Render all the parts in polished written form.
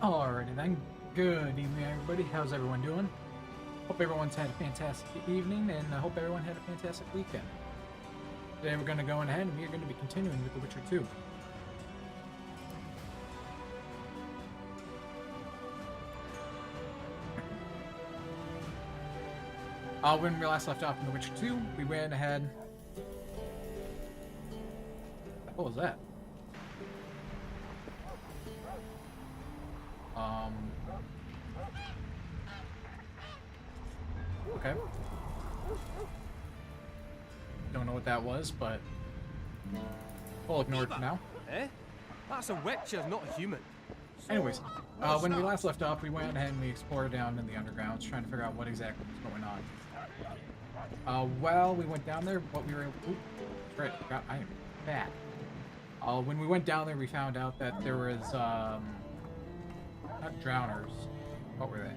Alrighty then. Good evening, everybody. How's everyone doing? Hope everyone's had a fantastic evening, and I hope everyone had a fantastic weekend. Today we're going to go ahead and we're going to be continuing with The Witcher 2. When we last left off in The Witcher 2, we went ahead... What was that? Okay. Don't know what that was, but we'll ignore it for now. Eh? That's a witcher, not a human. Anyways, when we last left off, we went ahead and we explored down in the undergrounds, trying to figure out what exactly was going on. Well, we went down there, what we were able to... Ooh, right, I am fat. When we went down there, we found out that there was, not drowners. What were they?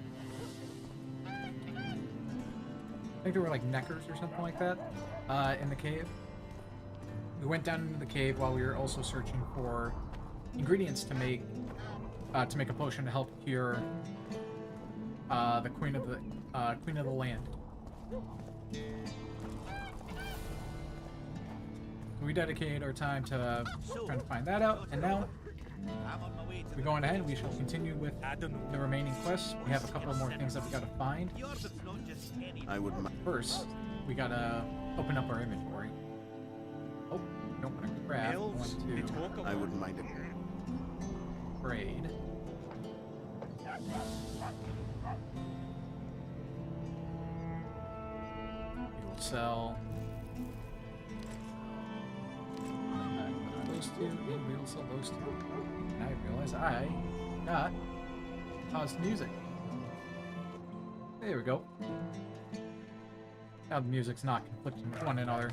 I think they were like neckers or something like that, in the cave. We went down into the cave while we were also searching for ingredients to make a potion to help cure the queen of the land. So we dedicated our time to trying to find that out, and now we're going ahead. We shall continue with the remaining quests. We have a couple more things that we gotta find. First, we gotta open up our inventory. Oh, we don't want to craft. I wouldn't mind it. Trade. We will sell those two, and we will sell those two. And I realize I got paused music. There we go. Now the music's not conflicting with one another.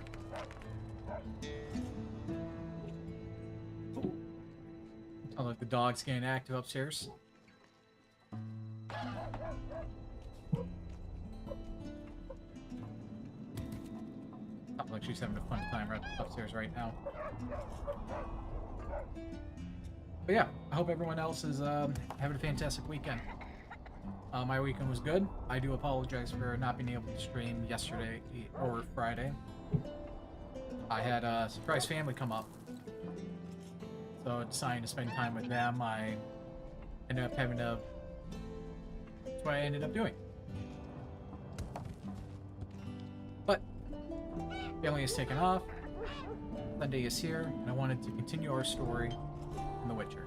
Sounds like the dog's getting active upstairs. Sounds like she's having a fun time right upstairs right now. But yeah, I hope everyone else is having a fantastic weekend. My weekend was good. I do apologize for not being able to stream yesterday or Friday. I had a surprise family come up, so deciding to spend time with them, I ended up having to... That's what I ended up doing. But family is taken off. Sunday is here, and I wanted to continue our story in The Witcher.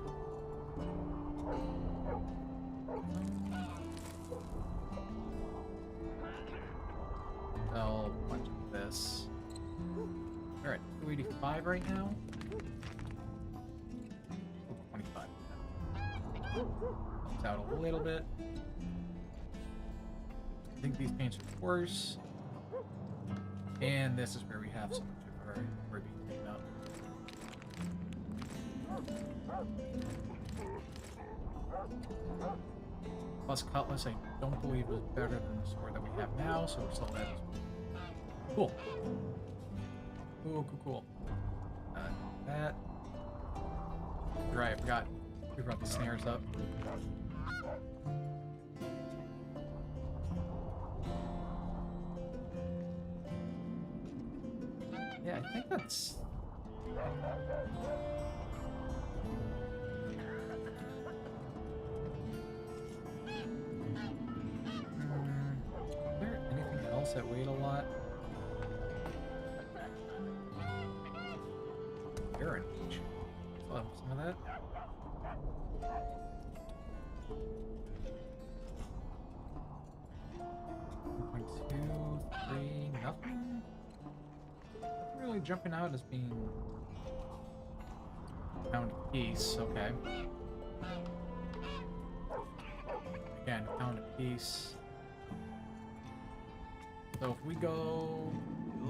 Sell a bunch of this. We're at 285 right now. 25. Helps out a little bit. I think these paints are worse. And this is where we have so much of our being taken up. Plus Cutlass, I don't believe was better than the sword that we have now, so we'll sell that as well. Cool. Cool. That. Right, I forgot. We brought the snares up. Yeah, I think that's... Is there anything else that weighed a lot? Heritage. Love some of that. Nothing really jumping out as being pound a piece. Okay. Again, pound a piece. So if we go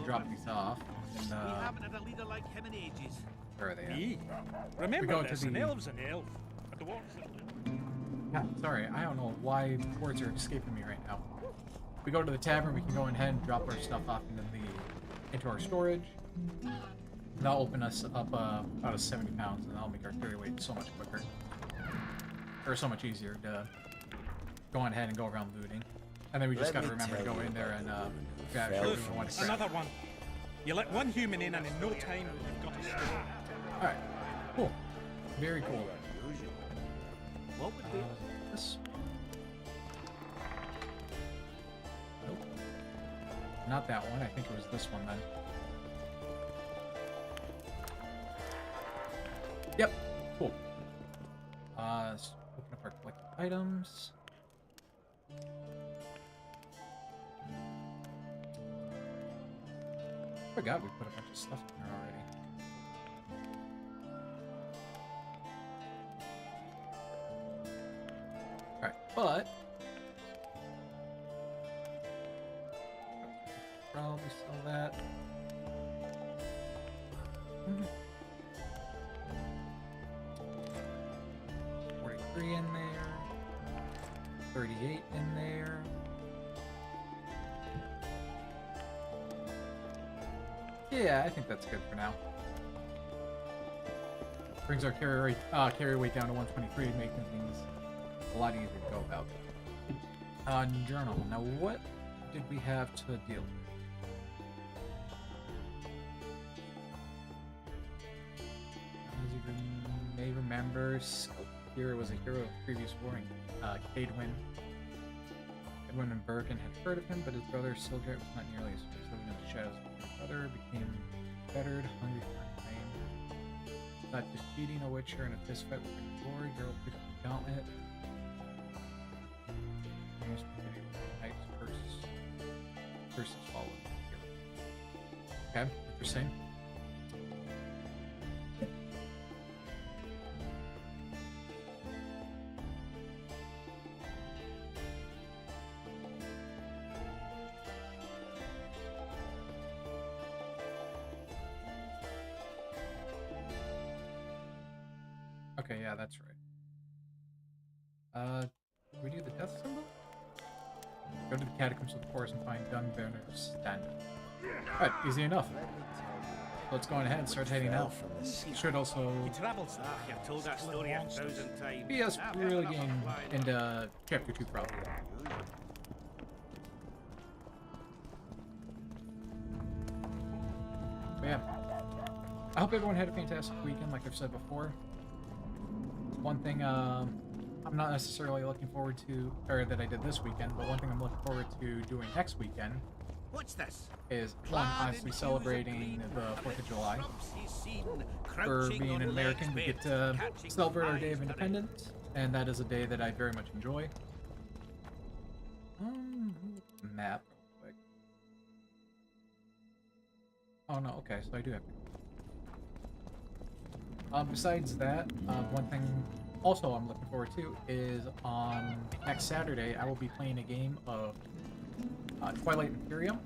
drop these off, and We haven't had a leader like him in ages. where are they at? Me? We Remember go this, to an the- elf's an elf. But the dwarves Yeah, sorry, I don't know why words are escaping me right now. If we go to the tavern, we can go ahead and drop our stuff off into our storage. And that'll open us up about 70 pounds, and that'll make our carry weight so much quicker. or so much easier to go on ahead and go around looting. And then we just Let gotta me remember to tell go you in there and about grab the everyone fell we want to grab. Another one. You let one human in and in no time you've got a store. Alright, cool. Very cool. What would be? This? Nope. Not that one. I think it was this one then. Yep. Cool. Let's open up our collected items. Forgot we put a bunch of stuff in there already. Alright, but probably sell that. 43 in there. 38 in there. Yeah, I think that's good for now. Brings our carry weight down to 123, making things a lot easier to go about. Journal. Now, what did we have to deal with? As you may remember, Hero was a hero of previous warring. Cadwyn. Edwin and Bergen had heard of him, but his brother Sildred was not nearly as living in the shadows. His brother became fettered, hungry for fame. Not defeating a witcher in a fistfight with a glory, Hero picked up the gauntlet. Knight's curses followed. Okay, interesting. Okay, yeah, that's right. We do the death symbol? Go to the catacombs of the forest and find Dunbanner's standard. Alright, easy enough. Let's go on ahead and start heading out. Should also He travels. I've told that story 1,000 times. be us really getting into chapter 2 probably. But yeah. I hope everyone had a fantastic weekend, like I've said before. One thing I'm not necessarily looking forward to, or that I did this weekend, but one thing I'm looking forward to doing next weekend What's this? is, one, honestly celebrating the 4th of July. For being an American, we get to celebrate our Day of Independence, and that is a day that I very much enjoy. Map real quick. Oh no, okay, so I do have to. Besides that, one thing also I'm looking forward to is on next Saturday I will be playing a game of Twilight Imperium.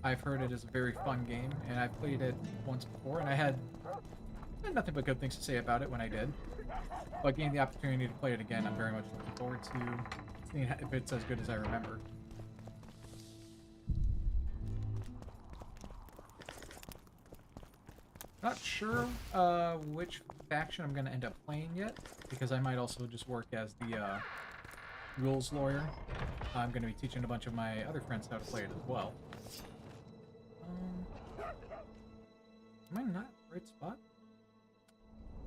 I've heard it is a very fun game, and I've played it once before, and I had nothing but good things to say about it when I did. But getting the opportunity to play it again, I'm very much looking forward to seeing if it's as good as I remember. Not sure which faction I'm going to end up playing yet, because I might also just work as the rules lawyer. I'm going to be teaching a bunch of my other friends how to play it as well. Am I not in the right spot?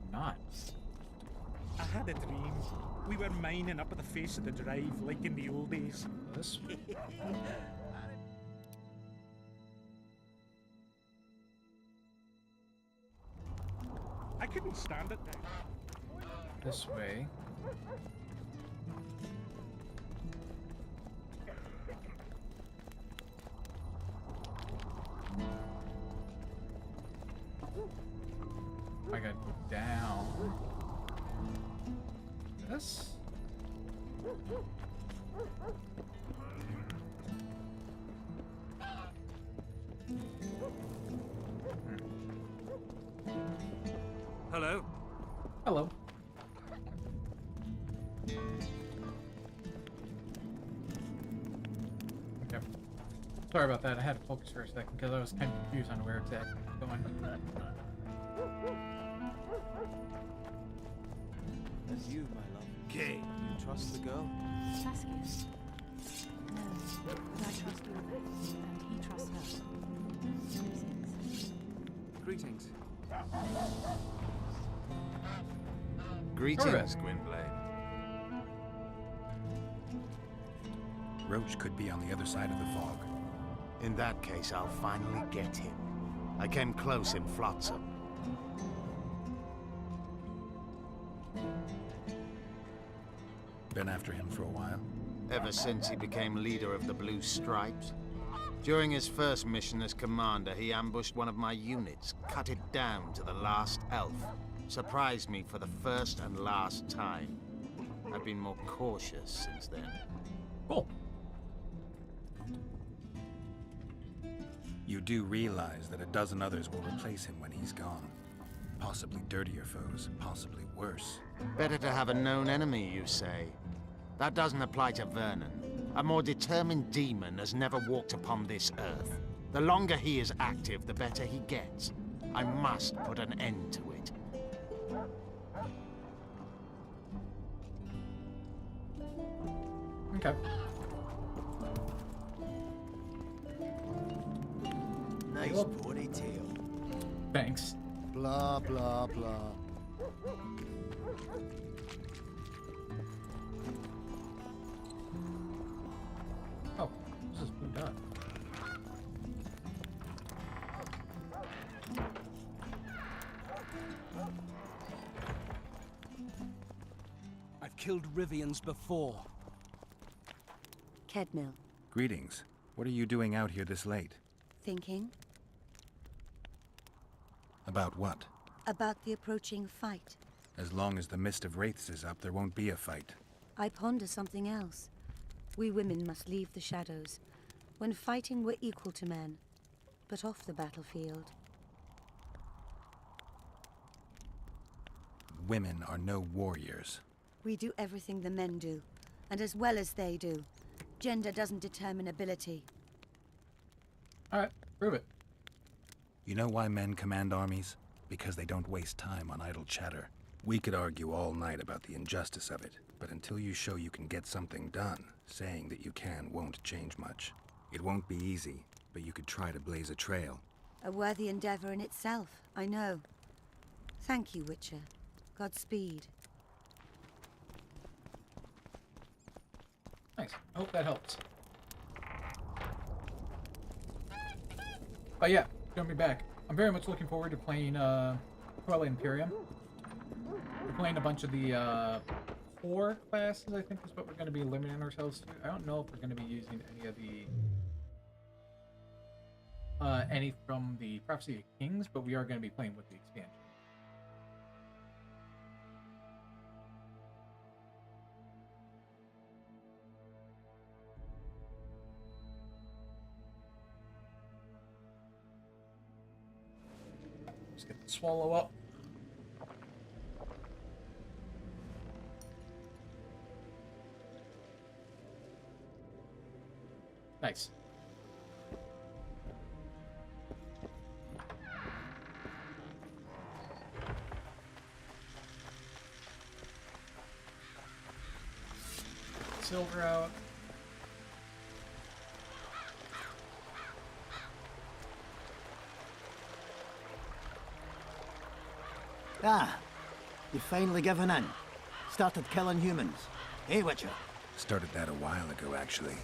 I'm not. I had a dream. We were mining up at the face of the drive, like in the old days. This? I couldn't stand it now. This way. I gotta go down. This? Hello. Hello. Okay. Sorry about that. I had to focus for a second because I was kind of confused on where it's at going. You, my love. Gay. You trust the girl? Saskia? No, but I trust Ulrich, and he trusts her. Greetings. Greetings, Gwynblade. Roach could be on the other side of the fog. In that case, I'll finally get him. I came close in Flotsam. Been after him for a while. Ever since he became leader of the Blue Stripes. During his first mission as commander, he ambushed one of my units, cut it down to the last elf. Surprised me for the first and last time. I've been more cautious since then. Cool. You do realize that a dozen others will replace him when he's gone. Possibly dirtier foes, possibly worse. Better to have a known enemy, you say? That doesn't apply to Vernon. A more determined demon has never walked upon this earth. The longer he is active, the better he gets. I must put an end to it. Okay. Nice Well, ponytail. thanks. Blah, blah, blah. Oh, this is blue dot. I've killed Rivians before. Kedmil, Greetings. What are you doing out here this late? thinking About what? about the approaching fight. As long as the mist of wraiths is up, there won't be a fight. I ponder something else. We women must leave the shadows. When fighting, we're equal to men, but off the battlefield. Women are no warriors. We do everything the men do, and as well as they do. Gender doesn't determine ability. Alright, prove it. You know why men command armies? Because they don't waste time on idle chatter. We could argue all night about the injustice of it, but until you show you can get something done, saying that you can won't change much. It won't be easy, but you could try to blaze a trail. A worthy endeavor in itself, I know. Thank you, Witcher. Godspeed. Nice. I hope that helps. But yeah, gonna be back. I'm very much looking forward to playing Twilight Imperium. We're playing a bunch of the core classes, I think is what we're going to be limiting ourselves to. I don't know if we're going to be using any of the any from the Prophecy of Kings, but we are going to be playing with the expansion. Just get the swallow up. Nice. Silver out. Ah, you've finally given in. Started killing humans. Hey, Witcher? Started that a while ago, actually.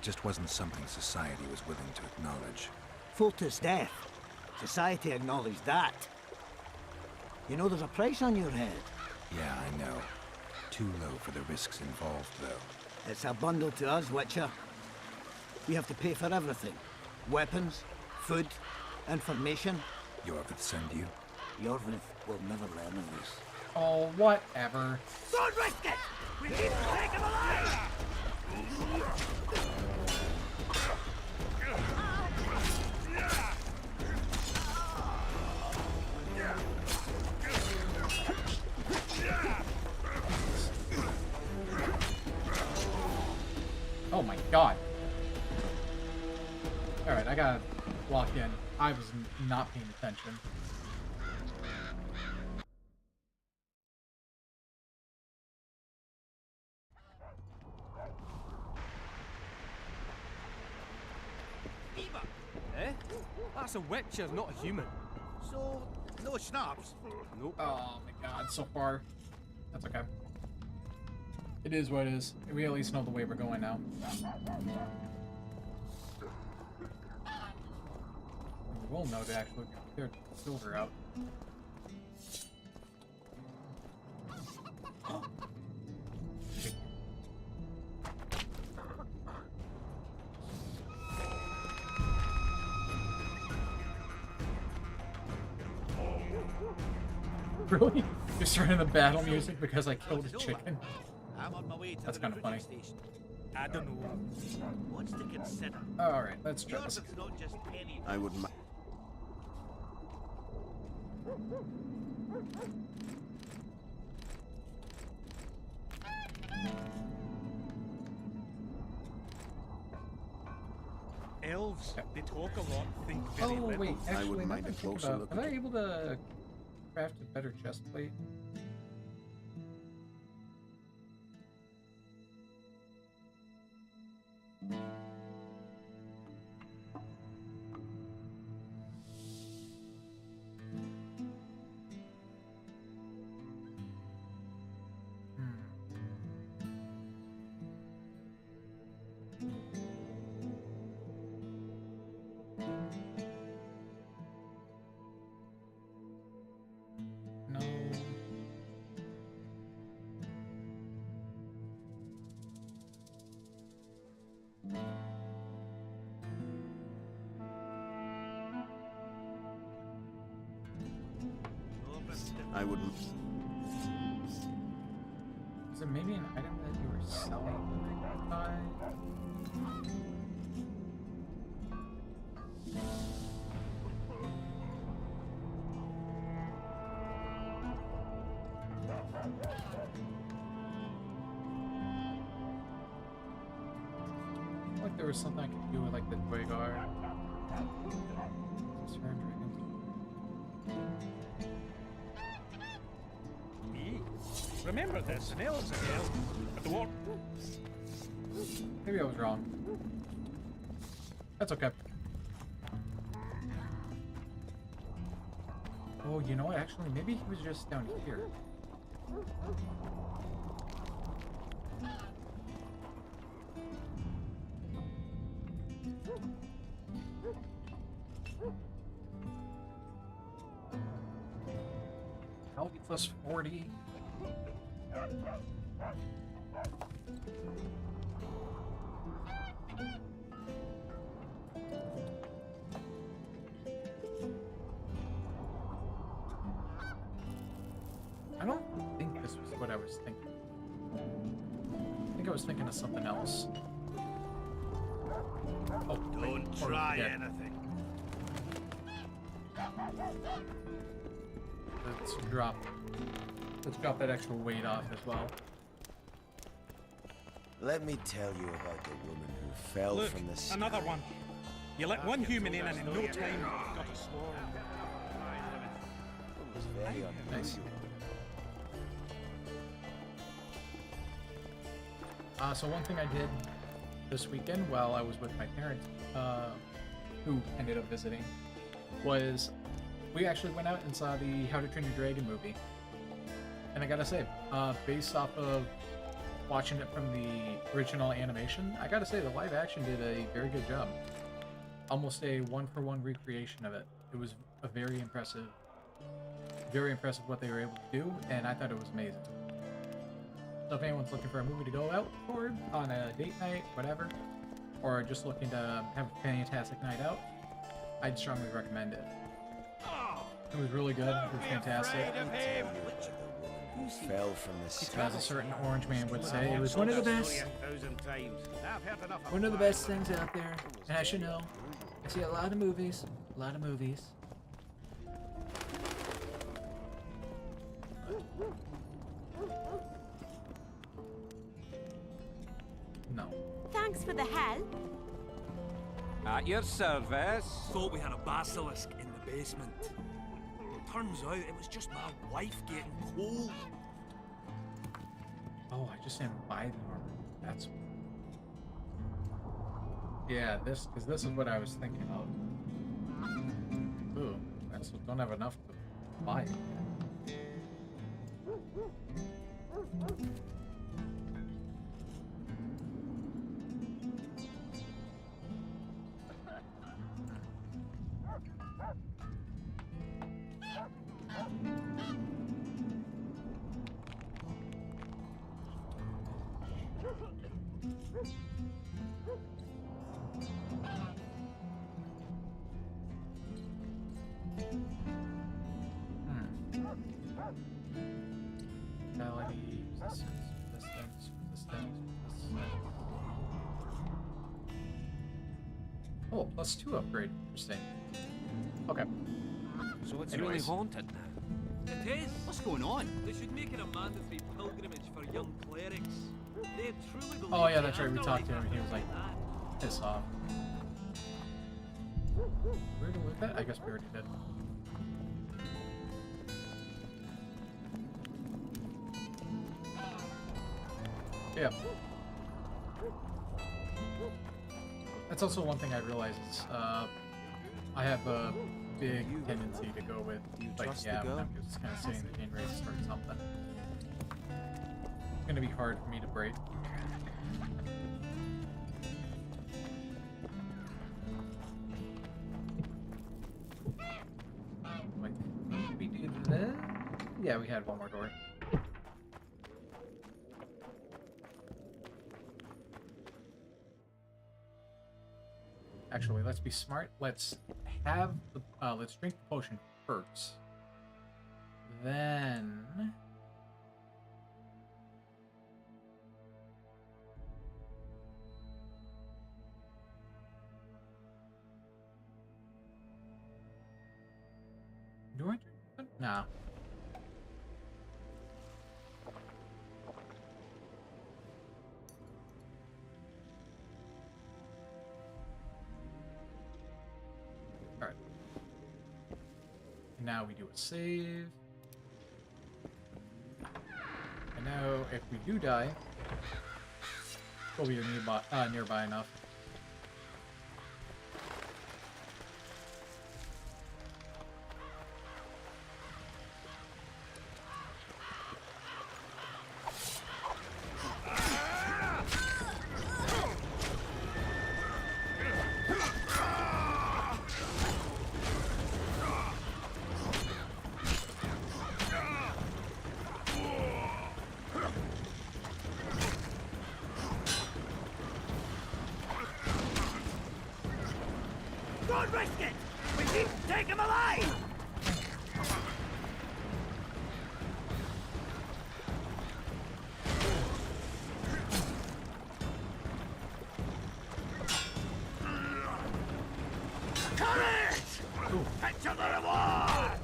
Just wasn't something society was willing to acknowledge. Foltest death. Society acknowledged that. You know there's a price on your head. Yeah, I know. Too low for the risks involved, though. It's a bundle to us, Witcher. We have to pay for everything. Weapons, food, information. Yorvith send you? Yorvith will never learn of this. Oh, whatever. Don't risk it! We need to take him alive! Oh my god. Alright, I gotta lock in. I was not paying attention. That's a witcher, not a human. So, no schnapps? Nope. Oh my god, so far. That's okay. It is what it is. We at least know the way we're going now. We will know to actually clear silver out. Really? You're starting the battle music because I killed a chicken? I'm on my way to That's the kind of funny. refugee station. I don't know. What's to consider? Alright, let's try this. Jordan's not just penny. I would. Elves, they talk a lot, think very Oh, little. wait, actually, wouldn't now mind that a I think closer about it, look was at I it. able to craft a better chest plate? No. I would. Is it maybe an item that you were selling that I could buy? I feel like there was something I could do with like the Dwagar. Remember this, an elves are elves, but the war. Maybe I was wrong. That's okay. Oh, you know what? Actually, maybe he was just down here. Health plus 40. I don't think this was what I was thinking. I think I was thinking of something else. Oh, wait, Don't or try forget. anything. Let's drop that extra weight off as well. Let me tell you about the woman who fell Look, from the sky. another one. You let one human in and in no time you've got a swarm. It was very Nice. unusual. So one thing I did this weekend while I was with my parents, who ended up visiting, was we actually went out and saw the How to Train Your Dragon movie. And I gotta say, based off of watching it from the original animation, I gotta say the live action did a very good job. Almost a one-for-one recreation of it. It was a very impressive what they were able to do, and I thought it was amazing. So if anyone's looking for a movie to go out for on a date night, whatever, or just looking to have a fantastic night out, I'd strongly recommend it. It was really good. It was fantastic. Who fell from the sky? As a certain orange man would say, it was one of the Told that best, story 1,000 times. I've heard enough one of the best things out there. And I should know. I see a lot of movies. A lot of movies. No. Thanks for the help. At your service. Thought we had a basilisk in the basement. Turns out it was just my wife getting cold. Oh, I just didn't buy the armor. That's. Yeah, because this is what I was thinking of. yet, so don't have enough to buy it yet. Vitality, resistance. Oh, +2 upgrade. Interesting. Okay. So it's Anyways. really haunted now. It is. What's going on? They should make it a mandatory pilgrimage for young clerics. They truly believe. Oh yeah, that's right. We talked to him. And he was like, "Piss off." Where did we look at? I guess we already did. Yeah. That's also one thing I realized is, I have a big tendency to go with, like, yeah, when I'm just kind of sitting there getting ready to start something. It's gonna be hard for me to break. Like, did we do that? Yeah, we had one more door. Actually, let's be smart. Let's have the let's drink the potion first. Then do I drink it? No. Now we do a save. And now, if we do die, we'll be nearby enough. Don't risk it! We need to take him alive! Courage! Picture the reward!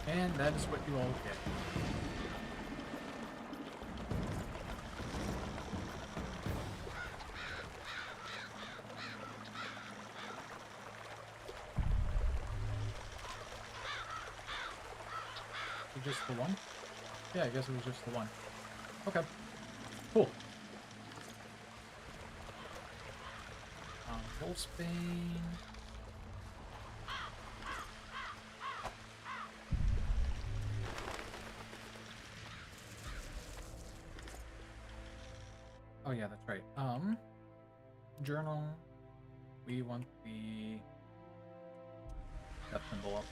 And that is what you all get. Just the one? Yeah, I guess it was just the one. Okay. Cool. Wolfsbane. Oh yeah, that's right. Journal. We want the death symbol up.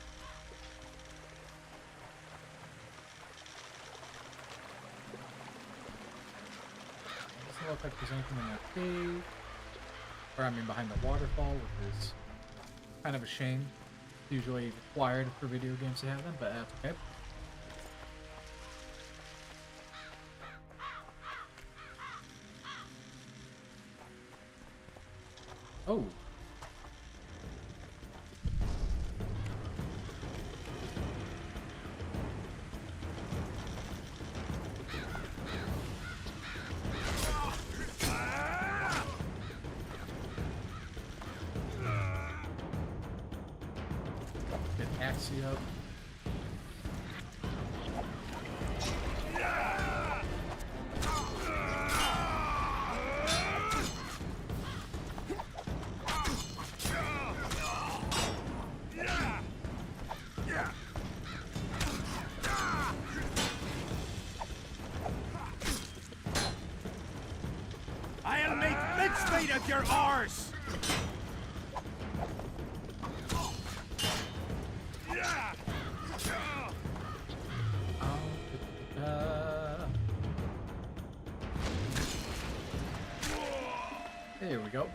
Doesn't look like there's anything in the cave. Or I mean behind the waterfall, which is kind of a shame. It's usually required for video games to have them, but that's okay. Oh. Axie up. I'll make mincemeat of your arse! There we go.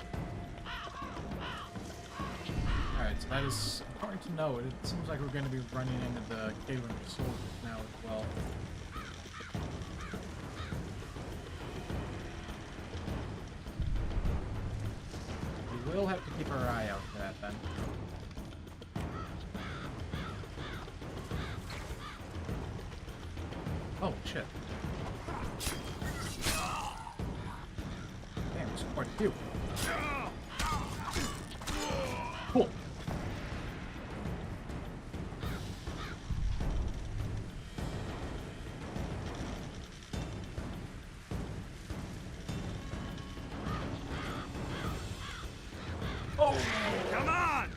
Alright, so that is important to know. It seems like we're going to be running into the Cave of Soldiers now as well. We will have to keep our eye out for that then. Oh, shit. Damn, it's quite a few. Cool. Oh, come on!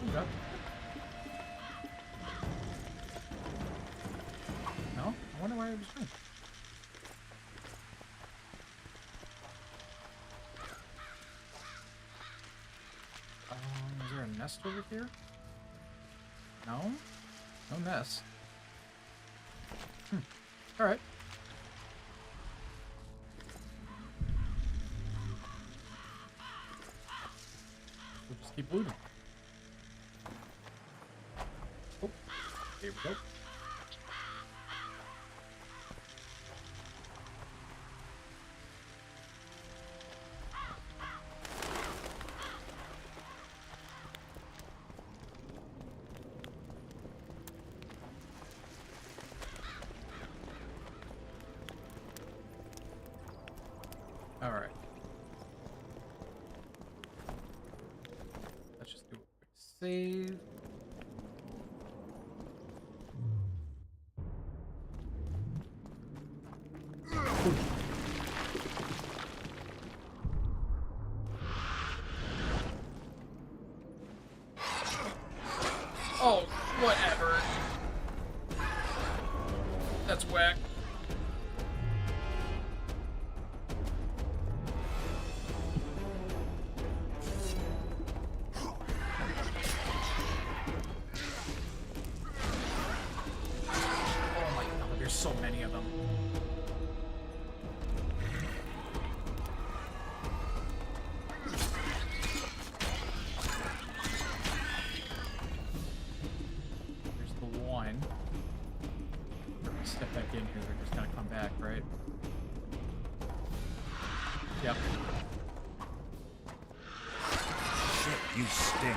Okay. No? I wonder why it was doing. Is there a nest over here? No? No nest. Alright. We'll just keep looting. Oh, here we go. All right. Let's just do a quick save. Oh, whatever. That's whack. There's so many of them. There's the one. Step back in here, they're just gonna come back, right? Yep. Shit, you stink.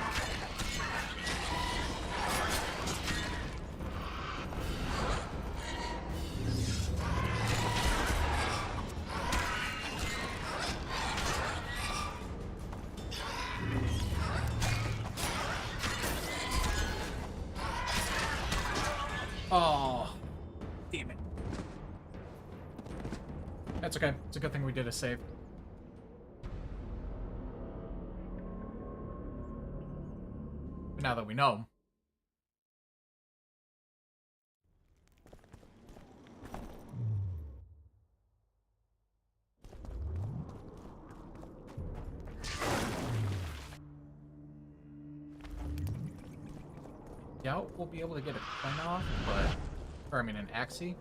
Oh, damn it. That's okay. It's a good thing we did a save. But now that we know. Yeah, we'll be able to get a coin off, but... Or, I mean, an Axie.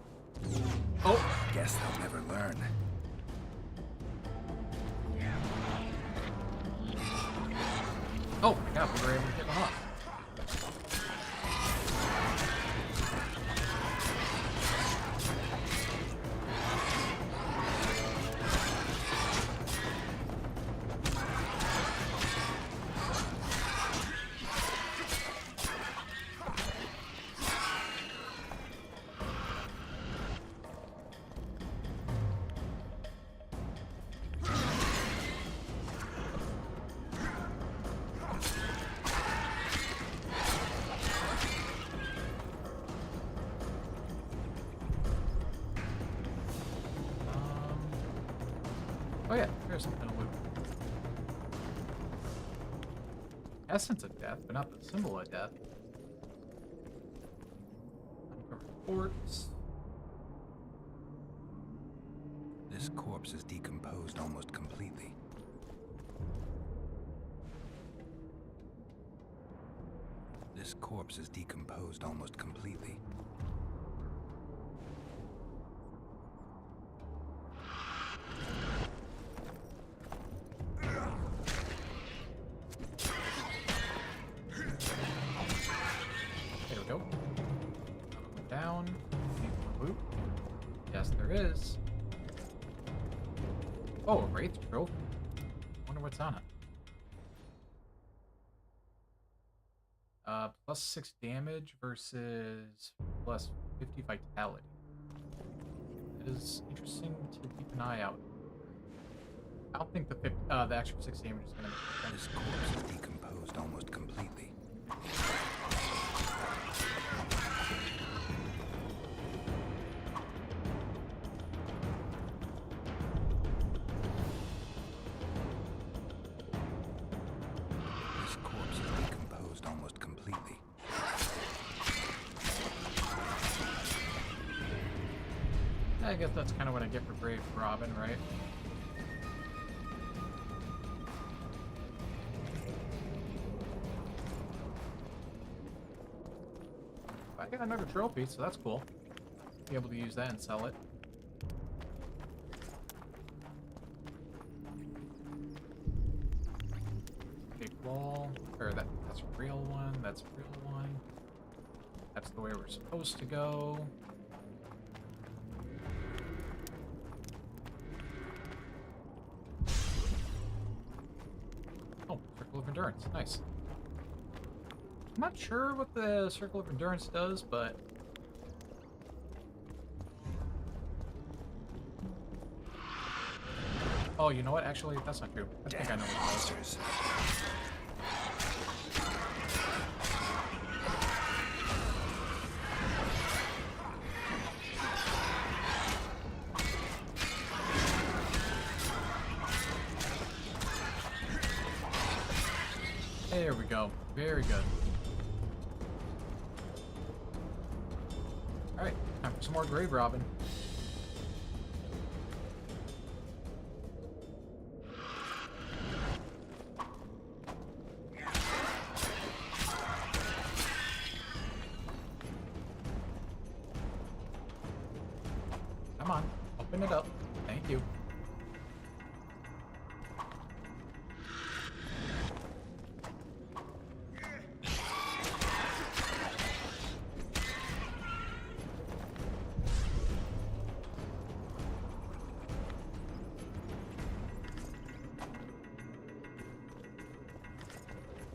Oh! Guess they'll never learn. Oh my god, we were able to get them off. Oh yeah, there's something to loot. Essence of death, but not the symbol of death. Uncovered corpse. This corpse is decomposed almost completely. This corpse is decomposed almost completely. There we go. Down. Any more loot? Yes, there is. Oh, a Wraith trophy. Wonder what's on it. Plus 6 damage versus plus 50 vitality. It is interesting to keep an eye out. I don't think the extra 6 damage is gonna make sense. This corpse is decomposed almost completely. This corpse is decomposed almost completely. I guess that's kind of what I get for Brave Robin, right? I got another trophy, so that's cool. Be able to use that and sell it. Big wall, or that's a real one. That's a real one. That's the way we're supposed to go. Oh, Circle of Endurance, nice. I'm not sure what the Circle of Endurance does, but... Oh, you know what? Actually, that's not true. I think I know what it does. There we go. Very good. Alright, time for some more Grave Robin. Come on, open it up. Thank you.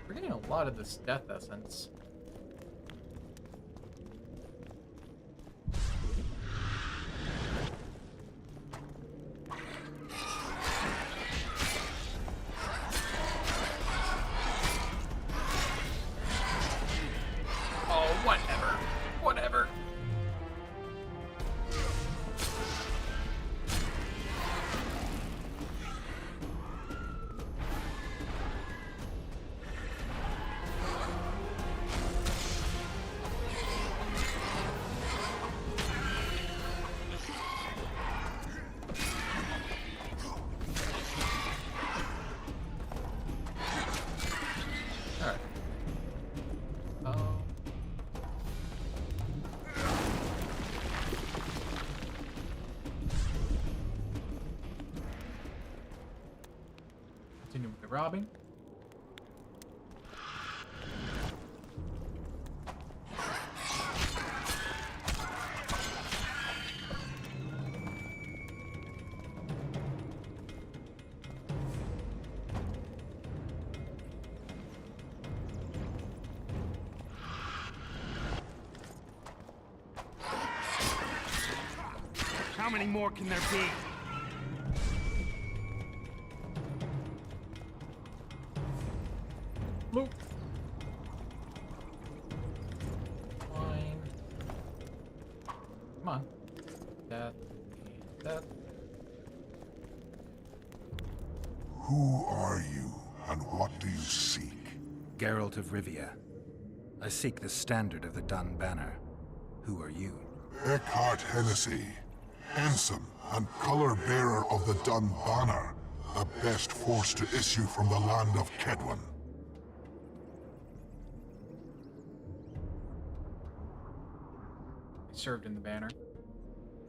We're getting a lot of this death essence. Oh, whatever. Whatever. Alright. Continue with the robbing. How many more can there be? Loop. Fine. Come on. Death. And death. Who are you, and what do you seek? Geralt of Rivia. I seek the standard of the Dun Banner. Who are you? Eckhart Hennessy, ensign and color-bearer of the Dun Banner, the best force to issue from the land of Kedwen. I served in the banner.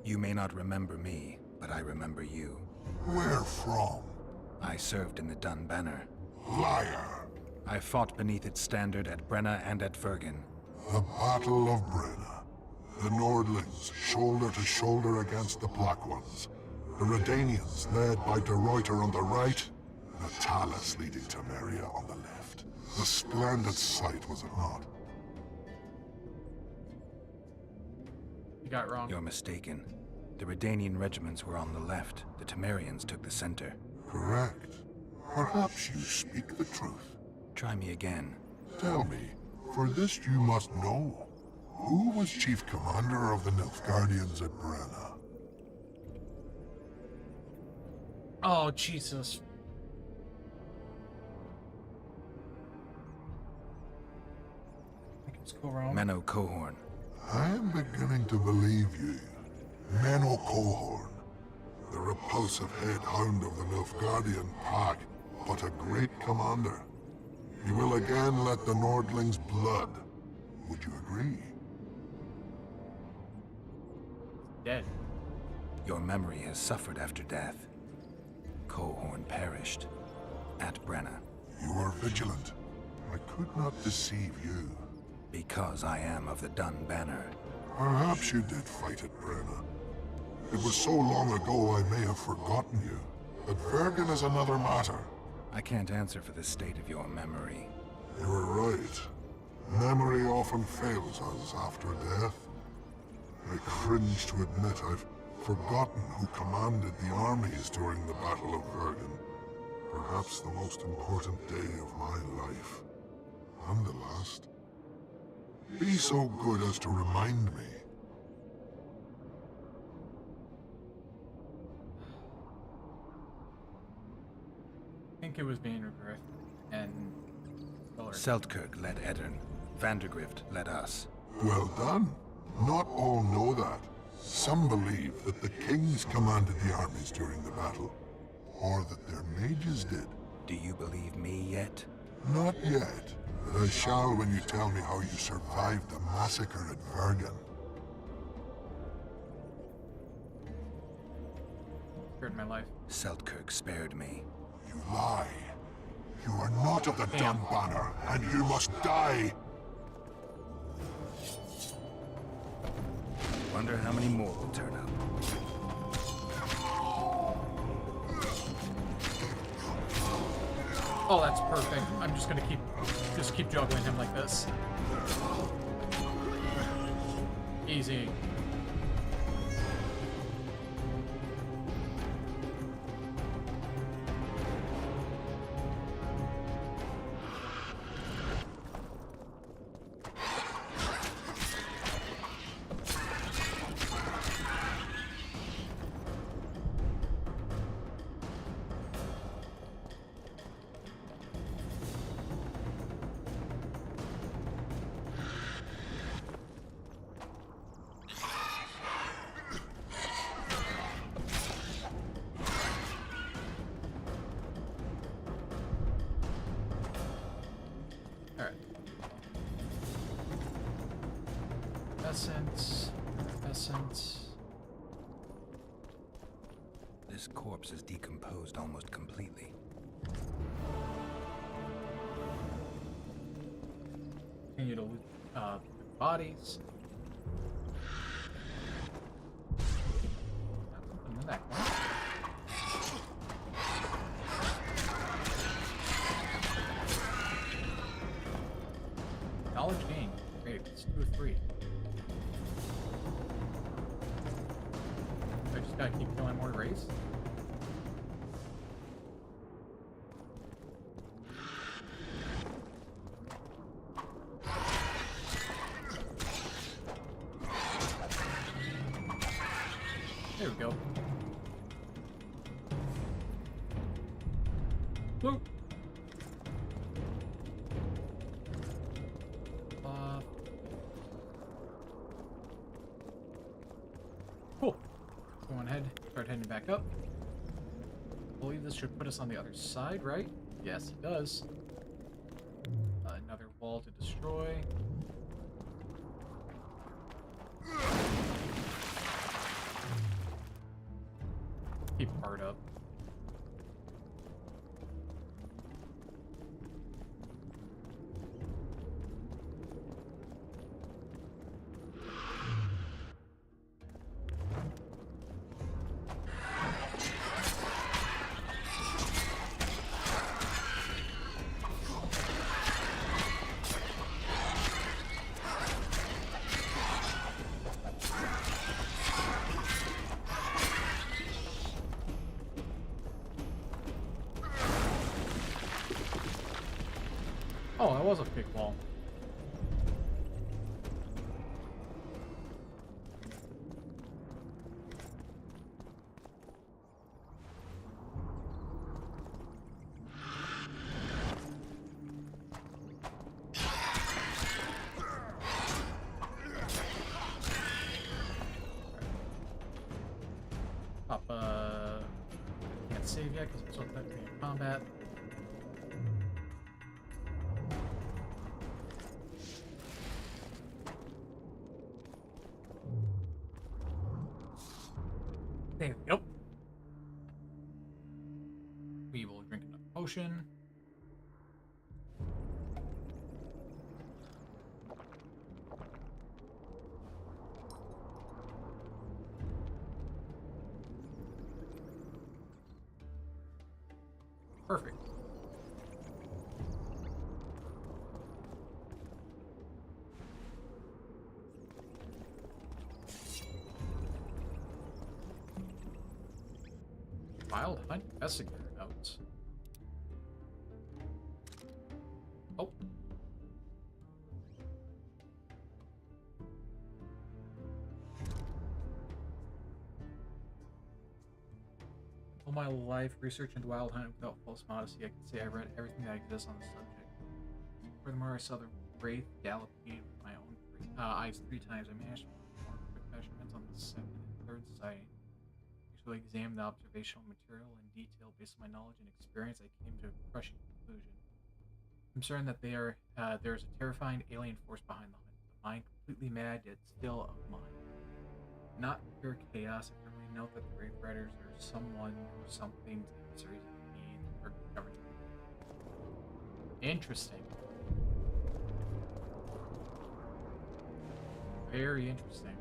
You may not remember me, but I remember you. Where from? I served in the Dun Banner. Liar! I fought beneath its standard at Brenna and at Vergen. The Battle of Brenna. The Nordlings, shoulder to shoulder against the Black Ones. The Redanians, led by De Ruyter on the right. The Talus leading Temeria on the left. A splendid sight, was it not? You got it wrong. You're mistaken. The Redanian regiments were on the left. The Temerians took the center. Correct. Perhaps you speak the truth. Try me again. Tell me, for this you must know. Who was chief commander of the Nilfgaardians at Brenna? Oh, Jesus. I think it's cool wrong. Menno Cohorn. I am beginning to believe you. Menno Cohorn. The repulsive head hound of the Nilfgaardian pack, but a great commander. He will again let the Nordlings' blood. Would you agree? Dead. Your memory has suffered after death. Cohorn perished. At Brenna. You are vigilant. I could not deceive you. Because I am of the Dun Banner. Perhaps you did fight at Brenna. It was so long ago I may have forgotten you. But Vergen is another matter. I can't answer for the state of your memory. You are right. Memory often fails us after death. I cringe to admit I've forgotten who commanded the armies during the Battle of Vergen. Perhaps the most important day of my life. And the last. Be so good as to remind me. I think it was Vandergrift and Seltkirk led Eddern. Vandergrift led us. Well done. Not all know that. Some believe that the kings commanded the armies during the battle, or that their mages did. Do you believe me yet? Not yet, but I shall when you tell me how you survived the massacre at Vergen. Spared my life. Seltkirk spared me. You lie. You are not of the Dun Banner, and you must die. Wonder how many more will turn up. Oh, that's perfect. I'm just gonna keep juggling him like this. Easy. Essence. This corpse is decomposed almost completely. Continue to loot bodies. Nothing in that corner. Knowledge gain. Great, it's 2 or 3. I just gotta keep killing more race. There we go. Loot. Cool. Go on ahead, start heading back up. I believe this should put us on the other side, right? Yes, it does. Another wall to destroy. Keep hard up. Oh, that was a big wall. Pop, can't save yet because I'm still technically in combat. There we go. We will drink enough potion. Perfect. Wild Hunt Investigator notes. Oh. All my life, research into Wild Hunt without false modesty, I can say I read everything that exists on the subject. Furthermore, I saw the Wraith galloping with my own eyes 3 times. I managed to perform quick measurements on the 2nd and 3rd sighting. Actually examined the observational material in detail. Based on my knowledge and experience, I came to a crushing conclusion. I'm certain that there is a terrifying alien force behind the hunt. A mind completely mad, yet still of mine. Not pure chaos. I firmly note that the Wraith Riders are someone or something to the series of need or government. Interesting. Very interesting.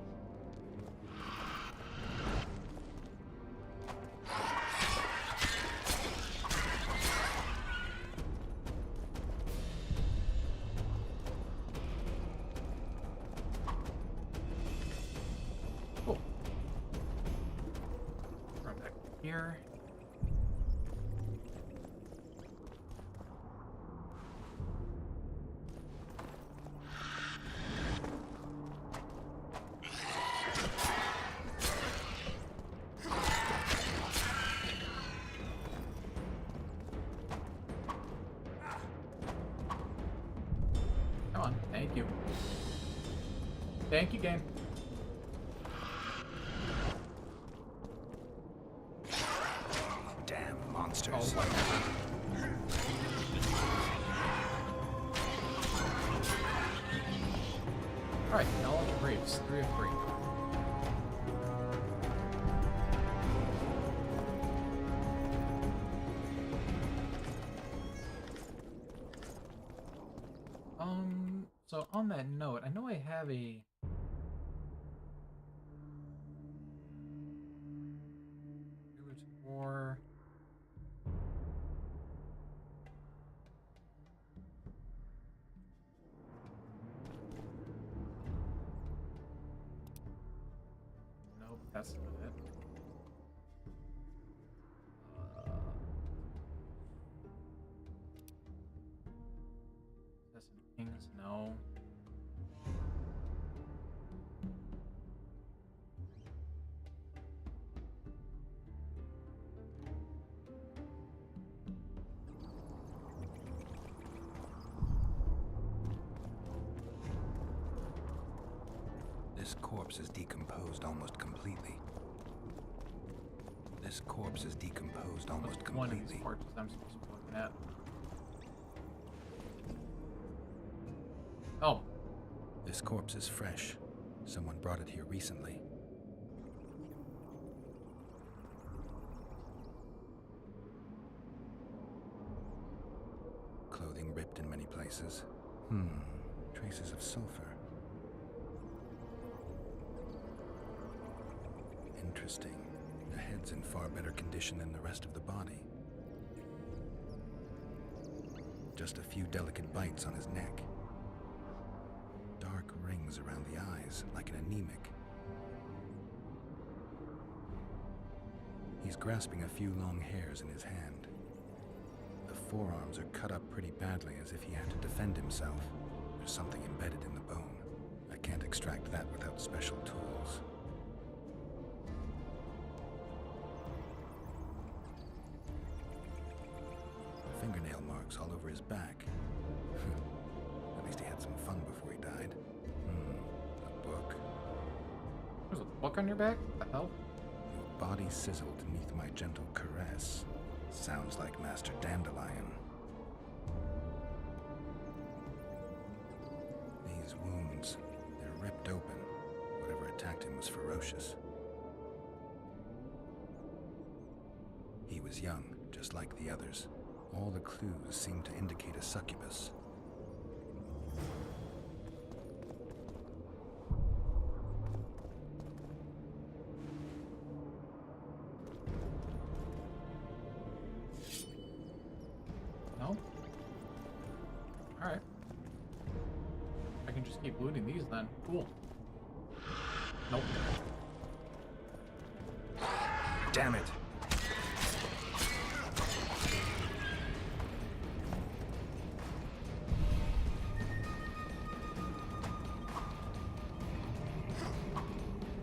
Cool. Run back here. Come on, thank you. Thank you, game. Damn monsters. Oh, whatever. Alright, knowledge rates, 3 of 3. So on that note, I know I have a war. Nope, that's not it. Assassin Kings, no. corpse is decomposed almost completely. This corpse is decomposed almost What's one of these completely. corpses I'm supposed to be looking at? Oh, This corpse is fresh. Someone brought it here recently. Clothing ripped in many places. Traces of sulfur. Interesting. The head's in far better condition than the rest of the body. Just a few delicate bites on his neck. Dark rings around the eyes, like an anemic. He's grasping a few long hairs in his hand. The forearms are cut up pretty badly, as if he had to defend himself. There's something embedded in the bone. I can't extract that without special tools. Fingernail marks all over his back. At least he had some fun before he died. A book. there's a book on your back? What the hell? Your body sizzled beneath my gentle caress. Sounds like Master Dandelion. These wounds, they're ripped open. Whatever attacked him was ferocious. He was young, just like the others. All the clues seemed to indicate a succubus. No? Alright. I can just keep looting these then. Cool. Nope. Damn it!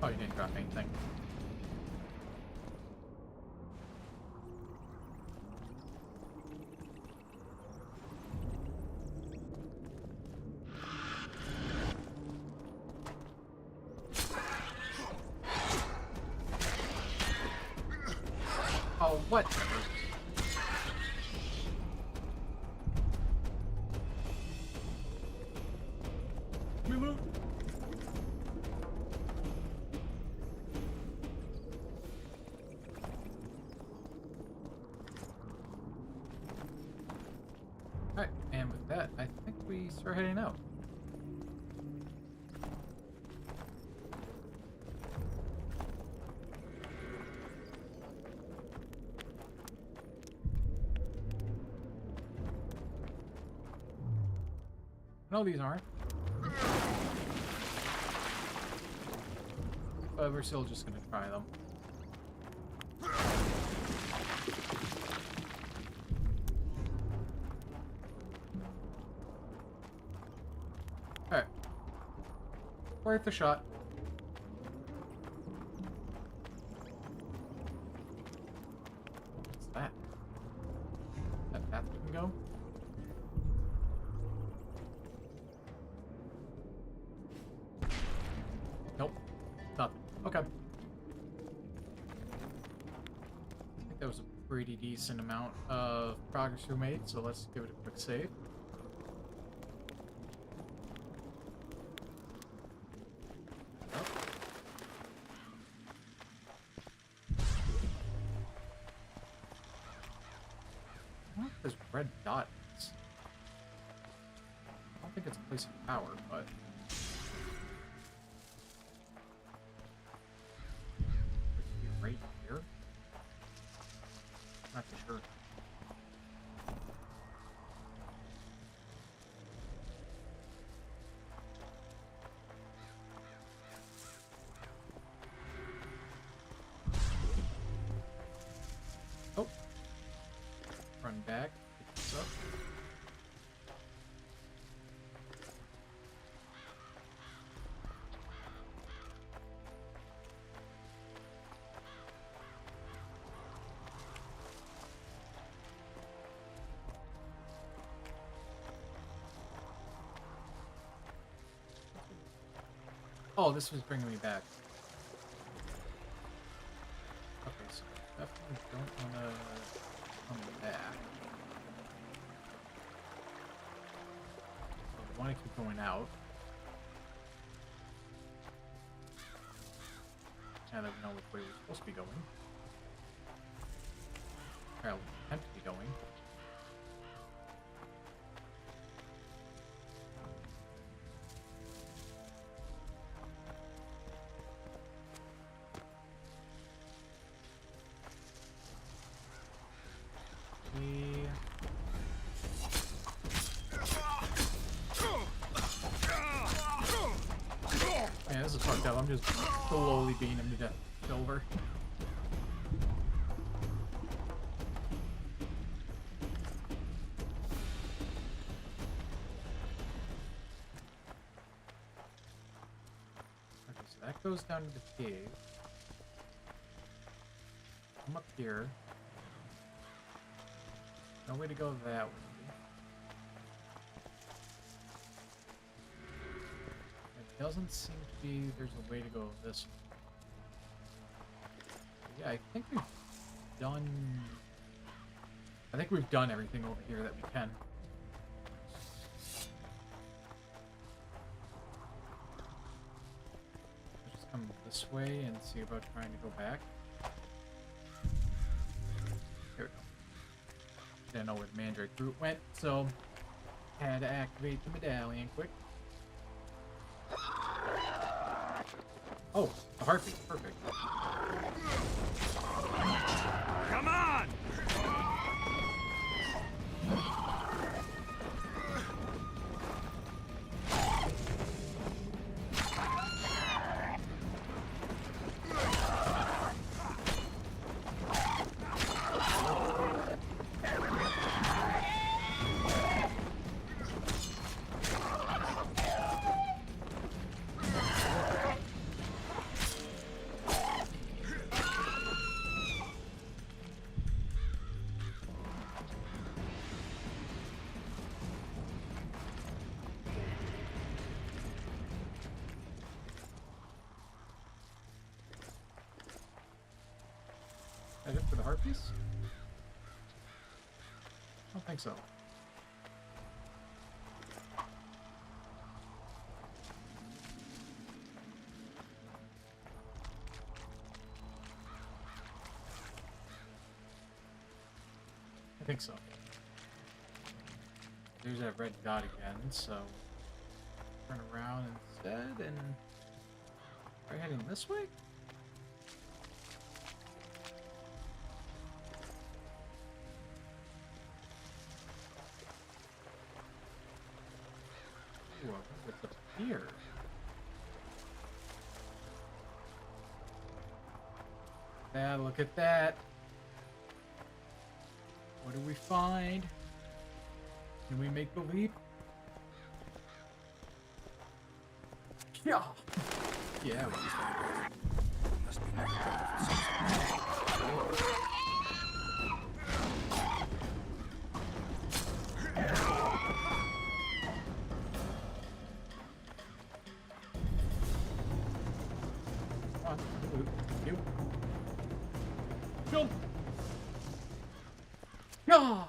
Oh, you didn't drop anything. Oh, what? Alright, and with that, I think we start heading out. No, these aren't. But we're still just gonna try them. Alright. Worth a shot. What's that? That path we can go? Nope. Nothing. Okay. I think that was a pretty decent amount of progress we made, so let's give it a quick save. This red dot is. I don't think it's a place of power, but. Right here? Not too sure. Oh. Run back. Pick this up. Oh, this was bringing me back. Okay, so definitely don't want to come back. I want to keep going out. Now that we know which way we're supposed to be going. Or at least attempt to be going. Yeah, this is fucked up. I'm just slowly beating him to death. Silver. Okay, so that goes down to the cave. Come up here. No way to go that way. It doesn't seem to be there's a way to go this way. But yeah, I think we've done everything over here that we can. Let's just come this way and see about trying to go back. Here we go. Didn't know where the mandrake root went, so had to activate the medallion quick. Oh, a heartbeat. Perfect. Come on! Is that it for the heart piece? I don't think so. I think so. There's that red dot again, so turn around instead and we're heading this way? Ooh, what's up here? Yeah, look at that. What do we find? Can we make the leap? Yeah. Yeah, we must be you. Jump. Yeah.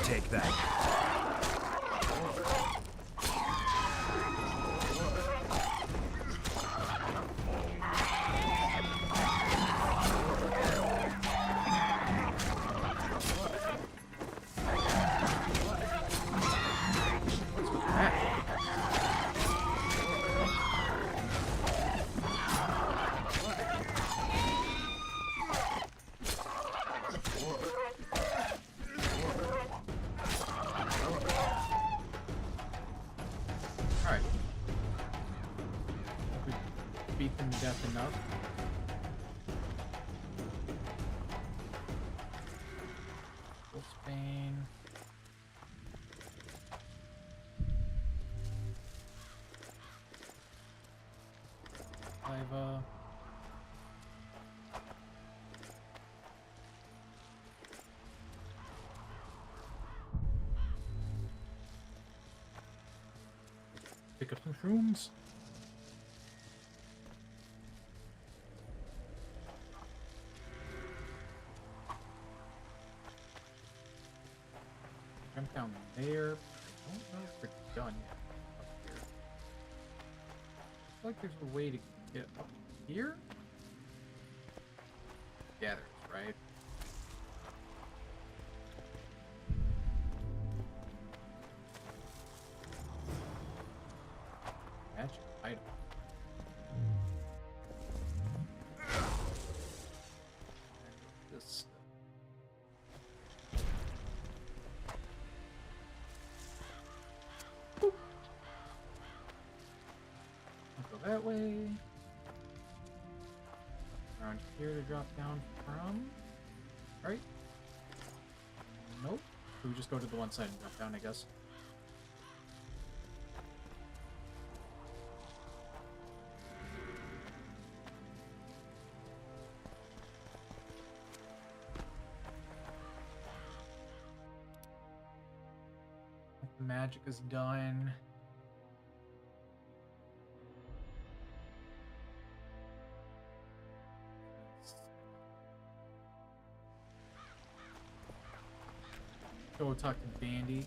Take that. Alright. We beat them to death enough. Spain. Iva. pick up some shrooms. Jump down there. I don't know if we're done yet up here. I feel like there's a way to get up here. Yeah, there's, right? Magic item. This. Boop. I'll go that way. Around here to drop down from. Right? Nope. So we just go to the one side and drop down, I guess. The magic is done. Go talk to Bandy.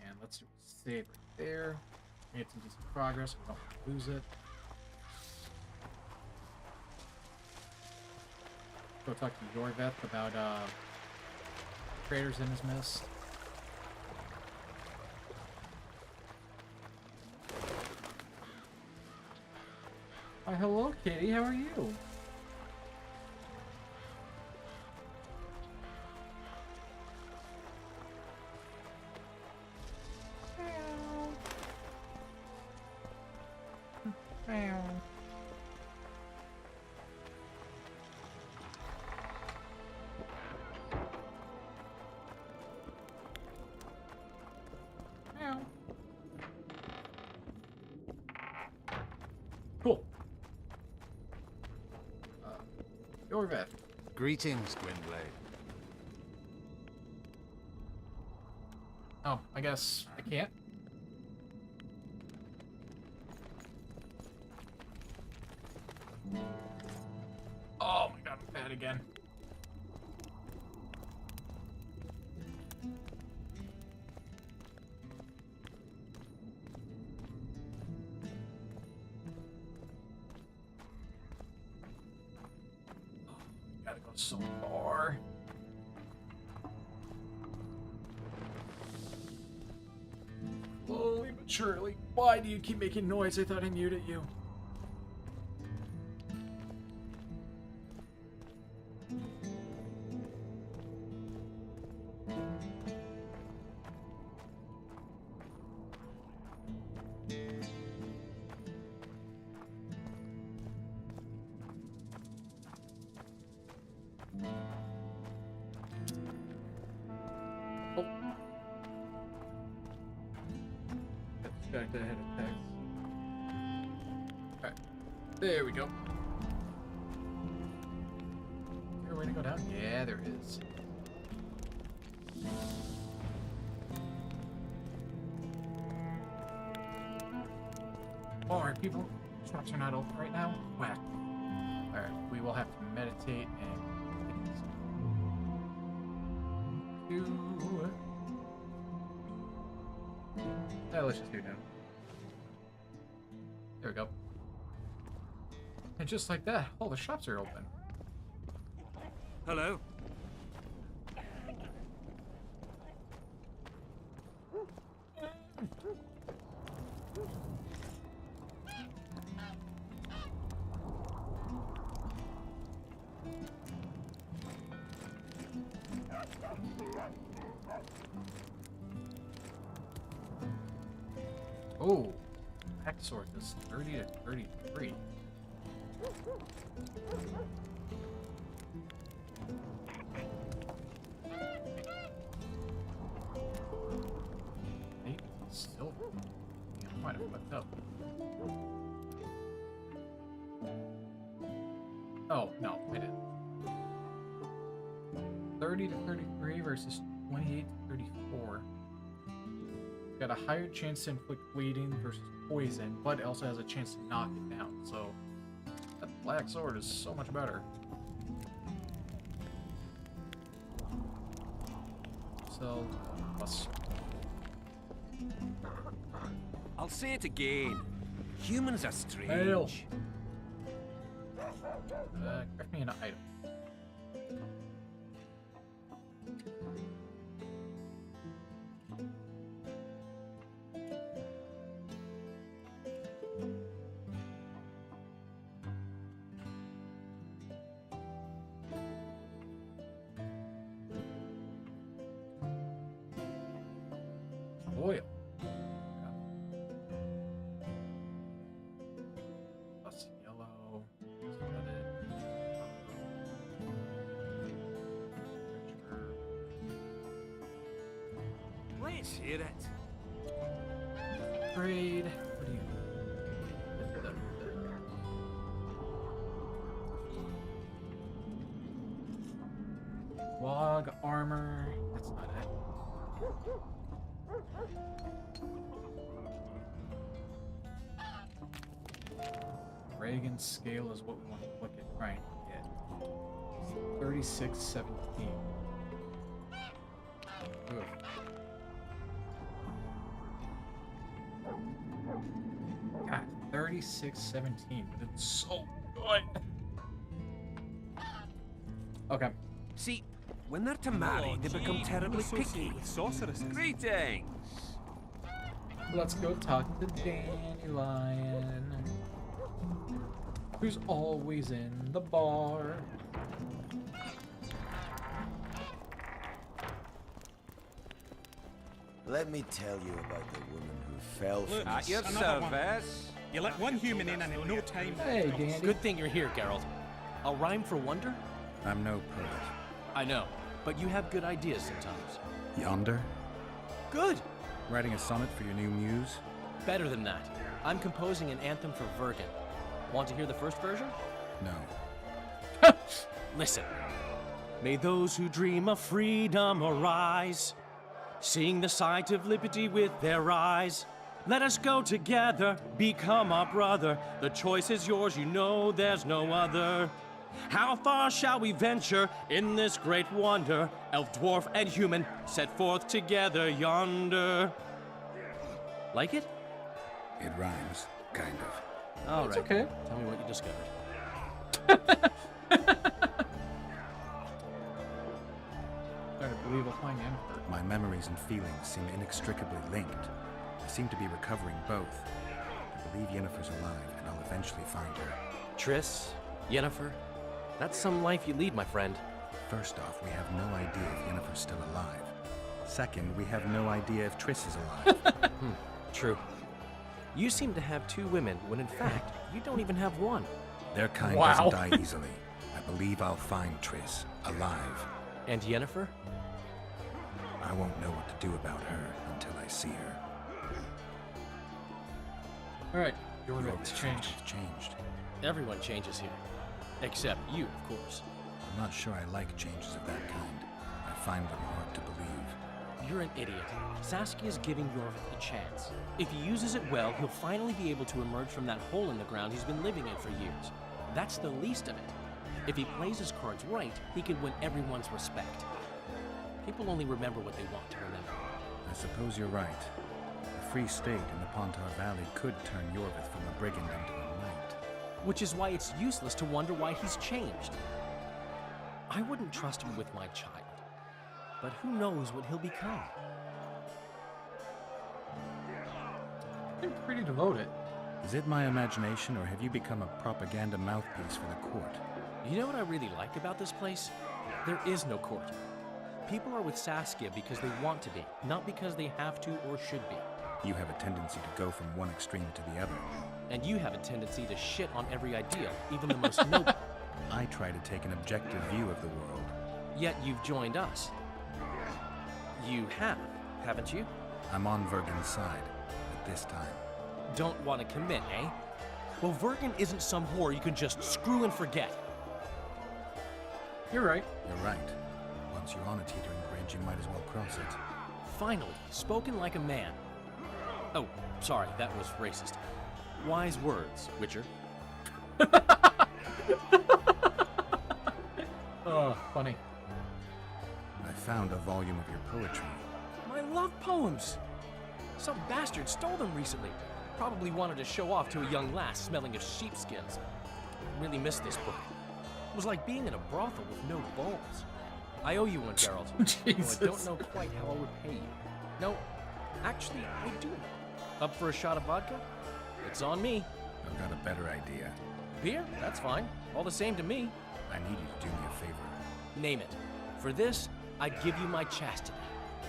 And let's do a save right there. Made some decent progress. We don't want to lose it. Go talk to Yorveth about traders in his mist. Why, hello, Kitty. How are you? Cool. Yorveth. Greetings, Gwynblade. Oh, I guess I can't. Oh my god, I'm bad again. Gotta go so far. Slowly but surely. Why do you keep making noise? I thought I muted you. Back to head of text. Alright. There we go. Is there a way to go down? Yeah, there is. Oh, are people shops are not open right now? Whack. Alright, we will have to meditate and let's just do now. There we go. And just like that, all the shops are open. Hello. Oh, Pack Sword is 30 to 33. Hey, silver. Yeah, I might have fucked up. Oh, no, I didn't. 30 to 33 versus 28 to 34. Got a higher chance to inflict bleeding versus poison, but it also has a chance to knock it down. So that black sword is so much better. So plus. I'll say it again. Humans are strange. Hail. Craft me an item. Oil. Plus yellow. Let's hear it. Trade. What do you? Log armor. That's not it. Reagan scale is what we want to look at trying to get. 3617. Ooh. God, 3617, but it's so good. Okay. See, when they're to marry, they become terribly picky. Sorceresses. Greetings. Let's go talk to Dandelion, who's always in the bar. Let me tell you about the woman who fell from Look, the At your Another one. service. You let one human in and in no time... Hey, Dandy. Good thing you're here, Geralt. A rhyme for wonder? I'm no poet. I know, but you have good ideas sometimes. Yonder? Good! Writing a sonnet for your new muse? Better than that. I'm composing an anthem for Vergen. Want to hear the first version? No. Listen. May those who dream of freedom arise, seeing the sight of liberty with their eyes. Let us go together, become our brother. The choice is yours, you know there's no other. How far shall we venture in this great wonder? Elf, dwarf, and human set forth together yonder. Like it? It rhymes, kind of. All It's right. okay. Tell me what you discovered. Hard to believe I'll find Emperor. My memories and feelings seem inextricably linked. I seem to be recovering both. I believe Yennefer's alive, and I'll eventually find her. Triss, Yennefer, that's some life you lead, my friend. First off, we have no idea if Yennefer's still alive. Second, we have no idea if Triss is alive. True. You seem to have two women when in fact, you don't even have one. Their kind Wow. doesn't die easily. I believe I'll find Triss, alive. And Yennefer? I won't know what to do about her until I see her. Alright, your Your it's restrictions changed. have changed. Everyone changes here. Except you, of course. I'm not sure I like changes of that kind. I find them hard to believe. You're an idiot. Saskia's giving Yorvith a chance. If he uses it well, he'll finally be able to emerge from that hole in the ground he's been living in for years. That's the least of it. If he plays his cards right, he can win everyone's respect. People only remember what they want to remember. I suppose you're right. A free state in the Pontar Valley could turn Yorvith from a brigand into a knight. Which is why it's useless to wonder why he's changed. I wouldn't trust him with my child. But who knows what he'll become? You're pretty devoted. Is it my imagination, or have you become a propaganda mouthpiece for the court? You know what I really like about this place? There is no court. People are with Saskia because they want to be, not because they have to or should be. You have a tendency to go from one extreme to the other. And you have a tendency to shit on every ideal, even the most noble. I try to take an objective view of the world. Yet you've joined us. You have, haven't you? I'm on Vergen's side, at this time. Don't want to commit, eh? Well, Vergen isn't some whore you can just screw and forget. You're right. You're right. Once you're on a teetering brink, and you might as well cross it. Finally, spoken like a man. Oh, sorry, that was racist. Wise words, Witcher. Oh, funny. I found a volume of your poetry. My love poems! Some bastard stole them recently. Probably wanted to show off to a young lass smelling of sheepskins. Really missed this book. It was like being in a brothel with no balls. I owe you one, Geralt. Jesus. Though I don't know quite how I'll repay you. No, actually, I do. Up for a shot of vodka? It's on me. I've got a better idea. Beer? That's fine. All the same to me. I need you to do me a favor. Name it. For this, I'd give you my chastity.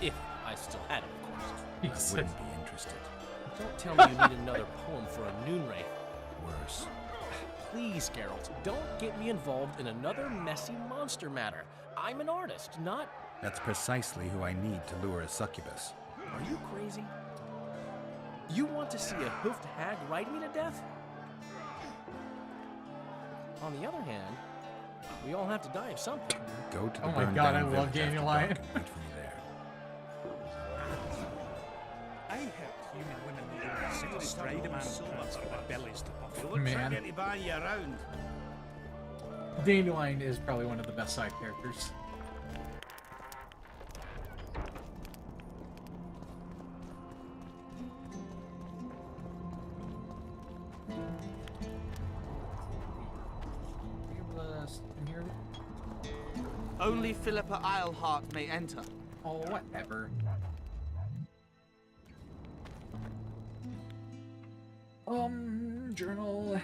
If I still had it, of course. I wouldn't be interested. Don't tell me you need another poem for a noon wraith. Worse. Please, Geralt, don't get me involved in another messy monster matter. I'm an artist, not... That's precisely who I need to lure a succubus. Are you crazy? You want to see a hoofed hag ride me to death? On the other hand, we all have to die of something. Go to the Oh my burned god, I down love village after Dandelion. dark. Wait for me there. I heard human women needed to sit astride a man's pants for their bellies to puff. You wouldn't Man. forget to buy you around. Dandelion is probably one of the best side characters. In here? Only Philippa Eilhart may enter. Oh, whatever. Journal.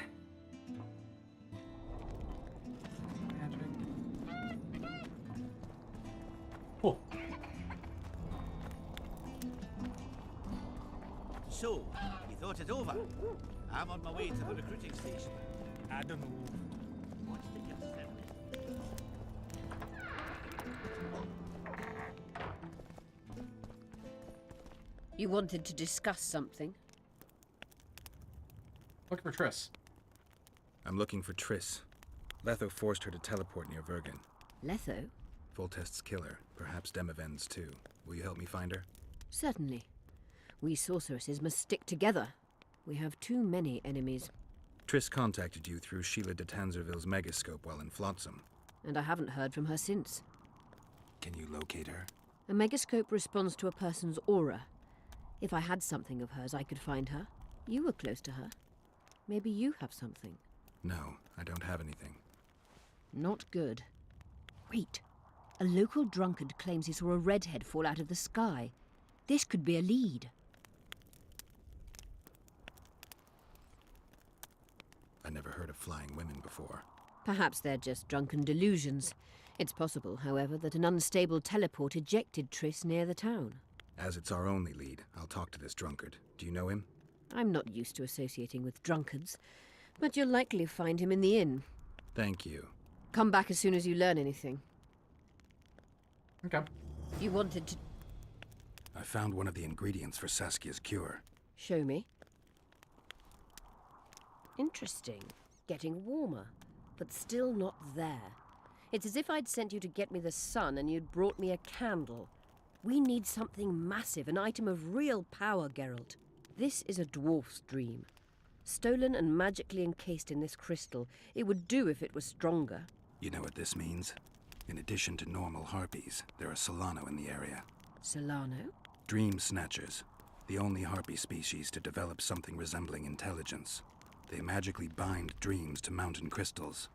Magic. Cool. So, you thought it over? I'm on my way to the recruiting station. I don't know. What's the consent? You wanted to discuss something? Looking for Triss. I'm looking for Triss. Letho forced her to teleport near Vergen. Letho? Foltest's killer. Perhaps Demavend's too. Will you help me find her? Certainly. We sorceresses must stick together. We have too many enemies. Triss contacted you through Sheila de Tanzerville's megascope while in Flotsam. And I haven't heard from her since. Can you locate her? A megascope responds to a person's aura. If I had something of hers, I could find her. You were close to her. Maybe you have something. No, I don't have anything. Not good. Wait. A local drunkard claims he saw a redhead fall out of the sky. This could be a lead. I never heard of flying women before. Perhaps they're just drunken delusions. It's possible, however, that an unstable teleport ejected Triss near the town. As it's our only lead, I'll talk to this drunkard. Do you know him? I'm not used to associating with drunkards, but you'll likely find him in the inn. Thank you. Come back as soon as you learn anything. Okay. You wanted to... I found one of the ingredients for Saskia's cure. Show me. Interesting. Getting warmer, but still not there. It's as if I'd sent you to get me the sun and you'd brought me a candle. We need something massive, an item of real power, Geralt. This is a dwarf's dream. Stolen and magically encased in this crystal, it would do if it was stronger. You know what this means? In addition to normal harpies, there are Solano in the area. Solano? Dream snatchers. The only harpy species to develop something resembling intelligence. They magically bind dreams to mountain crystals.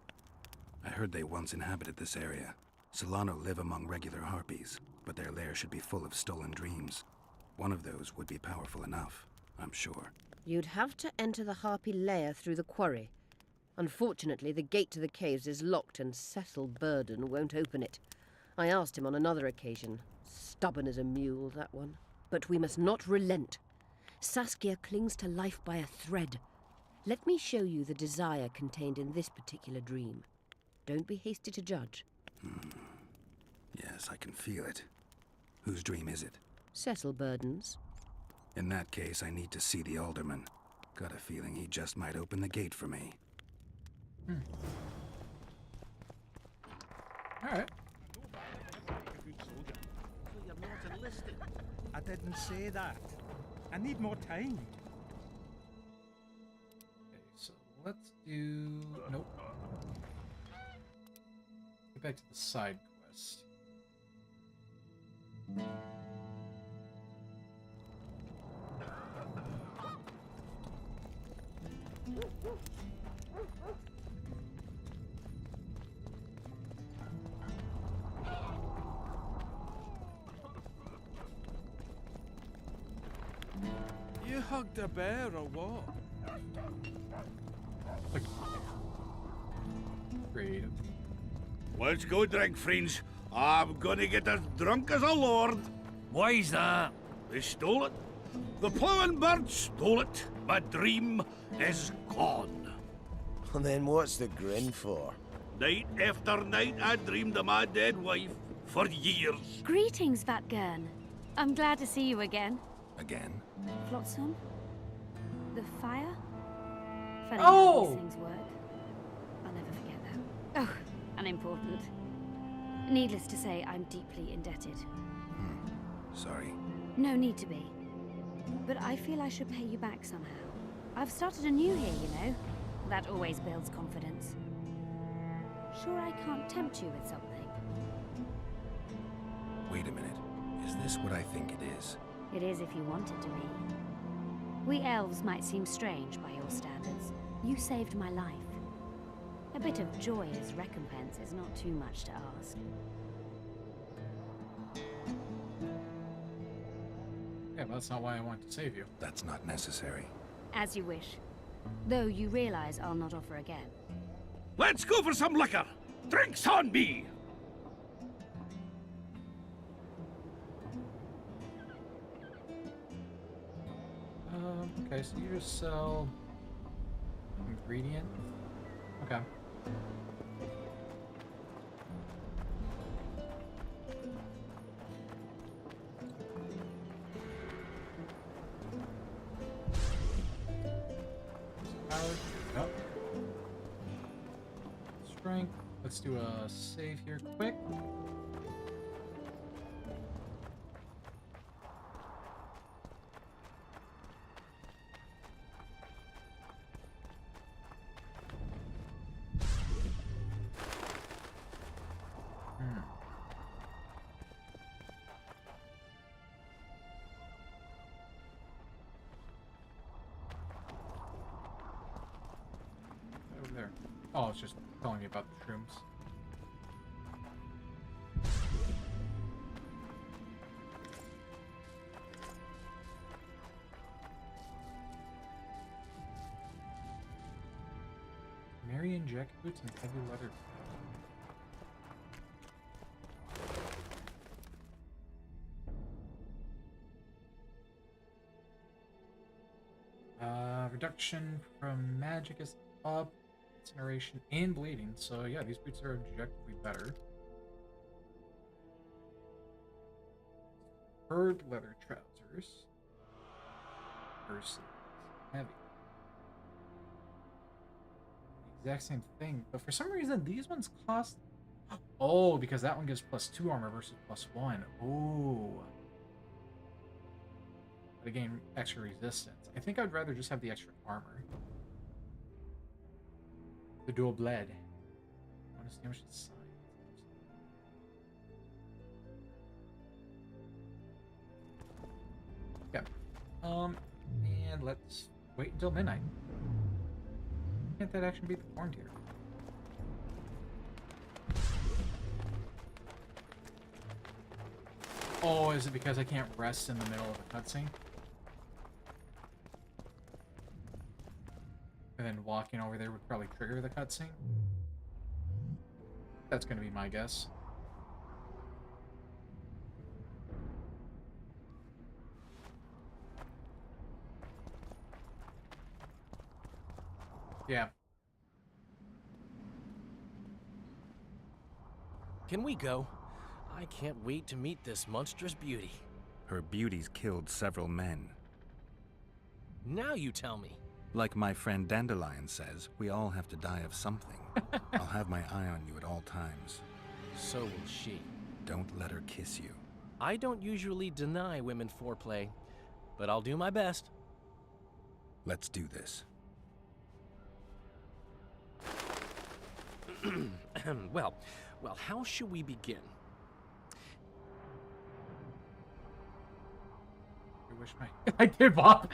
I heard they once inhabited this area. Solano live among regular harpies, but their lair should be full of stolen dreams. One of those would be powerful enough, I'm sure. You'd have to enter the harpy lair through the quarry. Unfortunately, the gate to the caves is locked and Cecil Burden won't open it. I asked him on another occasion. Stubborn as a mule, that one. But we must not relent. Saskia clings to life by a thread. Let me show you the desire contained in this particular dream. Don't be hasty to judge. Yes, I can feel it. Whose dream is it? Cecil Burden's. In that case, I need to see the alderman. Got a feeling he just might open the gate for me. Alright. I didn't say that. I need more time. Okay, so let's do... Nope. Get back to the side quest. You hugged a bear or what? Creative. Let's go drink, friends. I'm gonna get as drunk as a lord. Why's that? They stole it. The plowing bird stole it. My dream is gone. And then what's the grin for? Night after night, I dreamed of my dead wife for years. Greetings, Vatgern. I'm glad to see you again. Again? Flotsam? The fire? Funny Oh! how these things work. I'll never forget that. Oh, unimportant. Needless to say, I'm deeply indebted. Sorry. No need to be. But I feel I should pay you back somehow. I've started anew here, you know. That always builds confidence. Sure I can't tempt you with something? Wait a minute. Is this what I think it is? It is if you want it to be. We elves might seem strange by your standards. You saved my life. A bit of joy as recompense is not too much to ask. Yeah, but that's not why I want to save you. That's not necessary. As you wish. Though you realize I'll not offer again. Let's go for some liquor. Drinks on me. Okay, so you just sell ingredient. Okay. Power. Yep. Strength. Let's do a save here quick. Over there. Oh, it's just telling me about the shrooms. Marion jacket boots and heavy leather. Reduction from magic is up, incineration and bleeding. So yeah, these boots are objectively better. Furred leather trousers versus heavy. The exact same thing, but for some reason these ones cost. Oh, because that one gives +2 armor versus +1. Oh. But again, extra resistance. I think I'd rather just have the extra armor. The dual blade. Bonus damage to side. Okay. And let's wait until midnight. Can't that actually beat the corn tier? Oh, is it because I can't rest in the middle of a cutscene? And then walking over there would probably trigger the cutscene? That's gonna be my guess. Yeah. Can we go? I can't wait to meet this monstrous beauty. Her beauty's killed several men. Now you tell me. Like my friend Dandelion says, we all have to die of something. I'll have my eye on you at all times. So will she. Don't let her kiss you. I don't usually deny women foreplay, but I'll do my best. Let's do this. Well, how should we begin? I wish I did, Bob.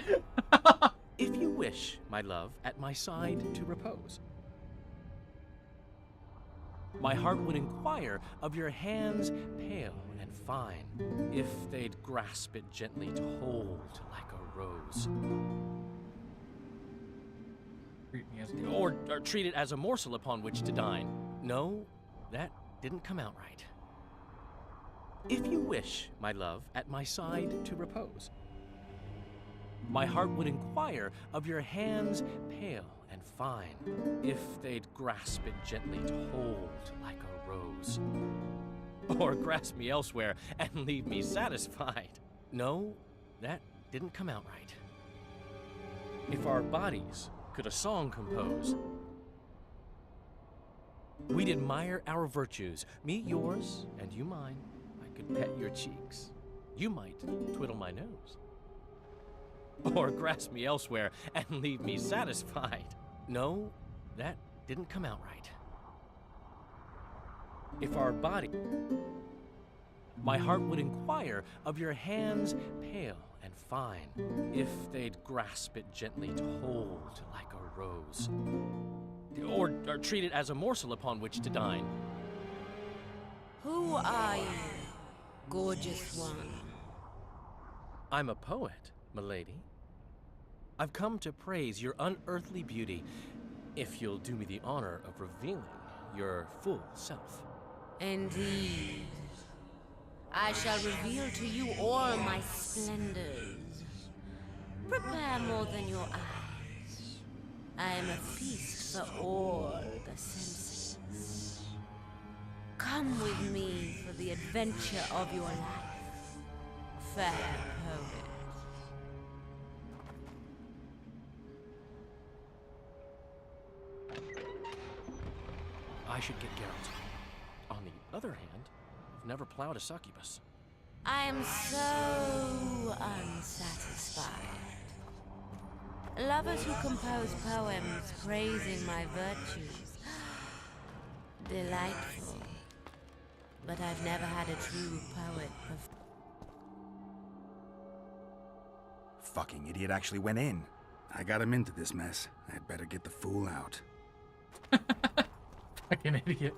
If you wish, my love, at my side to repose, my heart would inquire of your hands pale and fine, if they'd grasp it gently to hold like a rose. Treat me as Or treat it as a morsel upon which to dine. No, that didn't come out right. If you wish, my love, at my side to repose, my heart would inquire of your hands pale and fine, if they'd grasp it gently to hold like a rose. Or grasp me elsewhere and leave me satisfied. No, that didn't come out right. If our bodies could a song compose, we'd admire our virtues, me yours and you mine. I could pet your cheeks, you might twiddle my nose. Or grasp me elsewhere and leave me satisfied. No, that didn't come out right. If our body, my heart would inquire of your hands pale and fine, if they'd grasp it gently to hold like a rose. Or treat it as a morsel upon which to dine. Who are you, gorgeous one? I'm a poet, milady. I've come to praise your unearthly beauty, if you'll do me the honor of revealing your full self. Indeed. I shall reveal to you all my splendors. Prepare more than your eyes. I am a feast for all the senses. Come with me for the adventure of your life, fair poet. I should get Geralt. On the other hand, I've never plowed a succubus. I am so unsatisfied. Lovers who compose poems praising my virtues. Delightful. But I've never had a true poet before. Fucking idiot actually went in. I got him into this mess. I'd better get the fool out. Fucking idiot.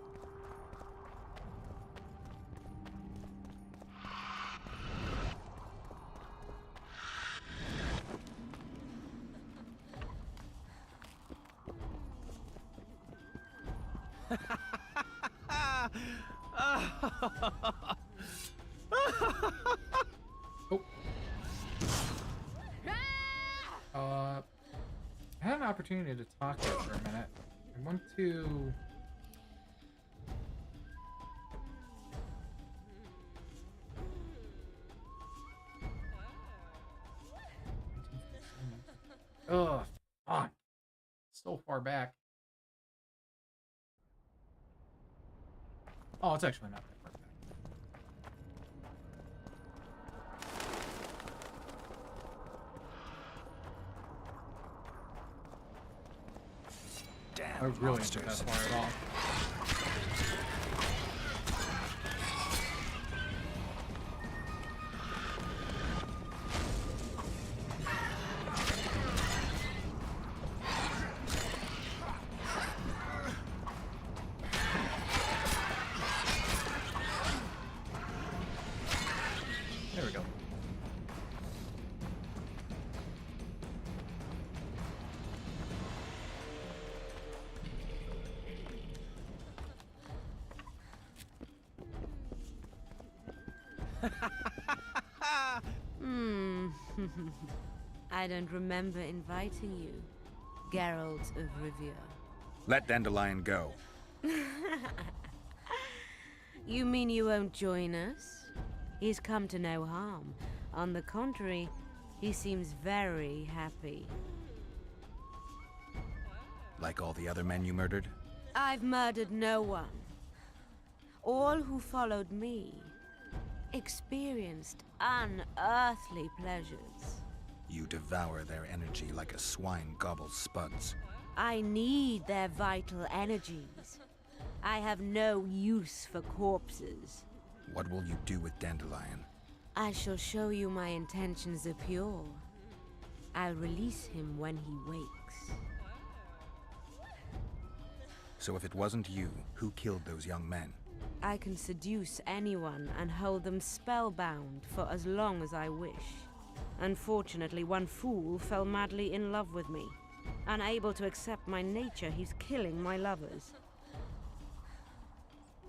I had an opportunity to talk to you for a minute. I want to... Ugh, fuck. So far back. Oh, it's actually not that far back. Damn, I really didn't get that far at all. There we go. I don't remember inviting you, Geralt of Rivia. Let Dandelion go. You mean you won't join us? He's come to no harm. On the contrary, he seems very happy. Like all the other men you murdered? I've murdered no one. All who followed me experienced unearthly pleasures. You devour their energy like a swine gobbles spuds. I need their vital energies. I have no use for corpses. What will you do with Dandelion? I shall show you my intentions are pure. I'll release him when he wakes. So if it wasn't you, who killed those young men? I can seduce anyone and hold them spellbound for as long as I wish. Unfortunately, one fool fell madly in love with me. Unable to accept my nature, he's killing my lovers.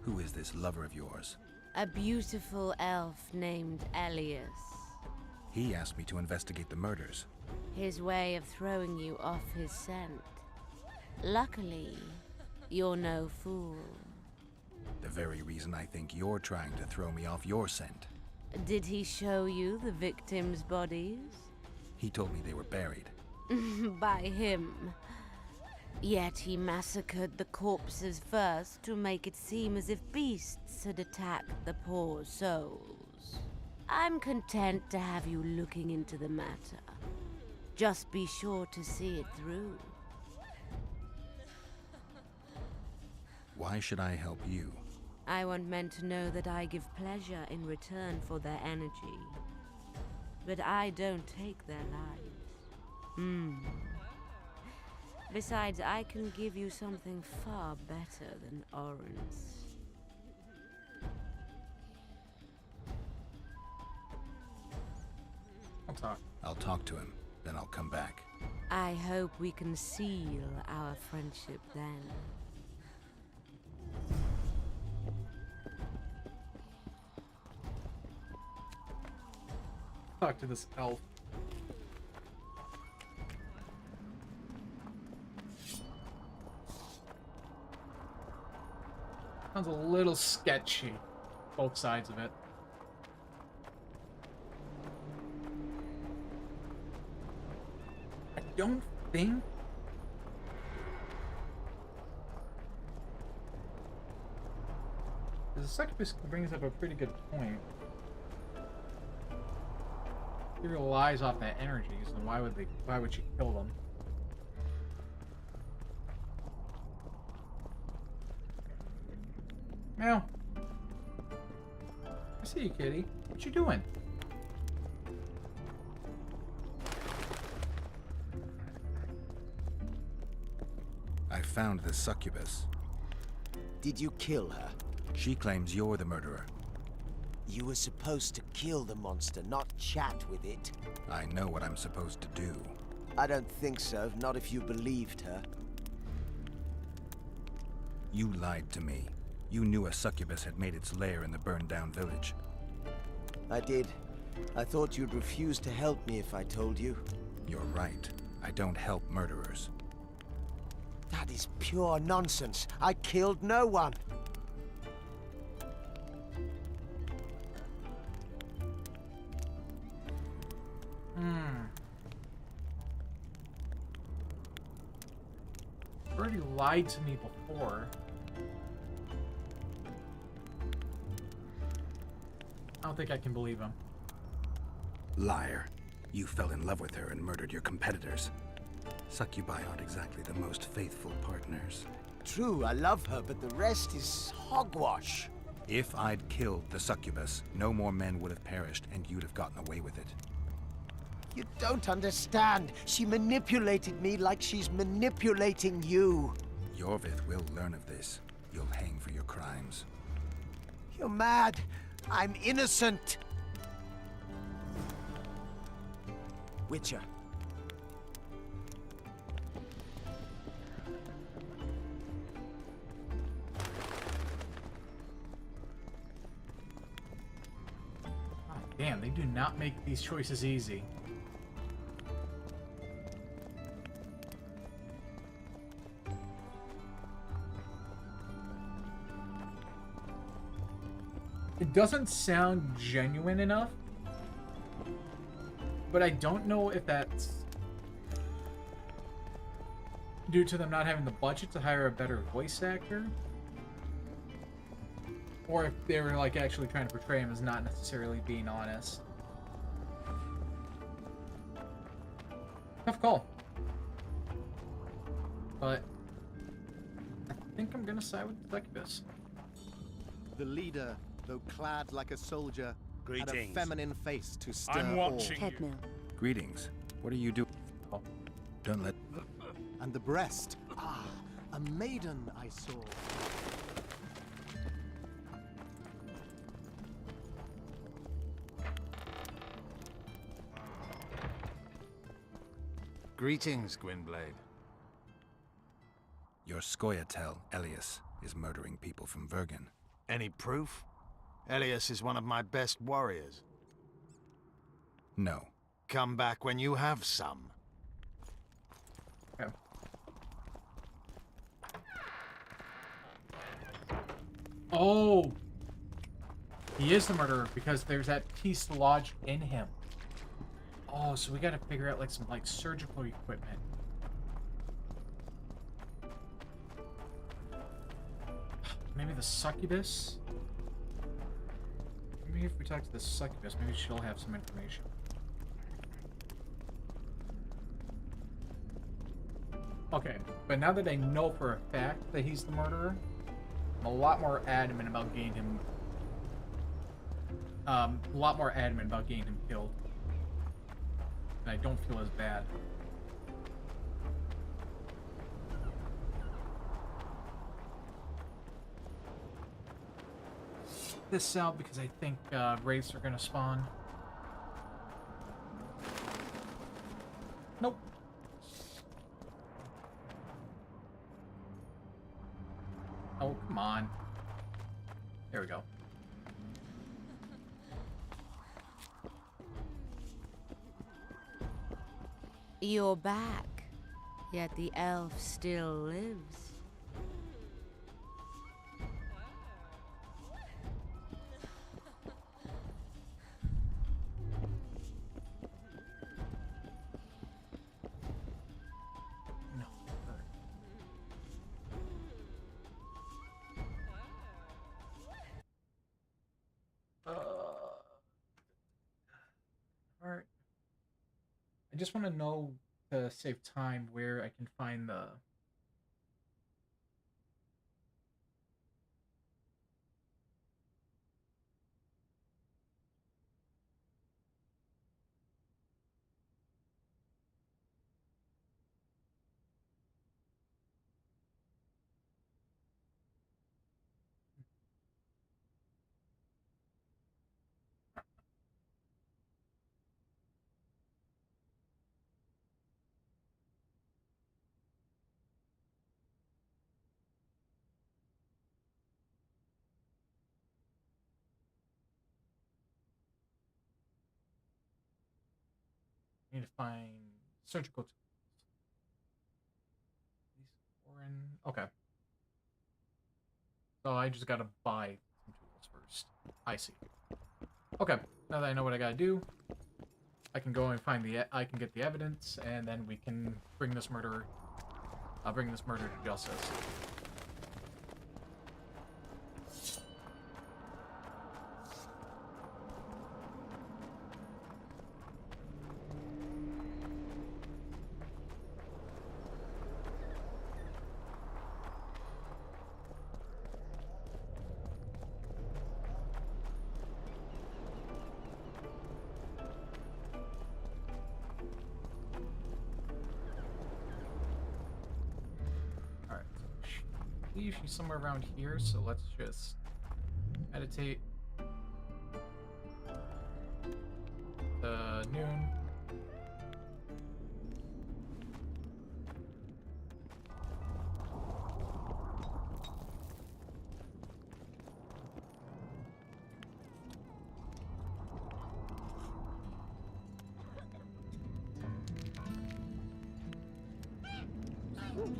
Who is this lover of yours? A beautiful elf named Elias. He asked me to investigate the murders. His way of throwing you off his scent. Luckily, you're no fool. The very reason I think you're trying to throw me off your scent. Did he show you the victims' bodies? He told me they were buried. By him. Yet he massacred the corpses first to make it seem as if beasts had attacked the poor souls. I'm content to have you looking into the matter. Just be sure to see it through. Why should I help you? I want men to know that I give pleasure in return for their energy. But I don't take their lives. Besides, I can give you something far better than Orange. I'll talk to him, then I'll come back. I hope we can seal our friendship then. Talk to this elf. Sounds a little sketchy, both sides of it. I don't think the succubus brings up a pretty good point. He relies off that energy, so why would she kill them? Meow. I see you, kitty. What you doing? I found the succubus. Did you kill her? She claims you're the murderer. You were supposed to kill the monster, not chat with it. I know what I'm supposed to do. I don't think so, not if you believed her. You lied to me. You knew a succubus had made its lair in the burned-down village. I did. I thought you'd refuse to help me if I told you. You're right. I don't help murderers. That is pure nonsense. I killed no one. Already lied to me before. I don't think I can believe him. Liar. You fell in love with her and murdered your competitors. Succubi aren't exactly the most faithful partners. True, I love her, but the rest is hogwash. If I'd killed the succubus, no more men would have perished and you'd have gotten away with it. You don't understand. She manipulated me like she's manipulating you. Yorvith will learn of this. You'll hang for your crimes. You're mad. I'm innocent. Witcher. Oh, damn, they do not make these choices easy. It doesn't sound genuine enough, but I don't know if that's due to them not having the budget to hire a better voice actor, Or if they were like actually trying to portray him as not necessarily being honest. Tough call. But I think I'm gonna side with Succubus. The leader, though clad like a soldier, had a Greetings. feminine face to stir I'm awe. watching you. Headmill. Greetings. What are you doing? Oh, don't let... And the breast. Ah, a maiden I saw. Greetings, Gwynblade. Your Scoia'tael, Elias, is murdering people from Vergen. Any proof? Elias is one of my best warriors. No. Come back when you have some. Okay. Oh! He is the murderer because there's that piece lodged in him. Oh, so we gotta figure out like some like surgical equipment. Maybe the succubus? Maybe if we talk to the succubus, maybe she'll have some information. Okay, but now that I know for a fact that he's the murderer, I'm a lot more adamant about getting him. Killed. And I don't feel as bad. This out because I think wraiths are gonna spawn. Nope. Oh, come on. There we go. You're back, yet the elf still lives. Alright. I just want to know, to save time, where I can find the... I need to find surgical tools. Okay. So I just gotta buy some tools first. I see. Okay. Now that I know what I gotta do, I can go and find I can get the evidence, and then we can bring this murderer. I'll bring this murder to justice. She's somewhere around here, so let's just meditate. Noon.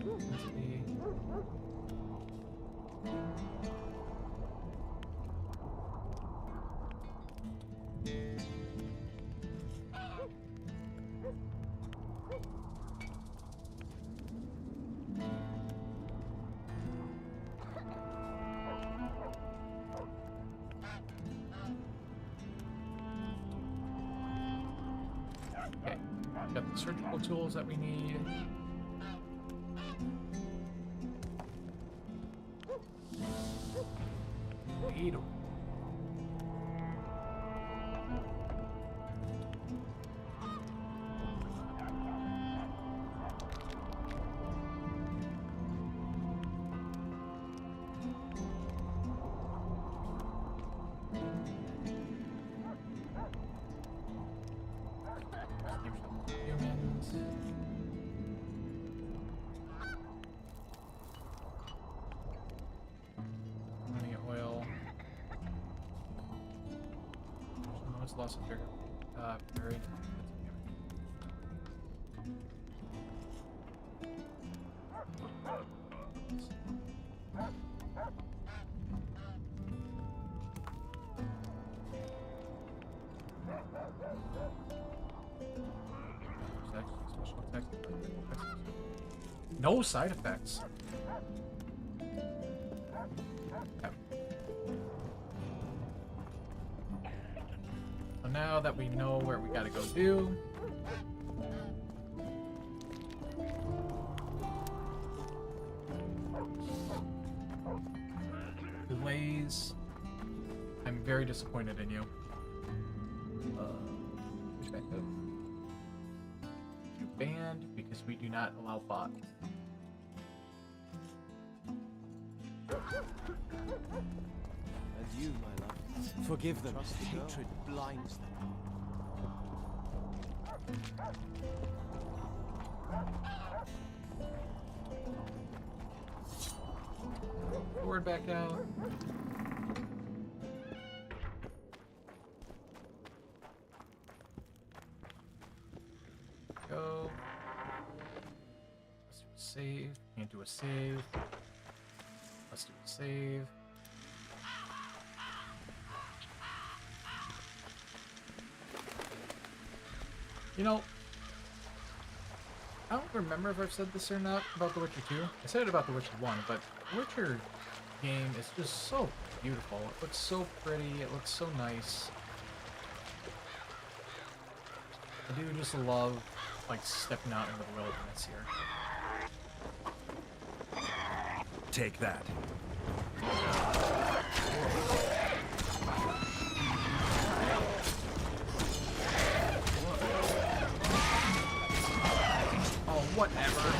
Let's see. Okay, got the surgical tools that we need. Needle. Humans. Running at oil. No, it's lost of buried. Special effects. No side effects. Okay. So now that we know where we gotta go do, delays. I'm very disappointed in you. Perspective. You banned because we do not allow bots. And you, my love, forgive them. Hatred blinds them. Forward back out. Go. Let's do a save. Can't do a save. Let's do a save. You know, I don't remember if I've said this or not about The Witcher 2. I said it about The Witcher 1, but The Witcher game is just so beautiful. It looks so pretty. It looks so nice. I do just love, like, stepping out into the wilderness here. Take that. Oh, whatever.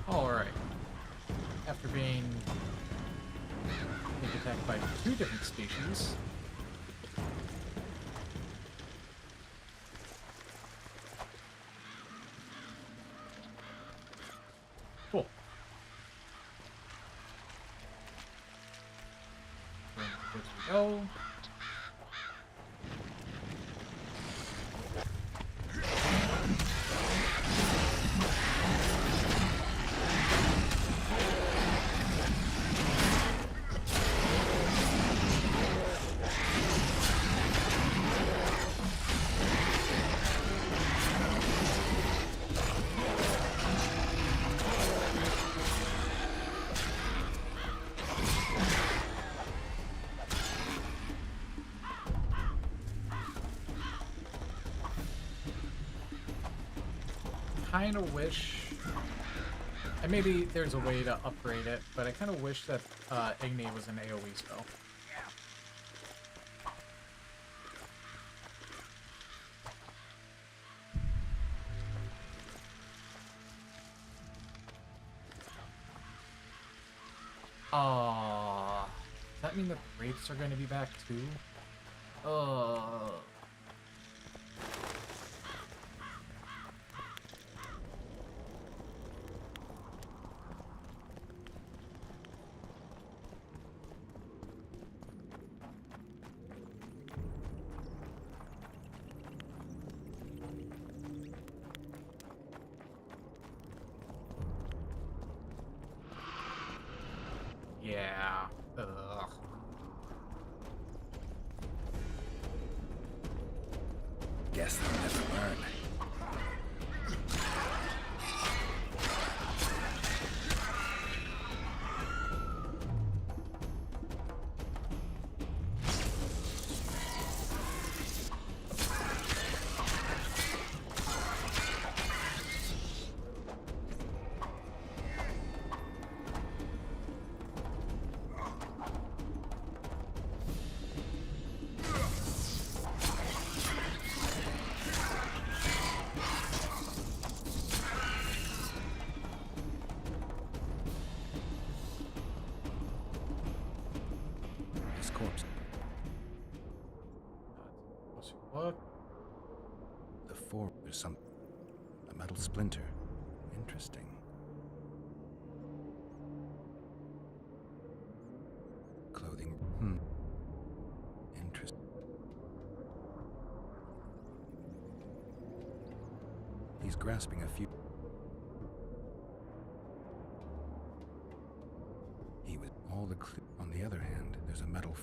Alright. After being attacked by two different species. Cool. Here we go. Kind of wish, and maybe there's a way to upgrade it, but I kind of wish that Igni was an AoE spell. Does that mean the wraiths are going to be back too? Yeah. Ugh. forward. There's a metal splinter. Interesting. Clothing. Interesting. He's grasping a few. He was all the on the other hand, there's a metal.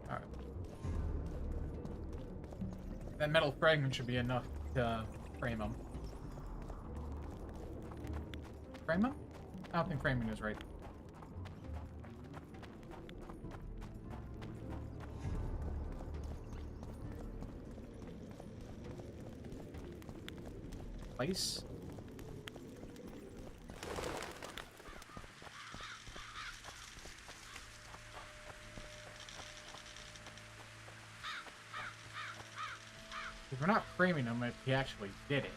Alright. That metal fragment should be enough to frame him. Frame him? I don't think framing is right. Place? If we're not framing him if he actually did it.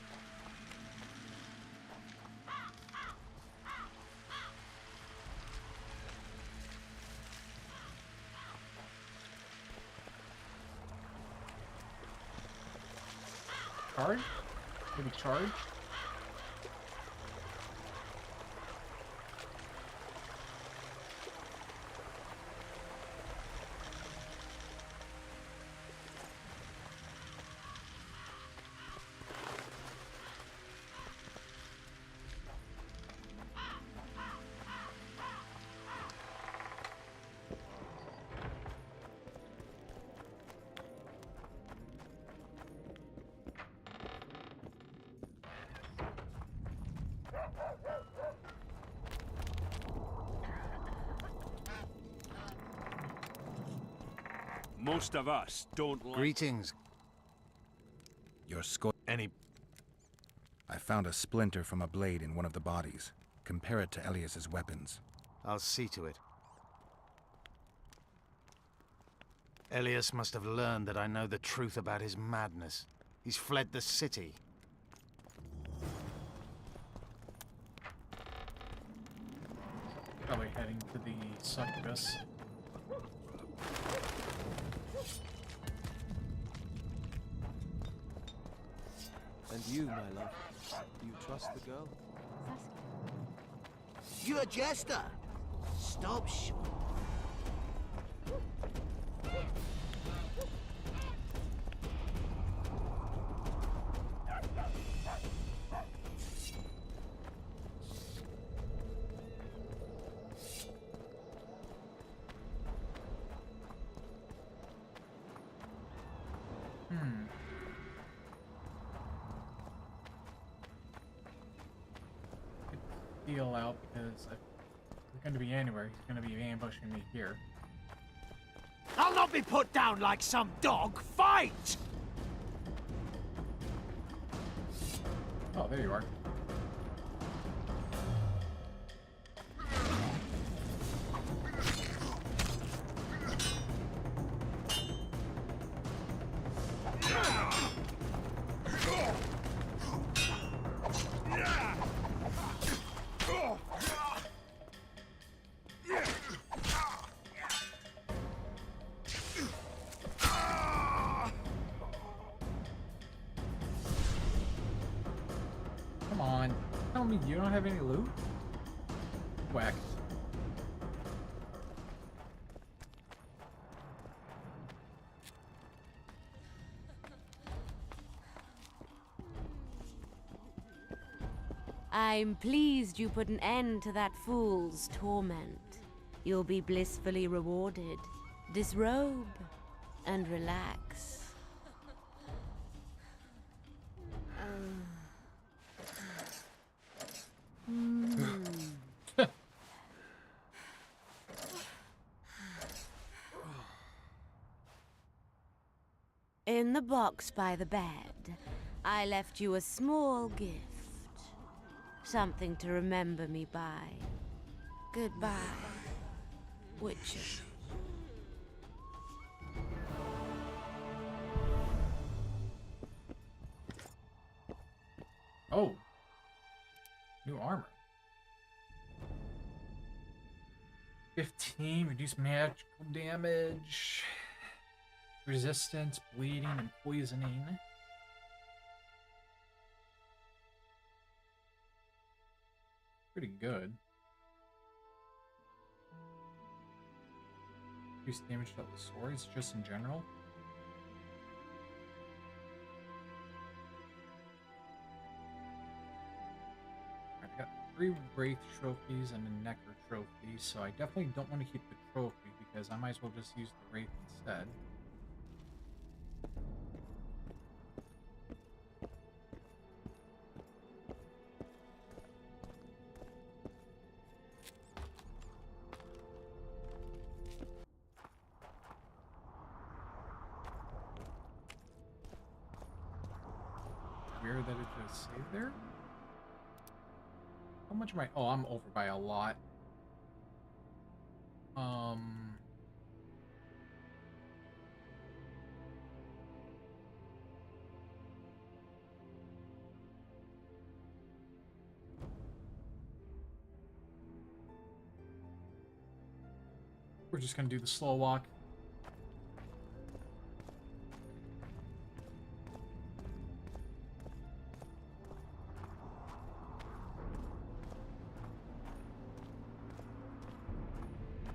Charge? Maybe charge? Most of us don't like... Greetings. Your score. Any... I found a splinter from a blade in one of the bodies. Compare it to Elias's weapons. I'll see to it. Elias must have learned that I know the truth about his madness. He's fled the city. Probably heading to the succubus. And you, my love, do you trust the girl? You're a jester. Stop short. Deal out because if he's going to be anywhere, he's going to be ambushing me here. I'll not be put down like some dog. Fight! Oh, there you are. Come on. Tell me you don't have any loot? Whack. I'm pleased you put an end to that fool's torment. You'll be blissfully rewarded. Disrobe and relax. In the box by the bed, I left you a small gift. Something to remember me by. Goodbye, Witcher. Oh. New armor. 15, reduce magical damage. resistance, bleeding, and poisoning. Pretty good. Increase damage to the swords, just in general. I got 3 Wraith trophies and a Necro trophy, so I definitely don't want to keep the trophy because I might as well just use the Wraith instead. Weird that it just saved there. How much am I? Oh, I'm over by a lot. We're just gonna do the slow walk.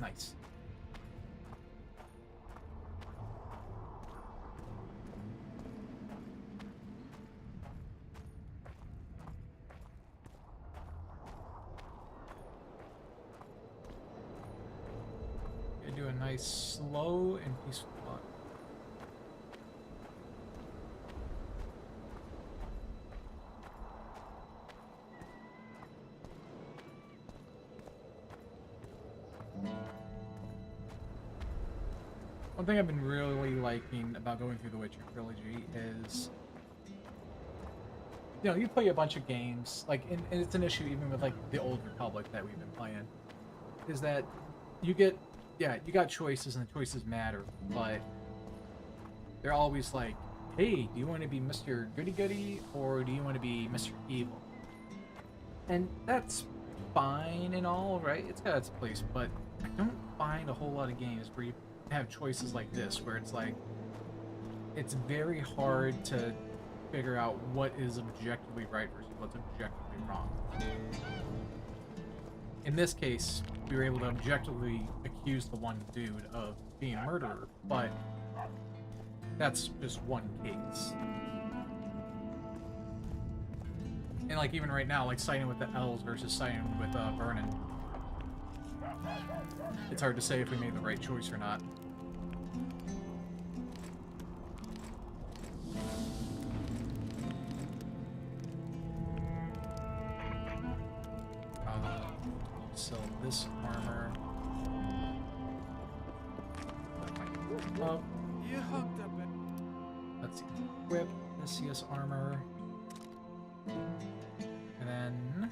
Nice. Gonna do a nice slow and peaceful walk. One thing I've been really liking about going through the Witcher trilogy is, you know, you play a bunch of games, like, and it's an issue even with, like, the Old Republic that we've been playing, is that you get, yeah, you got choices and the choices matter, but they're always like, hey, do you want to be Mr. Goody-Goody or do you want to be Mr. Evil? And that's fine and all, right? It's got its place, but I don't find a whole lot of games where you have choices like this, where it's like, it's very hard to figure out what is objectively right versus what's objectively wrong. In this case, we were able to objectively accuse the one dude of being a murderer, but that's just one case. And like even right now, like siding with the elves versus siding with Vernon, it's hard to say if we made the right choice or not. Sell this armor. You hooked up it. Let's equip Nicias armor. And then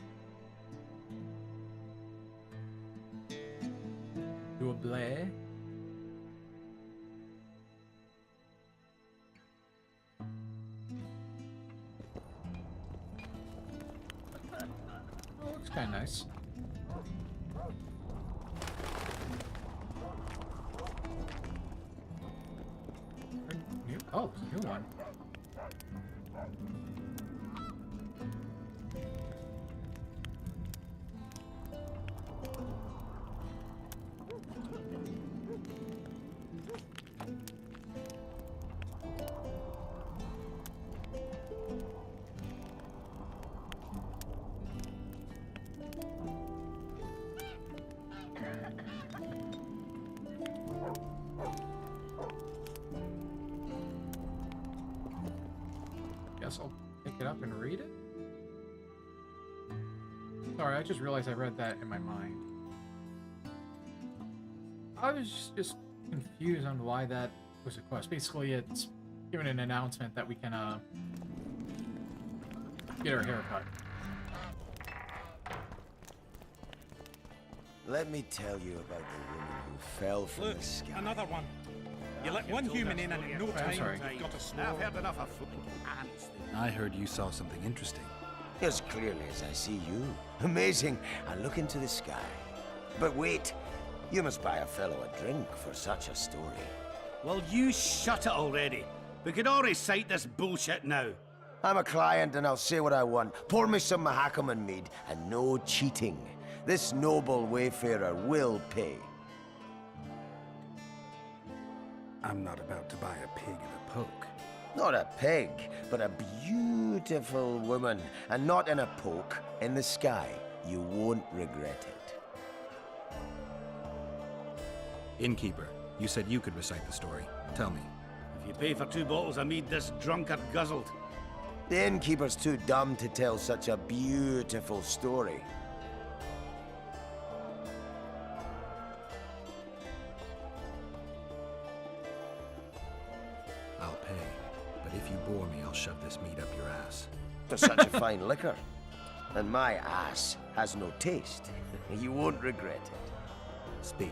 do a blade. Oh, looks kind of nice. Oh, it's a new one. I'll pick it up and read it. Sorry, I just realized I read that in my mind. I was just confused on why that was a quest. Basically, it's giving an announcement that we can get our hair cut. Let me tell you about the woman who fell from Look, the sky. another one. You let one human in and in no time you've got a sword. I've heard enough of ants. I heard you saw something interesting. As clearly as I see you. Amazing. I look into the sky. But wait, you must buy a fellow a drink for such a story. Well, you shut it already. We could all recite this bullshit now. I'm a client and I'll say what I want. Pour me some Mahakaman mead and no cheating. This noble wayfarer will pay. I'm not about to buy a pig in a poke. Not a pig, but a beautiful woman. And not in a poke, in the sky. You won't regret it. Innkeeper, you said you could recite the story. Tell me. If you pay for 2 bottles of mead, this drunkard guzzled. The innkeeper's too dumb to tell such a beautiful story. I'll pay, but if you bore me, I'll shove this meat up your ass. For such a fine liquor. And my ass has no taste. You won't regret it. Speak.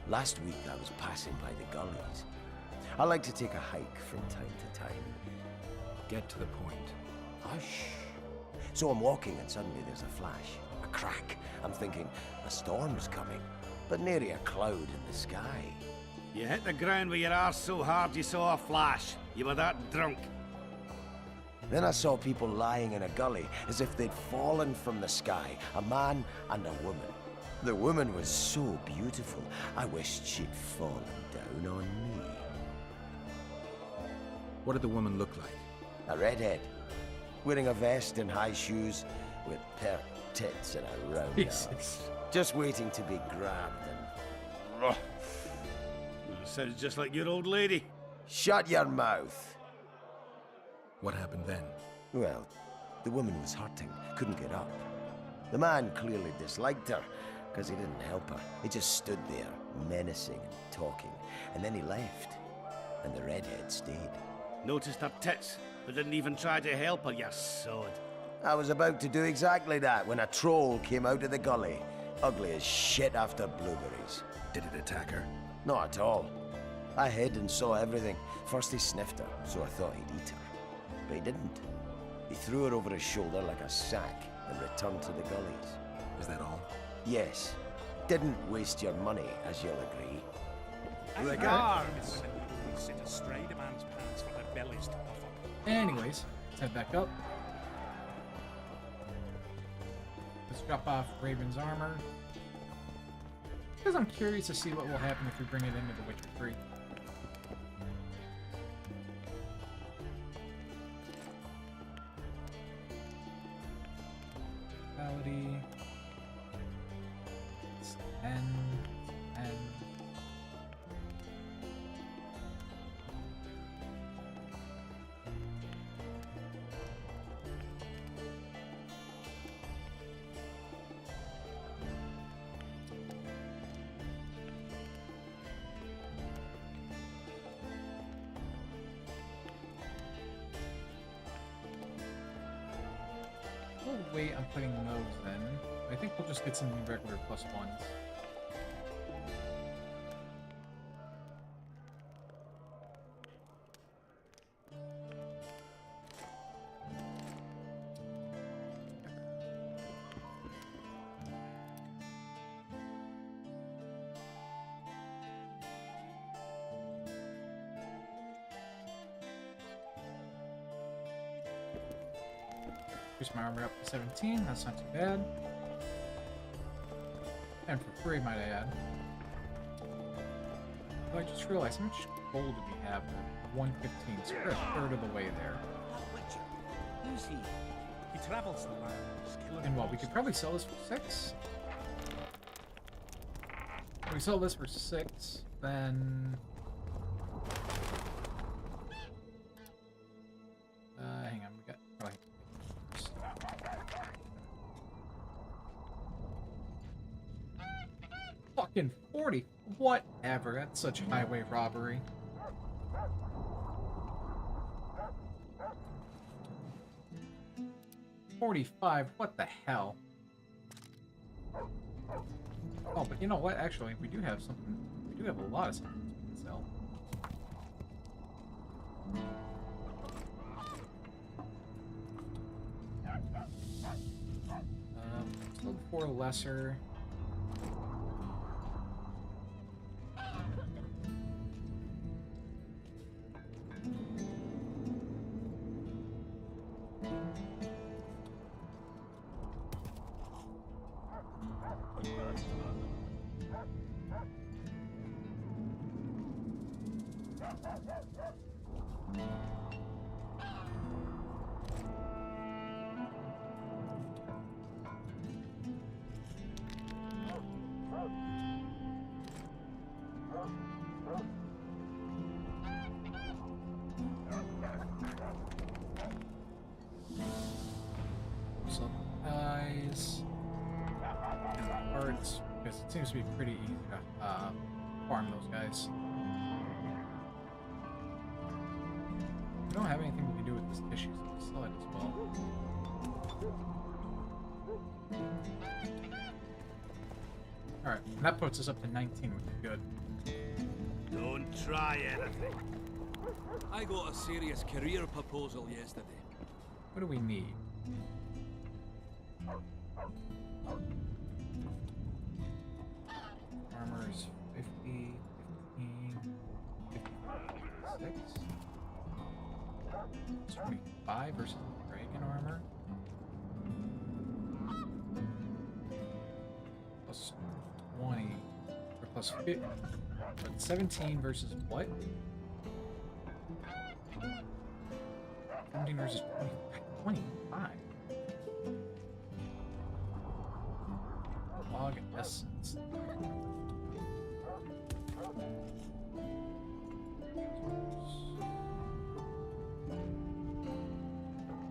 Last week I was passing by the gullies. I like to take a hike from time to time. Get to the point. Hush. So I'm walking and suddenly there's a flash, a crack. I'm thinking, a storm's coming. But nary a cloud in the sky. You hit the ground with your arse so hard you saw a flash. You were that drunk. Then I saw people lying in a gully as if they'd fallen from the sky, a man and a woman. The woman was so beautiful, I wished she'd fallen down on me. What did the woman look like? A redhead, wearing a vest and high shoes, with pert tits and a round ass. Just waiting to be grabbed and... Sounds just like your old lady. Shut your mouth. What happened then? Well, the woman was hurting, couldn't get up. The man clearly disliked her, because he didn't help her. He just stood there, menacing and talking, and then he left, and the redhead stayed. Noticed her tits, but didn't even try to help her, you sod. I was about to do exactly that when a troll came out of the gully, ugly as shit after blueberries. Did it attack her? Not at all. I hid and saw everything. First he sniffed her, so I thought he'd eat her. But he didn't. He threw her over his shoulder like a sack and returned to the gullies. Is that all? Yes. Didn't waste your money, as you'll agree. Regards. Sit astride a man's pants for their bellies to puff up. Anyways, let's head back up. Let's drop off Raven's armor. Because I'm curious to see what will happen if we bring it into The Witcher 3. Reality. It's 10. We'll wait on putting those in. I think we'll just get some regular +1s. Increase my armor up to 17, that's not too bad. And for free, might I add. Oh, I just realized how much gold do we have? 115, so we're a third of the way there. Who's he? He travels the lands, killing And well, we could probably sell this for 6. If we sell this for 6, then... hang on, we got... probably... Fucking 40. Whatever. That's such highway robbery. $45. What the hell? Oh, but you know what? Actually, we do have something. We do have a lot of something we can sell. Sold for lesser. Supplies and parts, because it seems to be pretty easy to farm those guys. We don't have anything we can do with this tissue, so we sell it as well. Alright, and that puts us up to 19, which is good. Don't try anything. I got a serious career proposal yesterday. What do we need? Armor's 50, 15, 56. 25 versus dragon armor. Plus 20. Or plus 50. But 17 versus what? 17 versus 25. Log essence.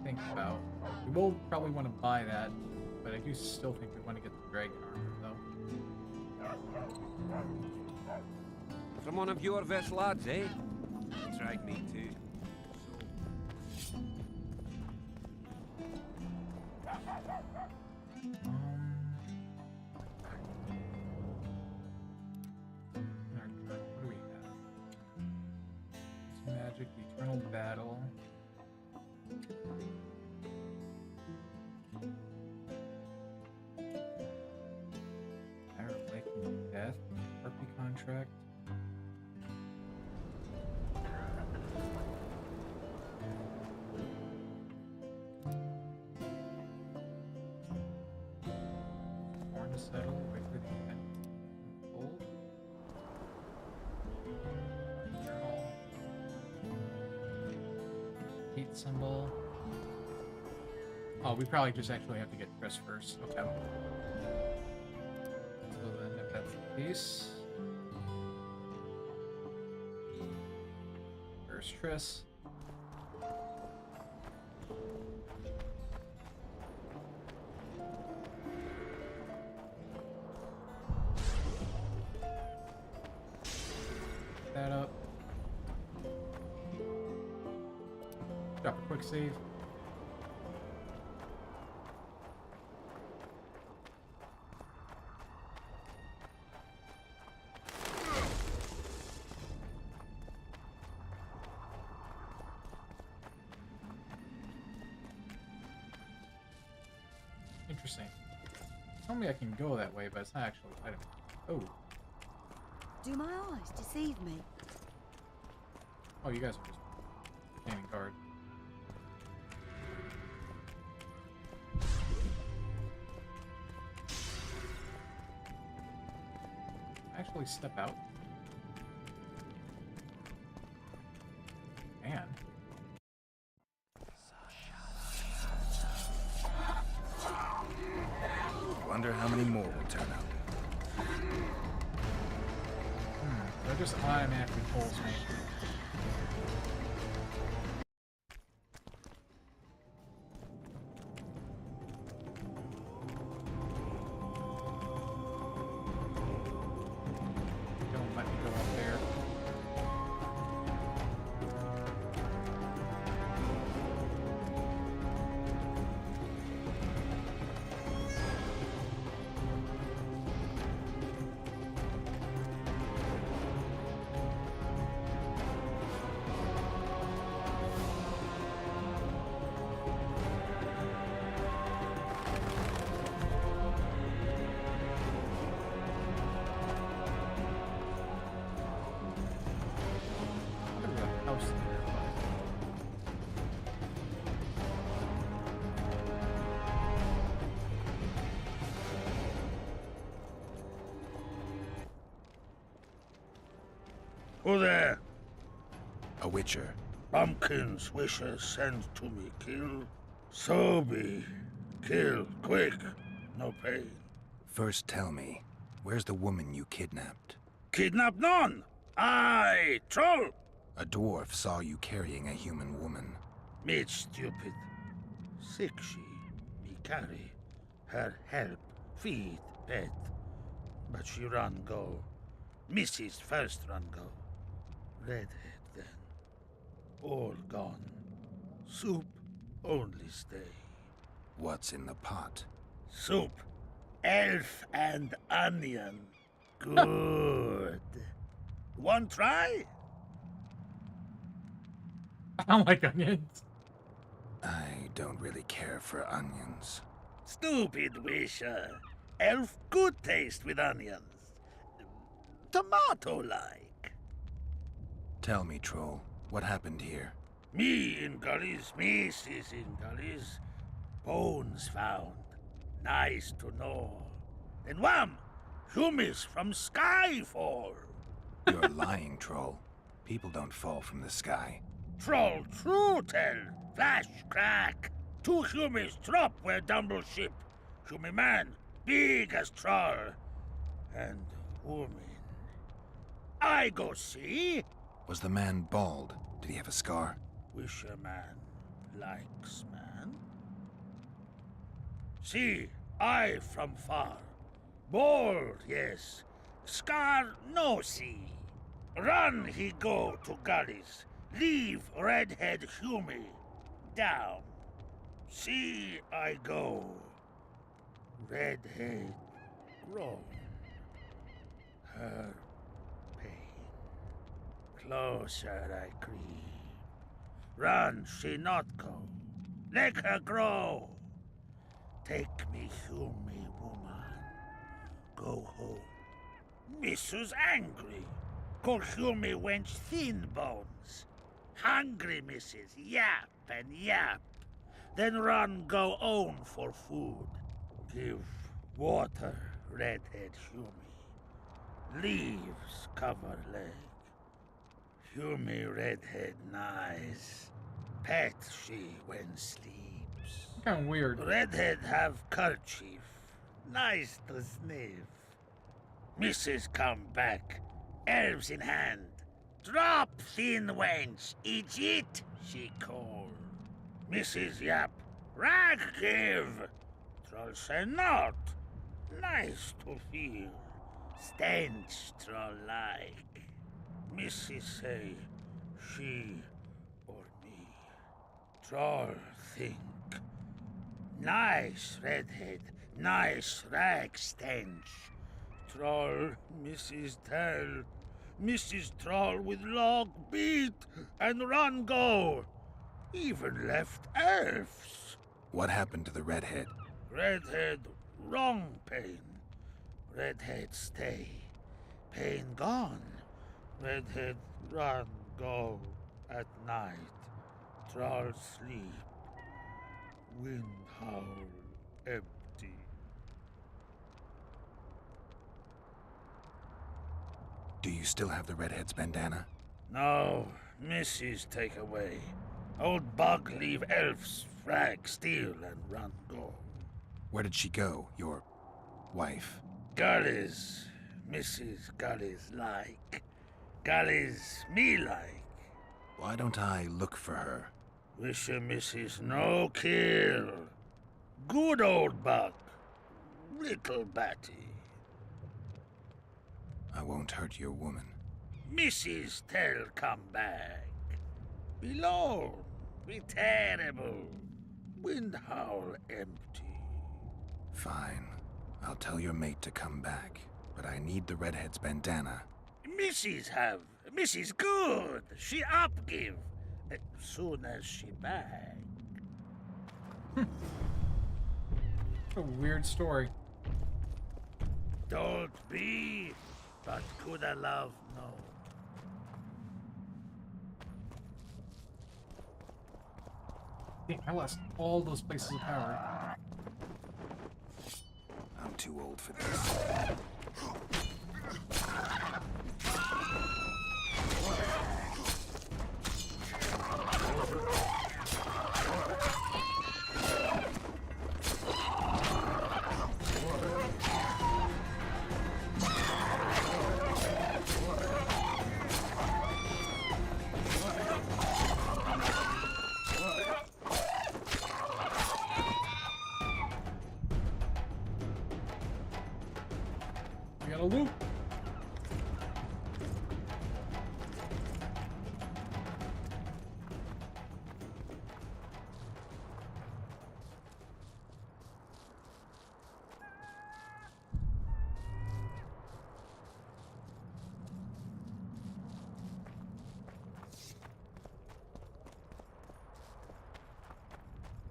Think about. We will probably want to buy that, but I do still think we want to get the dragon armor, though. From one of your vest lads, eh? He tried me too. What do we have? It's magic, eternal battle. Fire of Lake and Death, Harpy contract. Born to settle, wait for the event. Gold. Journal. Heat symbol. Oh, we probably just actually have to get Chris first. Okay. So then if that's the case. Where's Triss? That up. Drop a quick save. Interesting. Tell me I can go that way, but it's not actually. I don't. Oh. Do my eyes deceive me? Oh, you guys are just standing guard. Actually, step out. Man. Wonder how many more will turn out. That just automatically pulls me. Don't let me go up there. There's a house there, Oh there! A witcher. Bumpkin's wishes send to me kill. So be. Kill, quick. No pain. First tell me, where's the woman you kidnapped? Kidnap none! Aye, troll! A dwarf saw you carrying a human woman. Made stupid. Sick she, me carry. Her help, feed, bed. But she run go. Mrs. first run go. Redhead then. All gone. Soup only stay. What's in the pot? Soup. Elf and onion. Good. One try? I don't like onions. I don't really care for onions. Stupid wisher. Elf good taste with onions. Tomato-like. Tell me, troll, what happened here? Me in gullies, Mrs. in gullies. Bones found. Nice to know. Then wham! Hummus from Skyfall. You're lying, troll. People don't fall from the sky. Troll true tell. Flash crack. 2 humans drop where Dumble ship. Human man, big as troll. And woman. I go see. Was the man bald? Did he have a scar? Wisher man likes man. See, I from far. Bald, yes. Scar no see. Run he go to gullies. Leave redhead Humy down. See I go. Redhead grown. Her pain. Closer I creep. Run she not go. Let her grow. Take me Humy woman. Go home. Mrs. angry. Call Humy wench thin bones. Hungry Mrs. Yap and yap. Then run go own for food. Give water, redhead Humy. Leaves cover leg. Humy redhead nice. Pet she when sleeps. Kind of weird. Redhead have kerchief. Nice to sniff. Mrs. come back. Elves in hand. Drop thin wench. Idiot, she call. Mrs. Yap. Rag give. Troll say not. Nice to feel. Stench troll like. Mrs. say she or me. Troll think. Nice redhead. Nice rag stench. Troll, Mrs. tell. Mrs. Troll with log beat and run go. Even left elves. What happened to the redhead? Redhead wrong pain. Redhead stay. Pain gone. Redhead run go at night. Troll sleep. Wind howl empty. Do you still have the redhead's bandana? No, Mrs. take away. Old bug leave elves frag steal and run go. Where did she go, your wife? Gullies, Mrs. Gullies like. Gullies me like. Why don't I look for her? Wish a Mrs. no kill. Good old bug. Little batty. I won't hurt your woman. Mrs. tell come back. Be lone, be terrible. Wind howl empty. Fine. I'll tell your mate to come back, but I need the redhead's bandana. Mrs. have. Mrs. good. She up give. Soon as she back. A weird story. Don't be, but coulda love no. Damn, I lost all those places of power. I'm too old for this. the loot.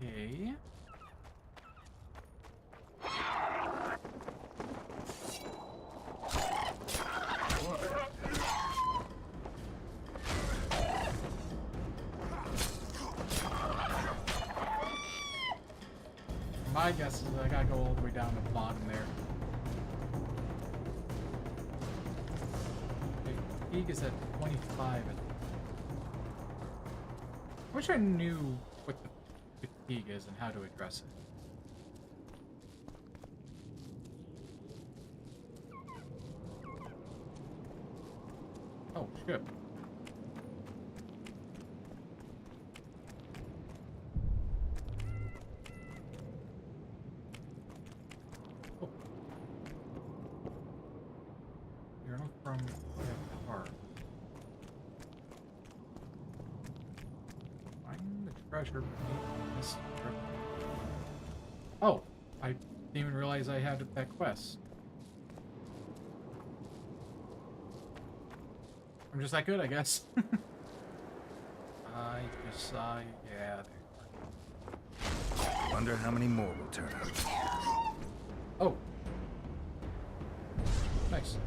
Okay. My guess is I gotta go all the way down to the bottom there. Okay, fatigue is at 25. I wish I knew what the fatigue is and how to address it. Oh, shit. Oh. Journal from the car. Find the treasure beneath this strip. Oh, I didn't even realize I had that quest. I'm just that good, I guess. Yeah, there. Wonder how many more will turn up. Oh. Nice.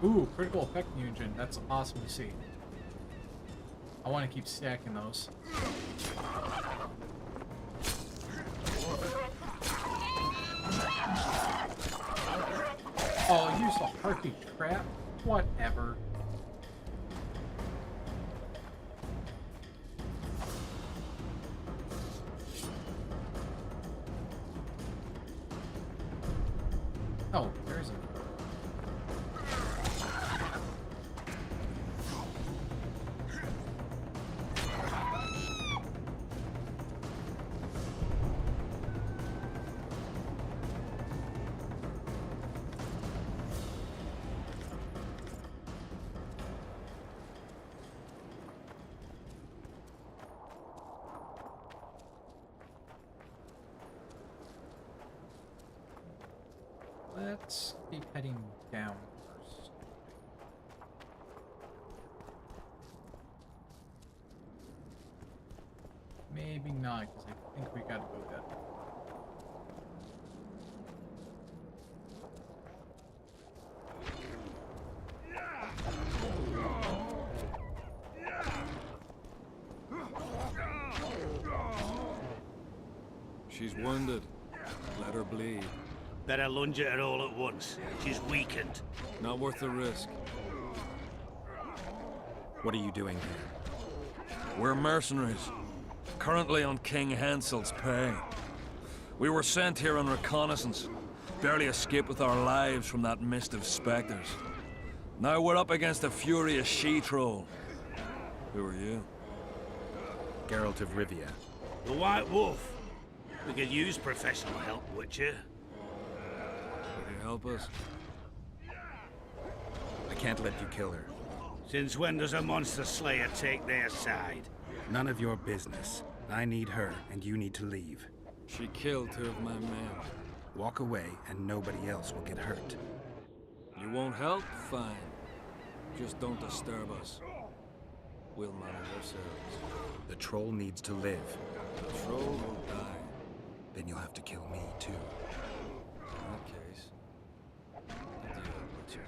Ooh, critical effect engine. That's awesome to see. I want to keep stacking those. Oh, I used a heartbeat trap? Whatever. Oh, there isn't. Let's keep heading down first. Maybe not, because I think we gotta go that way. She's wounded. Let her bleed. Better lunge at her all at once. She's weakened. Not worth the risk. What are you doing here? We're mercenaries. Currently on King Hansel's pay. We were sent here on reconnaissance. Barely escaped with our lives from that mist of specters. Now we're up against a furious she-troll. Who are you? Geralt of Rivia. The White Wolf. We could use professional help, Witcher. Will you help us? I can't let you kill her. Since when does a monster slayer take their side? None of your business. I need her, and you need to leave. She killed 2 of my men. Walk away, and nobody else will get hurt. You won't help? Fine. Just don't disturb us. We'll manage ourselves. The troll needs to live. The troll will die. Then you'll have to kill me, too. In that case, adieu, Witcher.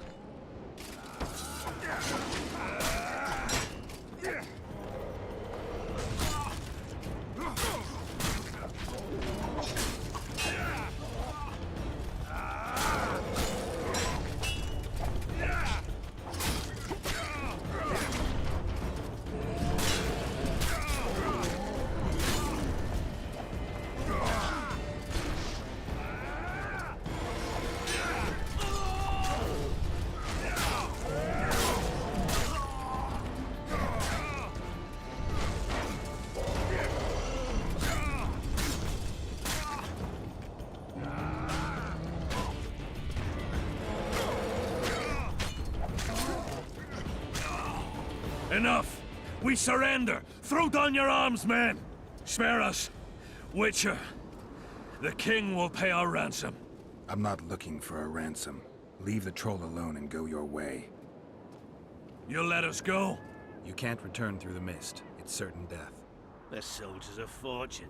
Enough! We surrender! Throw down your arms, men! Spare us! Witcher, the king will pay our ransom. I'm not looking for a ransom. Leave the troll alone and go your way. You'll let us go? You can't return through the mist. It's certain death. The soldiers of fortune.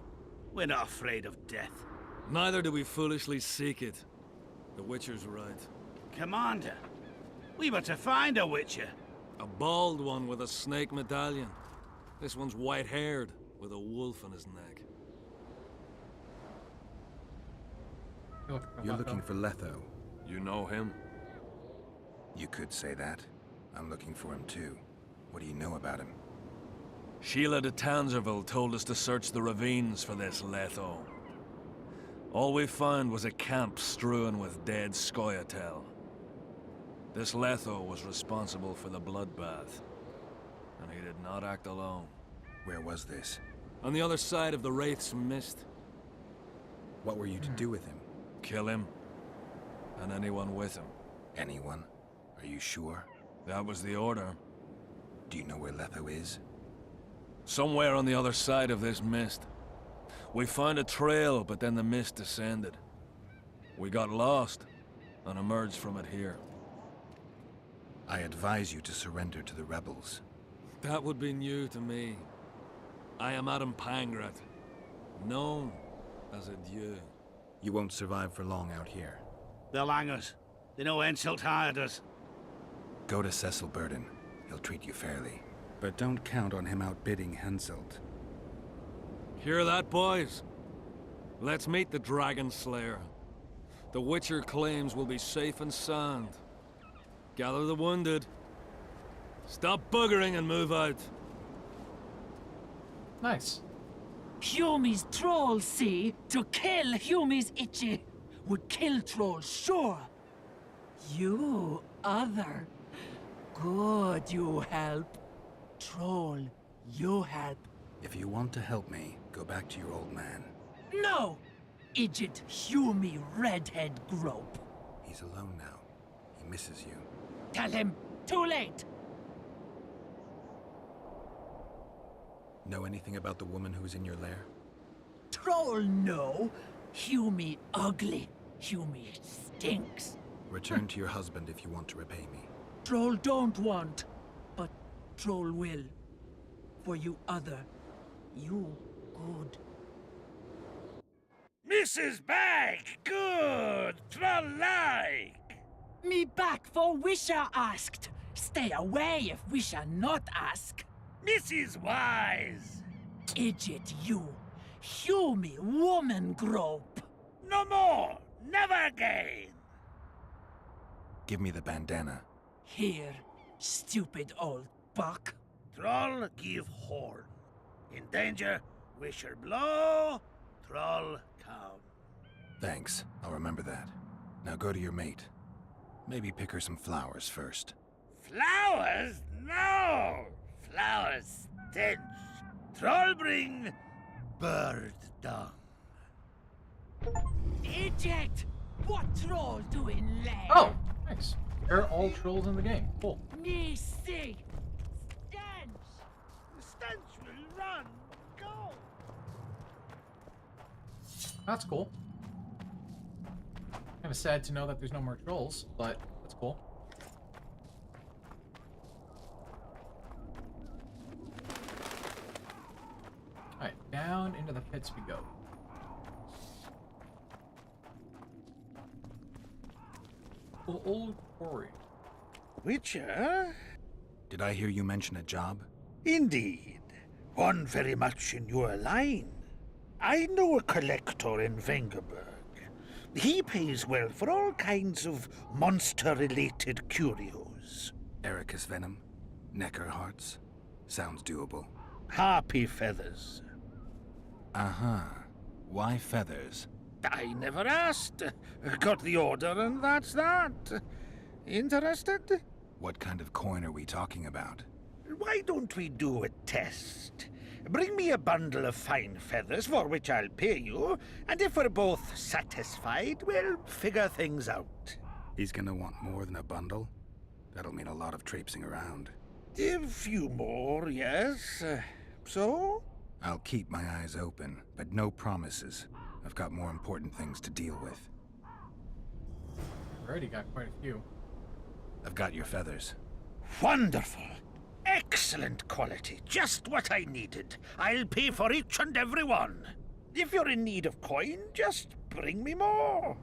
We're not afraid of death. Neither do we foolishly seek it. The Witcher's right. Commander, we were to find a Witcher. A bald one with a snake medallion. This one's white-haired, with a wolf on his neck. You're looking for Letho. You know him? You could say that. I'm looking for him too. What do you know about him? Sheila de Tanzerville told us to search the ravines for this Letho. All we found was a camp strewn with dead Scoia'tael. This Letho was responsible for the bloodbath, and he did not act alone. Where was this? On the other side of the Wraith's Mist. What were you to do with him? Kill him, and anyone with him. Anyone? Are you sure? That was the order. Do you know where Letho is? Somewhere on the other side of this mist. We found a trail, but then the mist descended. We got lost, and emerged from it here. I advise you to surrender to the rebels. That would be new to me. I am Adam Pangrat, known as a dieu. You won't survive for long out here. They'll hang us. They know Henselt hired us. Go to Cecil Burden. He'll treat you fairly. But don't count on him outbidding Henselt. Hear that, boys? Let's meet the Dragon Slayer. The Witcher claims we'll be safe and sound. Gather the wounded. Stop buggering and move out. Nice. Humi's trolls, see? To kill Humi's itchy would kill trolls, sure. You, other. Good, you help. Troll, you help. If you want to help me, go back to your old man. No! Idjit Humi redhead grope. He's alone now. He misses you. Tell him, too late! Know anything about the woman who's in your lair? Troll, no. Humi ugly. Humi stinks. Return to your husband if you want to repay me. Troll don't want, but Troll will. For you other, you good. Mrs. Bag, good, troll-like. Me back for Wisha asked. Stay away if Wisha not ask. Mrs. Wise. Idjit you. Humi woman grope. No more, never again. Give me the bandana. Here, stupid old buck. Troll give horn. In danger, wisher blow, troll come. Thanks. I'll remember that. Now go to your mate. Maybe pick her some flowers first. Flowers? No! Flowers stench. Troll bring bird dung. Eject! What troll doing lay? Oh, nice. There are all trolls in the game. Cool. Me see. Stench! The stench will run. Go! That's cool. Kind of sad to know that there's no more trolls, but that's cool. Alright, down into the pits we go. Old quarry. Witcher? Did I hear you mention a job? Indeed. One very much in your line. I know a collector in Vengerberg. He pays well for all kinds of monster-related curios. Ericus venom? Necker hearts? Sounds doable. Harpy feathers. Uh-huh. Why feathers? I never asked. Got the order and that's that. Interested? What kind of coin are we talking about? Why don't we do a test? Bring me a bundle of fine feathers, for which I'll pay you, and if we're both satisfied, we'll figure things out. He's gonna want more than a bundle? That'll mean a lot of traipsing around. A few more, yes. So? I'll keep my eyes open, but no promises. I've got more important things to deal with. I've already got quite a few. I've got your feathers. Wonderful. Excellent quality. Just what I needed. I'll pay for each and every one. If you're in need of coin, just bring me more.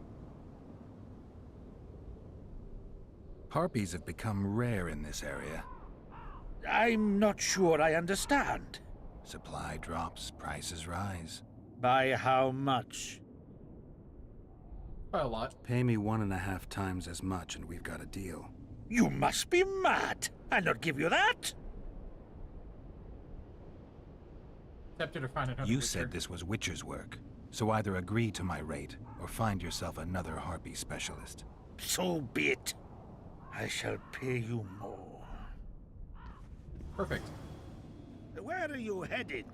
Harpies have become rare in this area. I'm not sure I understand. Supply drops, prices rise. By how much? By a lot. Pay me 1.5 times as much and we've got a deal. You must be mad. I'll not give you that. Accepted or find another You Witcher. said this was Witcher's work, so either agree to my rate or find yourself another Harpy specialist. So be it. I shall pay you more. Perfect. Where are you headed?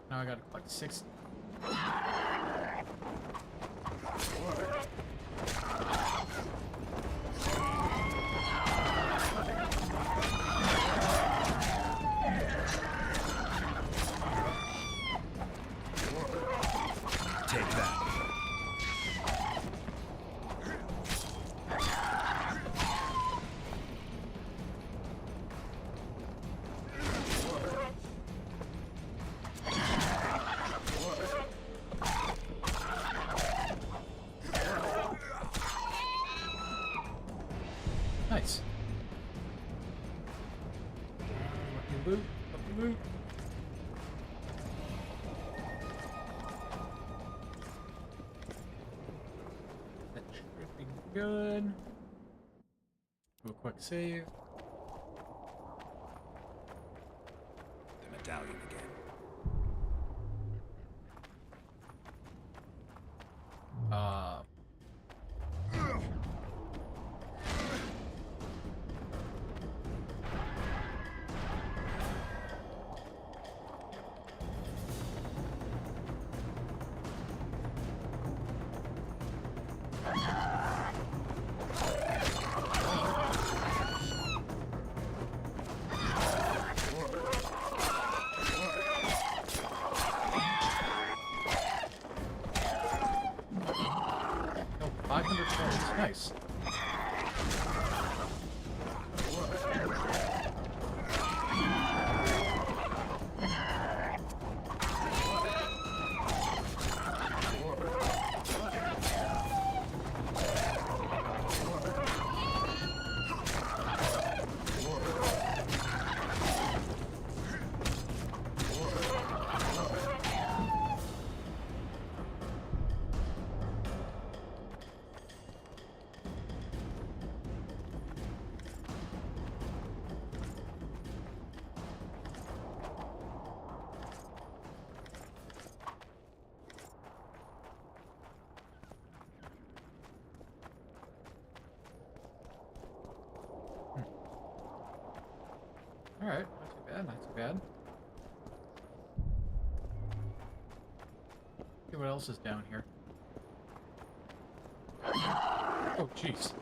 Now I gotta collect 60. Take that. Nice. Lucky loot. Lucky loot. That should be good. Do a quick save. The medallion again. Oh, 500 points. Nice. Alright, not too bad, not too bad. See what else is down here. Oh, jeez.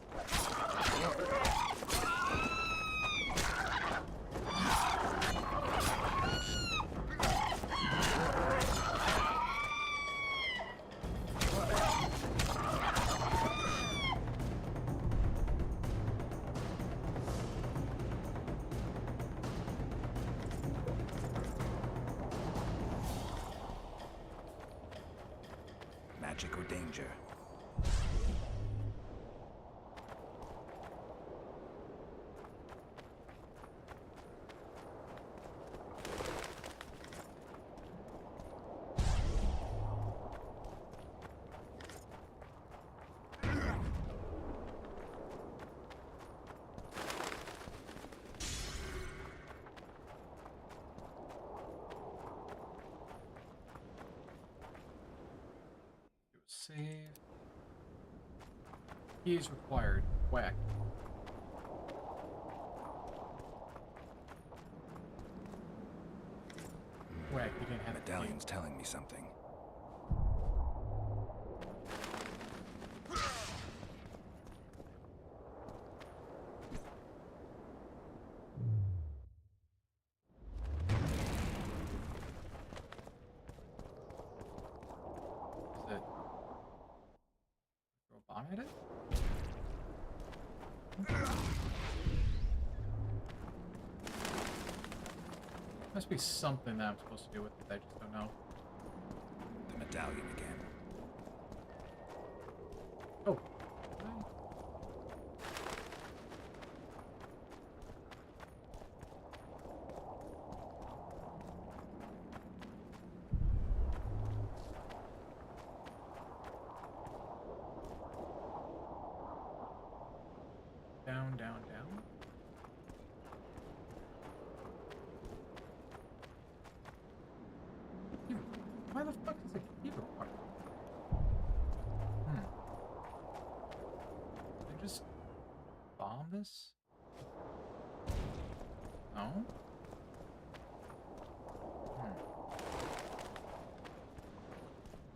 Magic or danger? Save. Keys required. Whack. Whack, you didn't have Medallion's telling me something. Must be something that I'm supposed to do with it. I just don't know. The medallion again. Oh. Down, down, down. Why the fuck is a key required? Did I just bomb this? No? I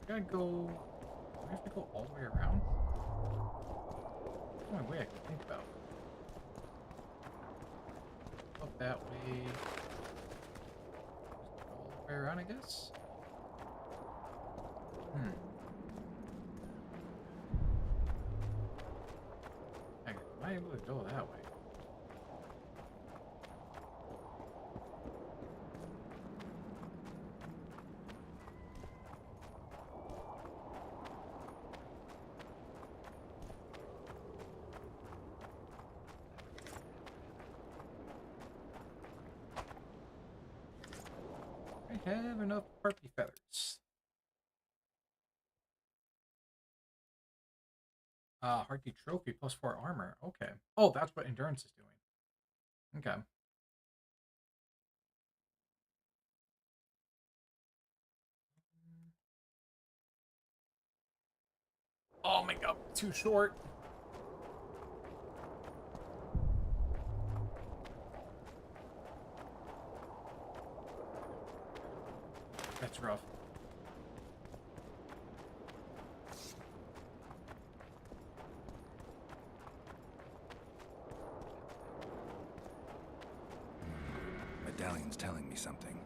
gotta go... Do we have to go all the way around? That's the only way I can think about. Up that way. Just go all the way around, I guess? Am I able to go that way? I have enough harpy feathers. Harpy trophy plus 4 armor. Okay. Oh, that's what endurance is doing. Okay. Oh my god, too short. That's rough. Medallion's telling me something.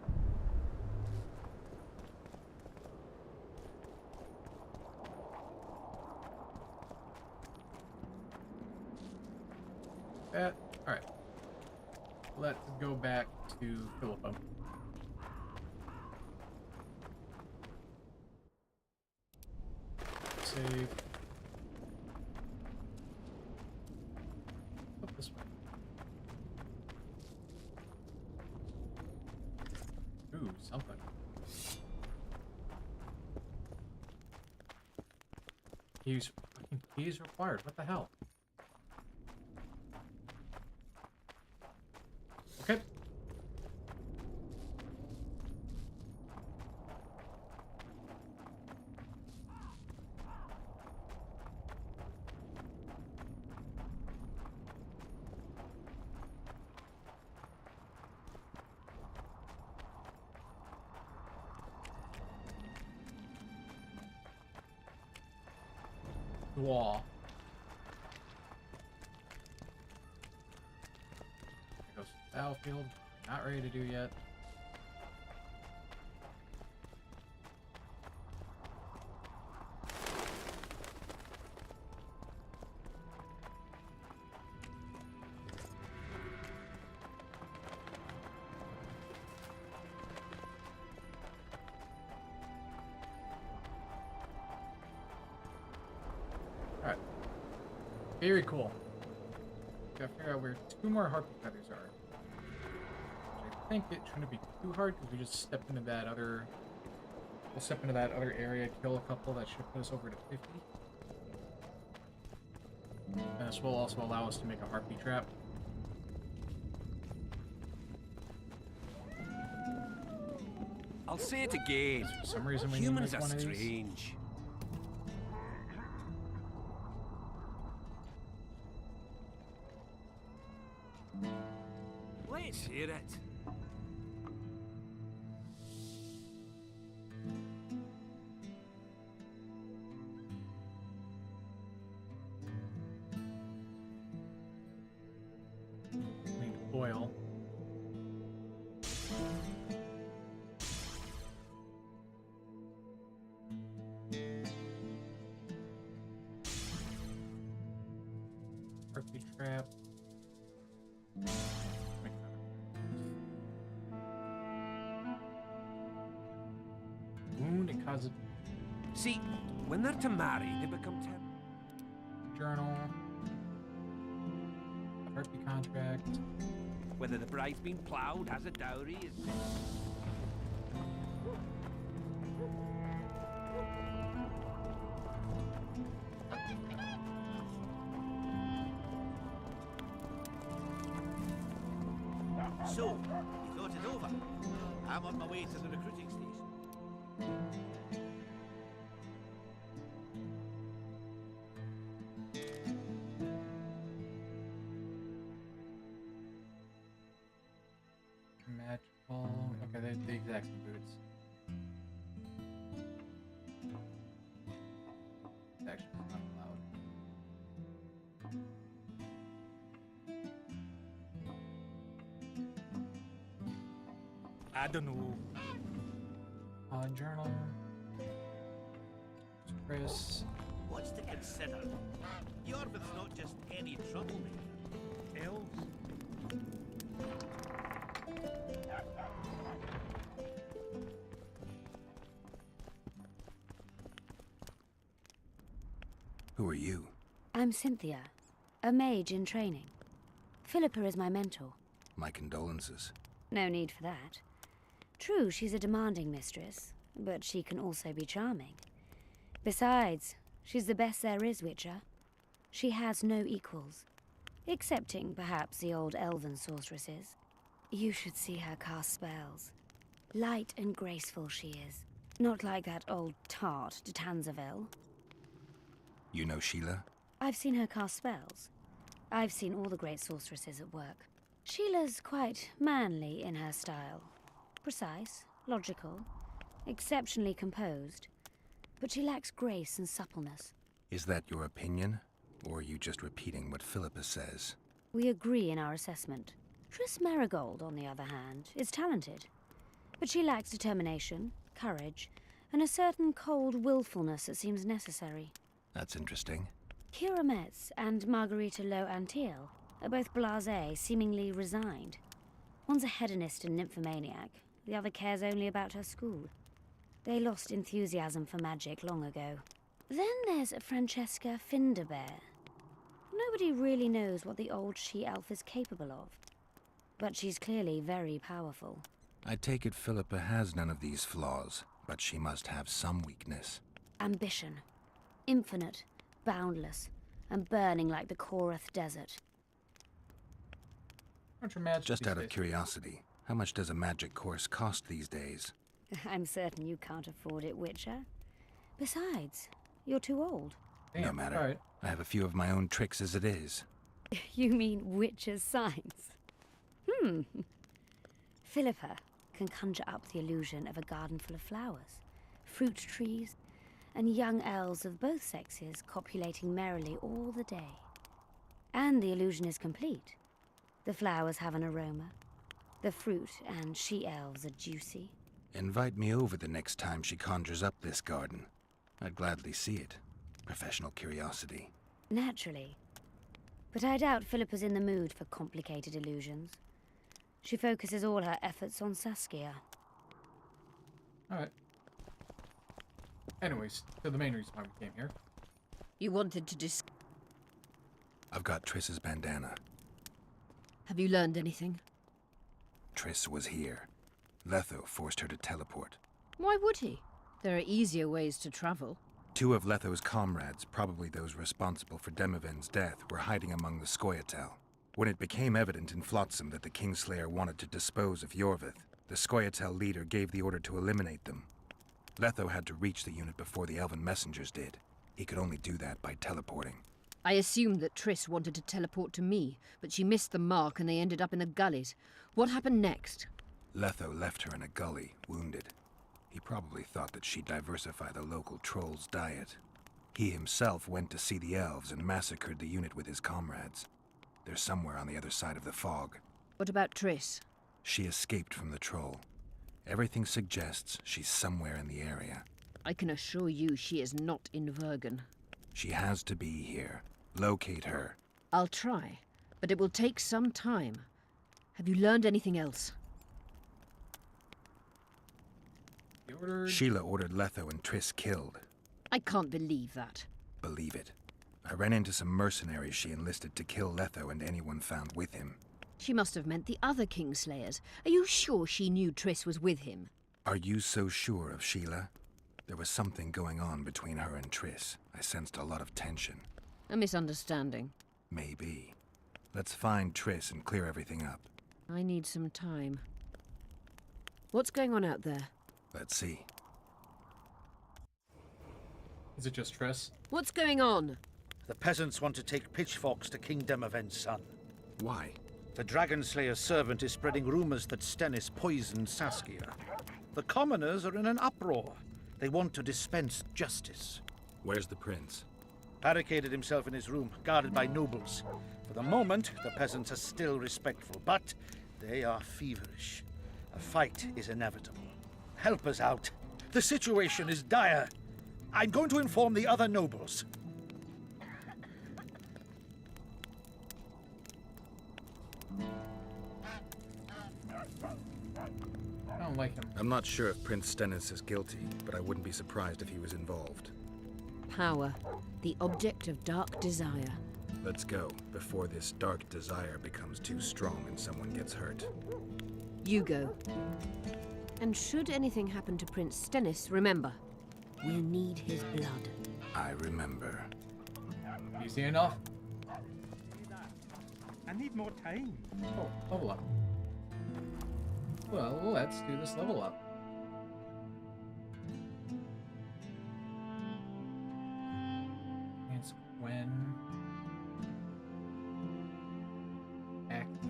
That. Alright. Let's go back to Philippa. Save. Up this way. Ooh, something. Keys. Fucking keys required. What the hell? Okay. Wall. There goes the battlefield. Not ready to do yet. Alright. Very cool. Gotta figure out where 2 more harpy feathers are. Which I think it shouldn't be too hard because we just stepped into that other... We'll step into that other area, kill a couple, that should put us over to 50. And this will also allow us to make a harpy trap. I'll say it again. For some reason we Humans need are to make one of these. strange. Let's hear it. Need oil. Harpy trap. Make another. wound and cause a See, when they're to marry, they become journal. A heartbeat contract. Whether the bride's been ploughed, has a dowry, is... So, you thought it over? I'm on my way to the recruiting station. Magical. Okay, they're the exact same boots. Actually, it's not allowed. I don't know. Journal. Chris. What's to consider? Yorvin's not just any troublemaker. Elves? Who are you? I'm Cynthia, a mage in training. Philippa is my mentor. My condolences. No need for that. True, she's a demanding mistress, but she can also be charming. Besides, she's the best there is, Witcher. She has no equals, excepting perhaps the old elven sorceresses. You should see her cast spells. Light and graceful she is, not like that old tart de Tanzaville. You know Sheila? I've seen her cast spells. I've seen all the great sorceresses at work. Sheila's quite manly in her style. Precise, logical, exceptionally composed. But she lacks grace and suppleness. Is that your opinion? Or are you just repeating what Philippa says? We agree in our assessment. Triss Marigold, on the other hand, is talented. But she lacks determination, courage, and a certain cold willfulness that seems necessary. That's interesting. Kira Metz and Margarita Lo Antiel are both blasé, seemingly resigned. One's a hedonist and nymphomaniac, the other cares only about her school. They lost enthusiasm for magic long ago. Then there's Francesca Finderbear. Nobody really knows what the old she-elf is capable of. But she's clearly very powerful. I take it Philippa has none of these flaws, but she must have some weakness. Ambition. Infinite, boundless, and burning like the Korath Desert. Just out of curiosity, how much does a magic course cost these days? I'm certain you can't afford it, Witcher. Besides, you're too old. No matter. Right. I have a few of my own tricks as it is. You mean Witcher's signs? Philippa can conjure up the illusion of a garden full of flowers, fruit trees, and young elves of both sexes copulating merrily all the day. And the illusion is complete. The flowers have an aroma. The fruit and she-elves are juicy. Invite me over the next time she conjures up this garden. I'd gladly see it. Professional curiosity. Naturally. But I doubt Philippa's in the mood for complicated illusions. She focuses all her efforts on Saskia. Alright. Anyways, so the main reason why we came here. You wanted to I've got Triss's bandana. Have you learned anything? Triss was here. Letho forced her to teleport. Why would he? There are easier ways to travel. Two of Letho's comrades, probably those responsible for Demoven's death, were hiding among the Scoia'tael. When it became evident in Flotsam that the Kingslayer wanted to dispose of Yorvith, the Scoia'tael leader gave the order to eliminate them. Letho had to reach the unit before the Elven messengers did. He could only do that by teleporting. I assumed that Triss wanted to teleport to me, but she missed the mark and they ended up in the gullies. What happened next? Letho left her in a gully, wounded. He probably thought that she'd diversify the local trolls' diet. He himself went to see the elves and massacred the unit with his comrades. They're somewhere on the other side of the fog. What about Triss? She escaped from the troll. Everything suggests she's somewhere in the area. I can assure you she is not in Vergen. She has to be here. Locate her. I'll try, but it will take some time. Have you learned anything else? You? ordered... Sheila ordered Letho and Triss killed. I can't believe that. Believe it. I ran into some mercenaries she enlisted to kill Letho and anyone found with him. She must have meant the other Kingslayers. Are you sure she knew Triss was with him? Are you so sure of Sheila? There was something going on between her and Triss. I sensed a lot of tension. A misunderstanding. Maybe. Let's find Triss and clear everything up. I need some time. What's going on out there? Let's see. Is it just Triss? What's going on? The peasants want to take pitchforks to King Demavend's son. Why? The Dragon Slayer's servant is spreading rumors that Stennis poisoned Saskia. The commoners are in an uproar. They want to dispense justice. Where's the prince? Barricaded himself in his room, guarded by nobles. For the moment, the peasants are still respectful, but they are feverish. A fight is inevitable. Help us out. The situation is dire. I'm going to inform the other nobles. I don't like him. I'm not sure if Prince Stennis is guilty, but I wouldn't be surprised if he was involved. Power. The object of dark desire. Let's go, before this dark desire becomes too strong and someone gets hurt. You go. And should anything happen to Prince Stennis, remember, we'll need his blood. I remember. Easy enough. I need more time. Oh, level up. Well, let's do this level up. It's when active.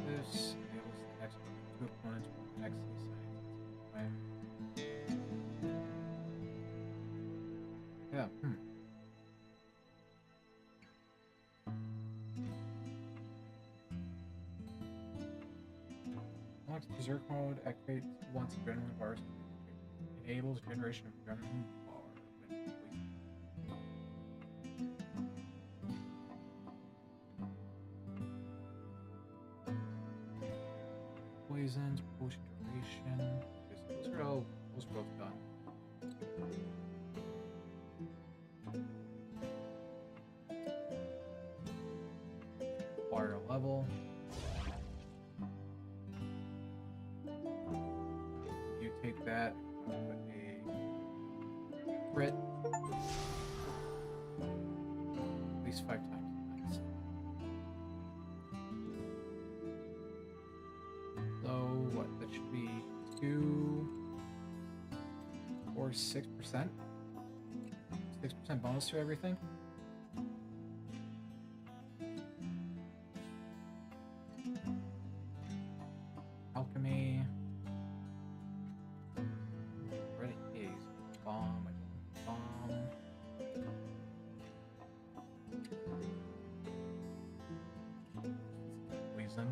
This enables the next two opponents from next to the side. Yeah. Unlocks Berserk mode, activates once adrenaline bars. Enables generation of adrenaline bar. Poisons, post duration. Those are all both done. Fire level. You take that with a crit. At least 5 times. Nice. So what? That should be 2 or 6%. 6% bonus to everything. Alchemy. Ready is bomb. Bomb. Poison.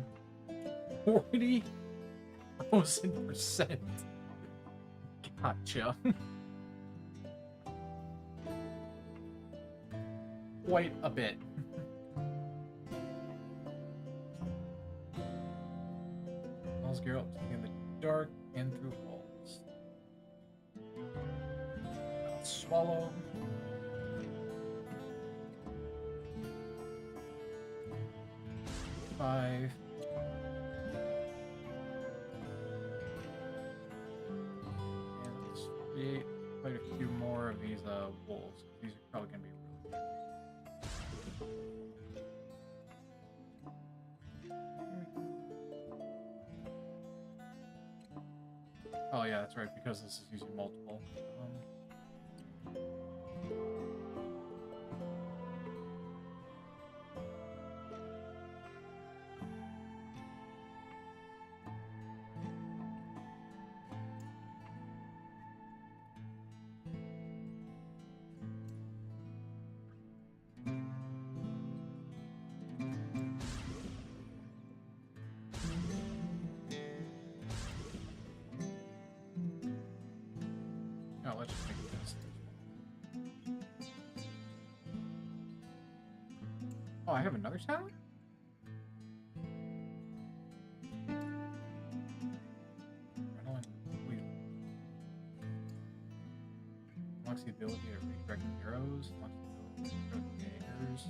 40,000%. Gotcha. Quite a bit. Walls gear up in the dark and through walls. Swallow. Five. And let's create quite a few more of these wolves. These are probably going to be really Oh yeah, that's right, because this is using multiple. let's just make this. Oh, I have another talent? Unlocks the ability to redirect arrows. Unlocks the ability to throw daggers.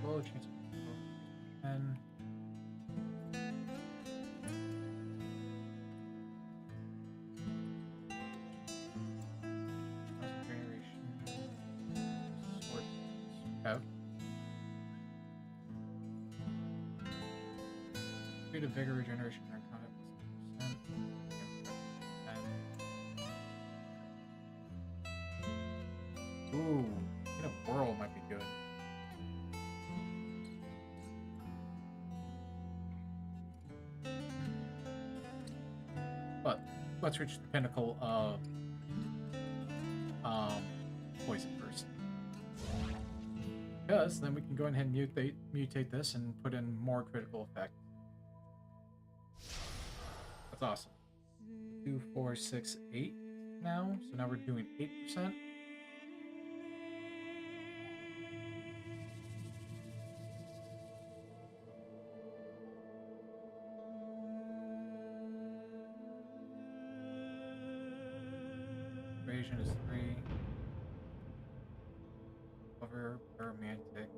Low chance of 10. Out. Speed of vigor regeneration or combat +10%. Ooh, in a whirl might be good. But let's reach the pinnacle of poison first. Because then we can go ahead and mutate this and put in more critical effect. That's awesome. 2, 4, 6, 8 now. So now we're doing 8%. Evasion is 3. Cover, romantic.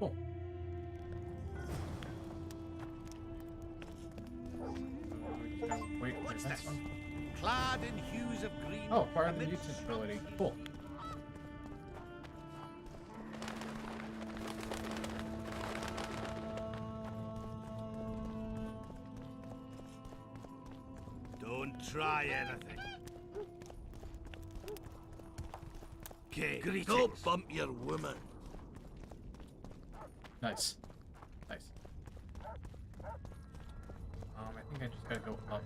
Cool. Wait for What's the this? next one. Clad in hues of green. Oh, part of the mutant ability. Cool. Don't try anything. Okay, don't bump your woman. Nice. Nice. I think I just gotta go up.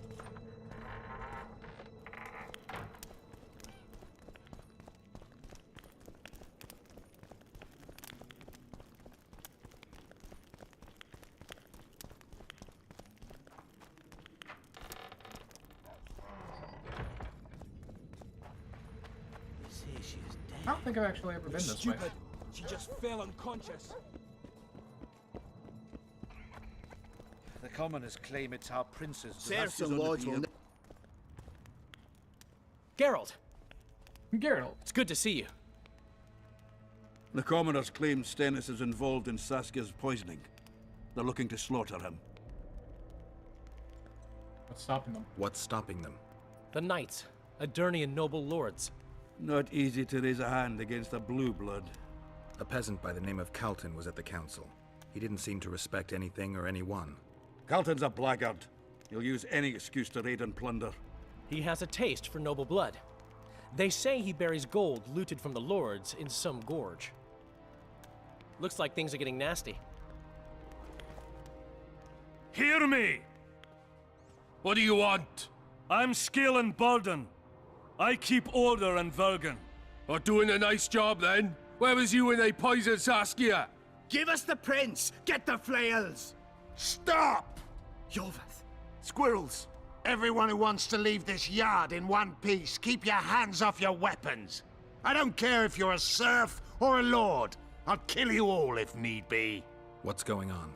I don't think I've actually ever been this way. Stupid. She just fell unconscious. The commoners claim it's our prince's. Serfs and lords will. Geralt! Geralt! It's good to see you. The commoners claim Stennis is involved in Saskia's poisoning. They're looking to slaughter him. What's stopping them? What's stopping them? The knights, Adernian noble lords. Not easy to raise a hand against a blue blood. A peasant by the name of Calton was at the council. He didn't seem to respect anything or anyone. Calton's a blackguard. He'll use any excuse to raid and plunder. He has a taste for noble blood. They say he buries gold looted from the lords in some gorge. Looks like things are getting nasty. Hear me! What do you want? I'm Skill and Burden. I keep order in Vergen. Or doing a nice job then? Where was you when they poisoned Saskia? Give us the prince! Get the flails! Stop! Yolvath. Squirrels! Everyone who wants to leave this yard in one piece, keep your hands off your weapons. I don't care if you're a serf or a lord. I'll kill you all if need be. What's going on?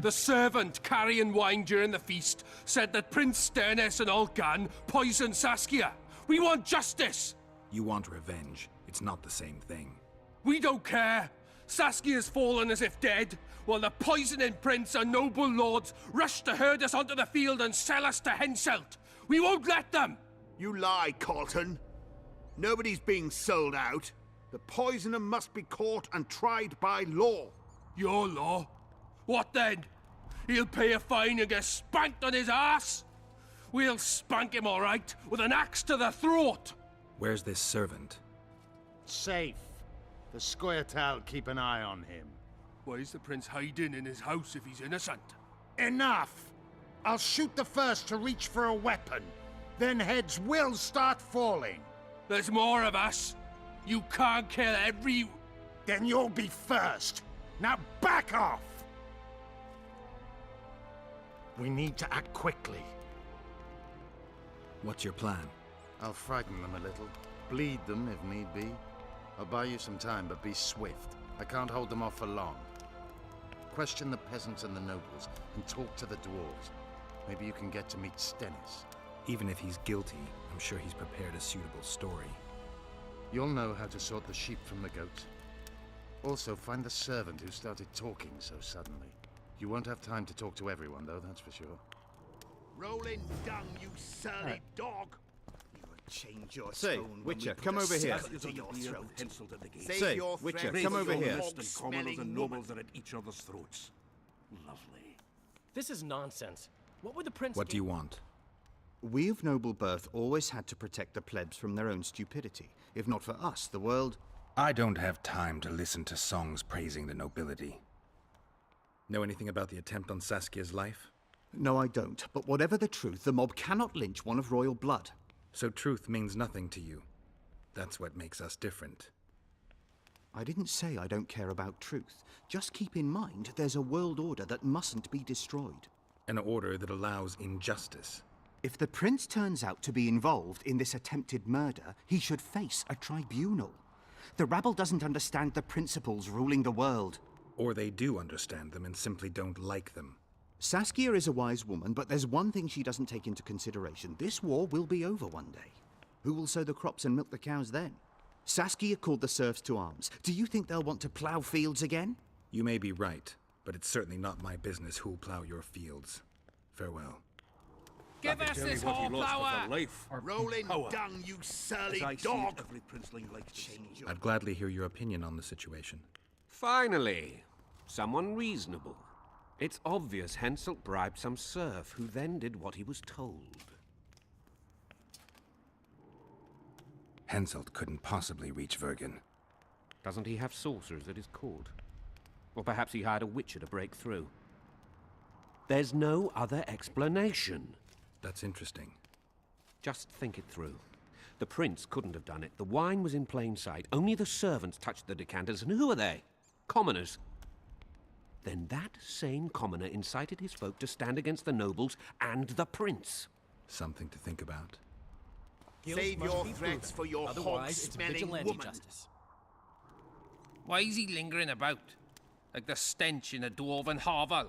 The servant carrying wine during the feast said that Prince Stennis and Olgan poisoned Saskia. We want justice! You want revenge. It's not the same thing. We don't care. Saskia's fallen as if dead, while the poisoning prince and noble lords rush to herd us onto the field and sell us to Henselt. We won't let them! You lie, Colton. Nobody's being sold out. The poisoner must be caught and tried by law. Your law? What then? He'll pay a fine and get spanked on his ass? We'll spank him all right, with an axe to the throat! Where's this servant? Safe. The Scoia'tael keep an eye on him. Why is the prince hiding in his house if he's innocent? Enough! I'll shoot the first to reach for a weapon. Then heads will start falling. There's more of us. You can't kill every... Then you'll be first. Now back off! We need to act quickly. What's your plan? I'll frighten them a little. Bleed them if need be. I'll buy you some time, but be swift. I can't hold them off for long. Question the peasants and the nobles, and talk to the dwarves. Maybe you can get to meet Stennis. Even if he's guilty, I'm sure he's prepared a suitable story. You'll know how to sort the sheep from the goats. Also, find the servant who started talking so suddenly. You won't have time to talk to everyone, though, that's for sure. Rolling dung, you surly dog! You will change your Say, tone Witcher, when we come put a over here. scalpel to your throat. Say, Save your Witcher, threats come for over your here. hog Commoners and nobles woman. are at each other's throats. Lovely. This is nonsense. What would the prince... What do you want? We of noble birth always had to protect the plebs from their own stupidity. If not for us, the world... I don't have time to listen to songs praising the nobility. Know anything about the attempt on Saskia's life? No, I don't. But whatever the truth, the mob cannot lynch one of royal blood. So truth means nothing to you. That's what makes us different. I didn't say I don't care about truth. Just keep in mind, there's a world order that mustn't be destroyed. An order that allows injustice. If the prince turns out to be involved in this attempted murder, he should face a tribunal. The rabble doesn't understand the principles ruling the world. Or they do understand them and simply don't like them. Saskia is a wise woman, but there's one thing she doesn't take into consideration. This war will be over one day. Who will sow the crops and milk the cows then? Saskia called the serfs to arms. Do you think they'll want to plough fields again? You may be right, but it's certainly not my business who'll plough your fields. Farewell. Give us this hornflower! Rolling dung, you surly dog! Every princeling likes to change I'd gladly hear your opinion on the situation. Finally, someone reasonable. It's obvious Henselt bribed some serf, who then did what he was told. Henselt couldn't possibly reach Vergen. Doesn't he have sorcerers at his court? Or perhaps he hired a witcher to break through. There's no other explanation. That's interesting. Just think it through. The prince couldn't have done it. The wine was in plain sight. Only the servants touched the decanters, and who are they? Commoners. Then that same commoner incited his folk to stand against the nobles and the prince. Something to think about. Save your threats for your hog-smelling woman. Justice. Why is he lingering about? Like the stench in a dwarven hovel?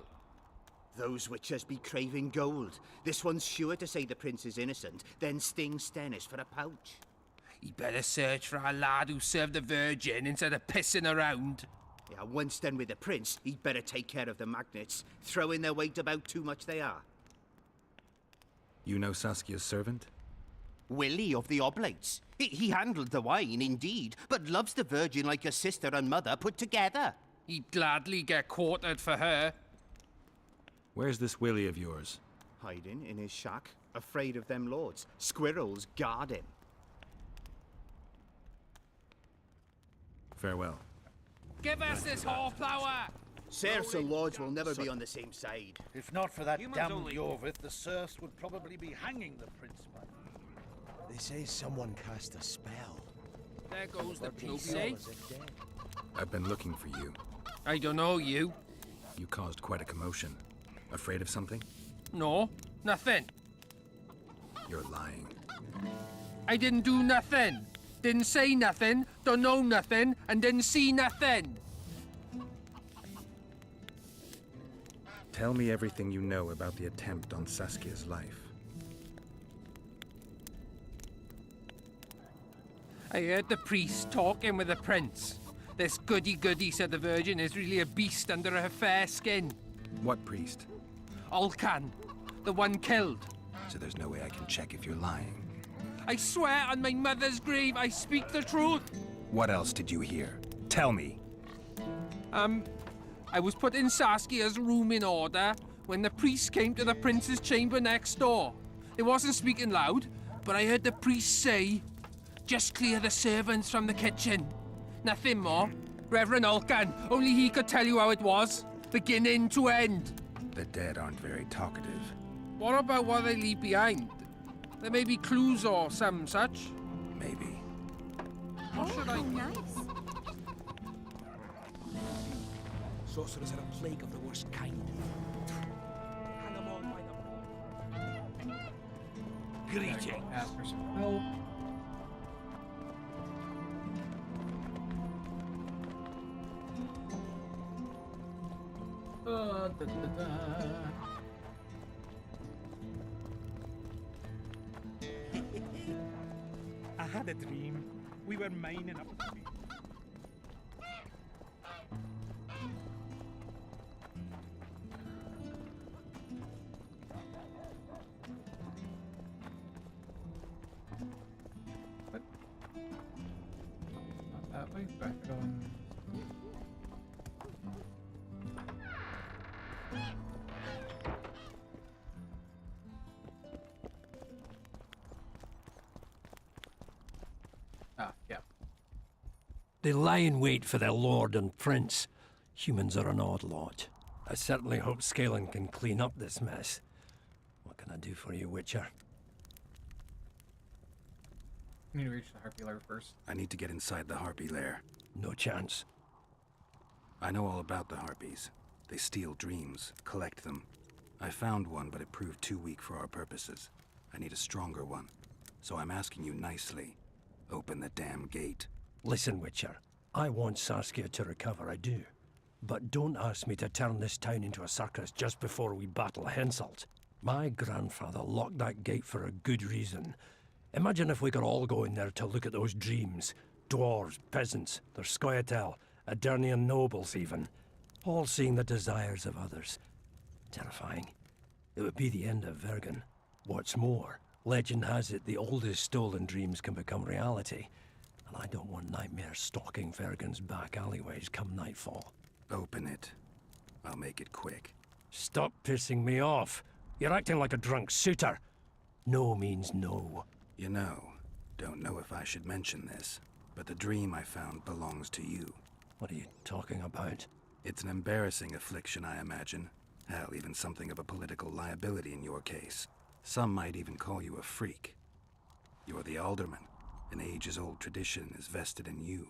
Those witchers be craving gold. This one's sure to say the prince is innocent, then sting Stennis for a pouch. He better search for a lad who served the Virgin instead of pissing around. Yeah, once done with the prince, he'd better take care of the magnets, throwing their weight about too much they are. You know Saskia's servant? Willie of the Oblates. He handled the wine, indeed, but loves the Virgin like a sister and mother put together. He'd gladly get quartered for her. Where's this Willie of yours? Hiding in his shack, afraid of them lords. Squirrels guard him. Farewell. Give us this hornflower! Serfs and lords will never be on the same side. If not for that Humans damned only. Jorvith, the serfs would probably be hanging the prince by now. They say someone cast a spell. There goes the But he PC. was a dead. I've been looking for you. I don't know you. You caused quite a commotion. Afraid of something? No, nothing. You're lying. I didn't do nothing. Didn't say nothing, don't know nothing, and didn't see nothing. Tell me everything you know about the attempt on Saskia's life. I heard the priest talking with the prince. This goody-goody, said the Virgin, is really a beast under her fair skin. What priest? Olcan, the one killed. So there's no way I can check if you're lying. I swear on my mother's grave, I speak the truth. What else did you hear? Tell me. I was put in Saskia's room in order when the priest came to the prince's chamber next door. They wasn't speaking loud, but I heard the priest say, just clear the servants from the kitchen. Nothing more. Reverend Olcan, only he could tell you how it was, beginning to end. The dead aren't very talkative. What about what they leave behind? There may be clues or some such. Maybe. What should I do? Nice. Sorcerers are a plague of the worst kind. Hang 'em all by the... Greetings. Ask for some help. I had a dream. We were mining up the field. Not that way. Back going. Ah, yeah. They lie in wait for their lord and prince. Humans are an odd lot. I certainly hope Scalen can clean up this mess. What can I do for you, Witcher? You need to reach the Harpy Lair first. I need to get inside the Harpy Lair. No chance. I know all about the Harpies. They steal dreams, collect them. I found one, but it proved too weak for our purposes. I need a stronger one. So I'm asking you nicely, open the damn gate. Listen, Witcher. I want Saskia to recover, I do. But don't ask me to turn this town into a circus just before we battle Henselt. My grandfather locked that gate for a good reason. Imagine if we could all go in there to look at those dreams. Dwarves, peasants, their scoia'tael, Adernian nobles even. All seeing the desires of others. Terrifying. It would be the end of Vergen. What's more, legend has it the oldest stolen dreams can become reality. And I don't want nightmares stalking Vergen's back alleyways come nightfall. Open it. I'll make it quick. Stop pissing me off. You're acting like a drunk suitor. No means no. You know, don't know if I should mention this, but the dream I found belongs to you. What are you talking about? It's an embarrassing affliction, I imagine. Hell, even something of a political liability in your case. Some might even call you a freak. You're the alderman. An ages-old tradition is vested in you.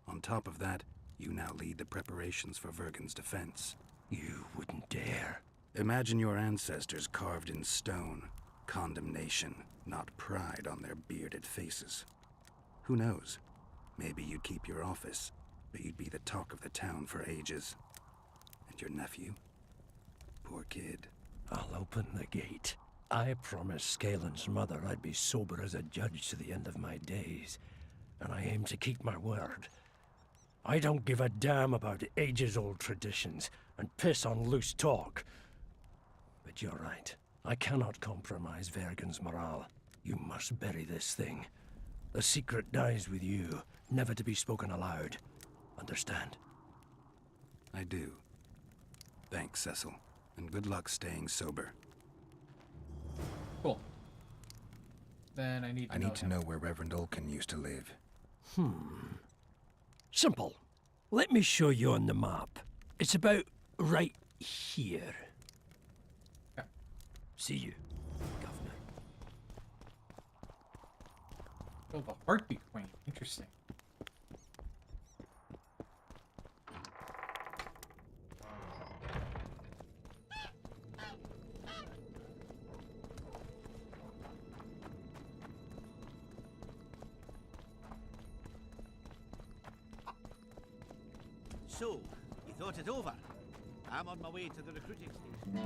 On top of that, you now lead the preparations for Vergen's defense. You wouldn't dare. Imagine your ancestors carved in stone. Condemnation, not pride on their bearded faces. Who knows? Maybe you'd keep your office, but you'd be the talk of the town for ages. And your nephew? Poor kid. I'll open the gate. I promised Scalen's mother I'd be sober as a judge to the end of my days, and I aim to keep my word. I don't give a damn about ages-old traditions and piss on loose talk. But you're right. I cannot compromise Vergen's morale. You must bury this thing. The secret dies with you, never to be spoken aloud. Understand? I do. Thanks, Cecil. And good luck staying sober. Cool. Then I need to know where Reverend Olcan used to live. Simple. Let me show you on the map. It's about right here. Okay. See you, Governor. Oh, the Heartbeat Queen. Interesting. So, you thought it over? I'm on my way to the recruiting station.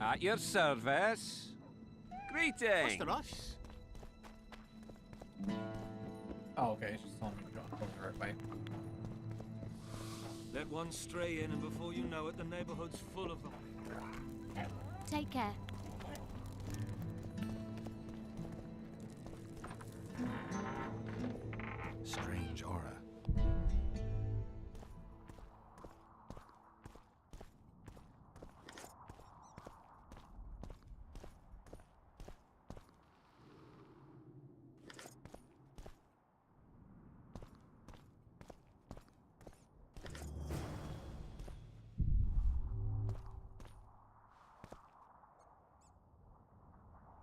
At your service. Greetings. What's the rush? Oh, okay. It's just telling me to go the right way. Let one stray in, and before you know it, the neighborhood's full of them. Take care. Strange aura.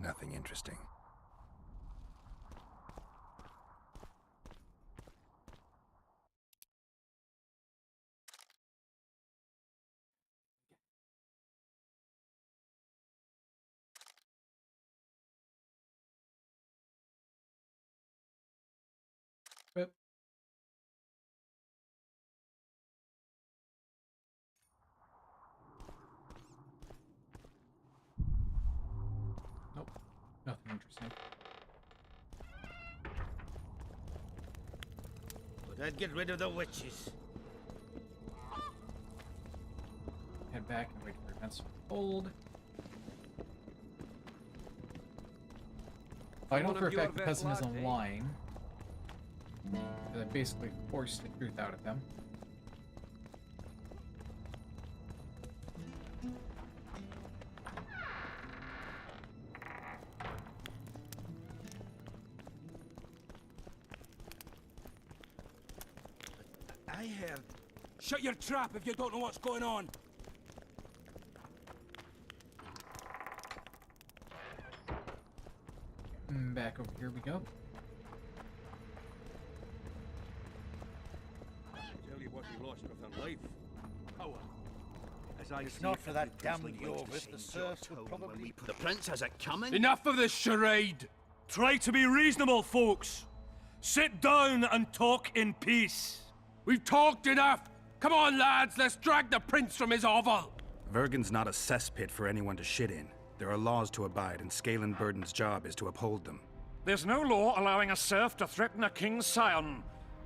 Nothing interesting. Yep. Nope. Nothing interesting. But I'd get rid of the witches. Head back and wait for events to unfold. I know for a fact the peasant is online. That basically forced the truth out of them. I heard. Shut your trap if you don't know what's going on. Back over here we go. Tell you what we lost with her life. Power. As I If not for that damned Yorvis, the serfs would probably... The prince has it coming? Enough of this charade! Try to be reasonable, folks. Sit down and talk in peace. We've talked enough. Come on, lads, let's drag the prince from his hovel. Vergen's not a cesspit for anyone to shit in. There are laws to abide, and Scalen Burden's job is to uphold them. There's no law allowing a serf to threaten a king's scion.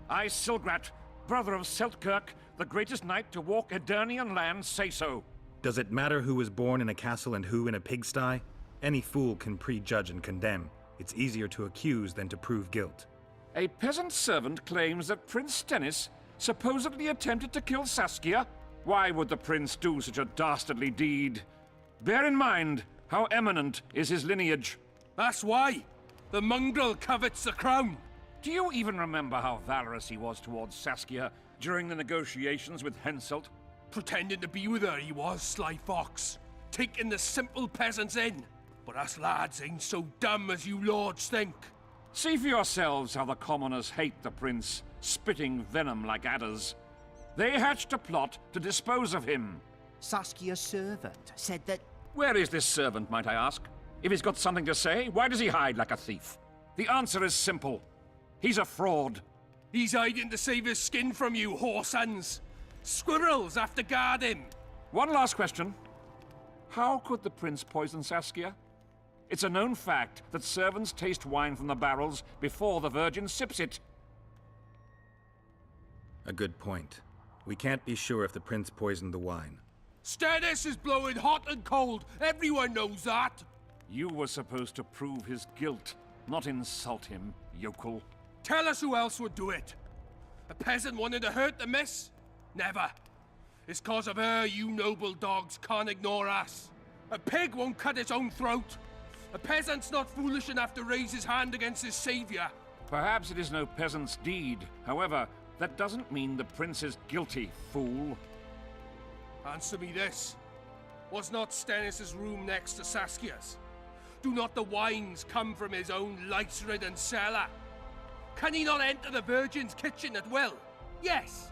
I, Silgrat, brother of Seltkirk, the greatest knight to walk Edirnian land, say so. Does it matter who was born in a castle and who in a pigsty? Any fool can prejudge and condemn. It's easier to accuse than to prove guilt. A peasant servant claims that Prince Stennis supposedly attempted to kill Saskia. Why would the prince do such a dastardly deed? Bear in mind how eminent is his lineage. That's why. The mongrel covets the crown. Do you even remember how valorous he was towards Saskia during the negotiations with Henselt? Pretending to be with her, he was, sly fox. Taking the simple peasants in. But us lads ain't so dumb as you lords think. See for yourselves how the commoners hate the prince, spitting venom like adders. They hatched a plot to dispose of him. Saskia's servant said that... Where is this servant, might I ask? If he's got something to say, why does he hide like a thief? The answer is simple. He's a fraud. He's hiding to save his skin from you, whoresons. Squirrels have to guard him. One last question. How could the prince poison Saskia? It's a known fact that servants taste wine from the barrels before the virgin sips it. A good point. We can't be sure if the prince poisoned the wine. Stennis is blowing hot and cold. Everyone knows that. You were supposed to prove his guilt, not insult him, yokel. Tell us who else would do it. A peasant wanting to hurt the miss? Never. It's cause of her you noble dogs can't ignore us. A pig won't cut its own throat. A peasant's not foolish enough to raise his hand against his savior. Perhaps it is no peasant's deed. However, that doesn't mean the prince is guilty, fool. Answer me this. Was not Stennis' room next to Saskia's? Do not the wines come from his own lice-ridden cellar? Can he not enter the Virgin's kitchen at will? Yes.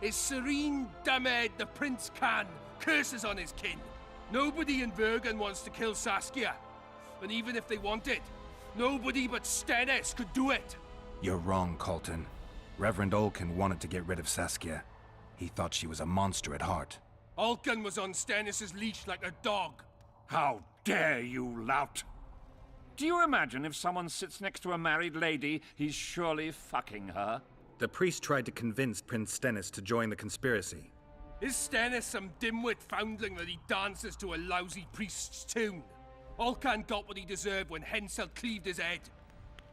His serene dumbhead the prince can, curses on his kin. Nobody in Vergen wants to kill Saskia. And even if they wanted, nobody but Stennis could do it. You're wrong, Colton. Reverend Olkin wanted to get rid of Saskia. He thought she was a monster at heart. Olkin was on Stennis' leash like a dog. How dare you, lout! Do you imagine if someone sits next to a married lady, he's surely fucking her? The priest tried to convince Prince Stennis to join the conspiracy. Is Stennis some dimwit foundling that he dances to a lousy priest's tune? Olcan got what he deserved when Hensel cleaved his head.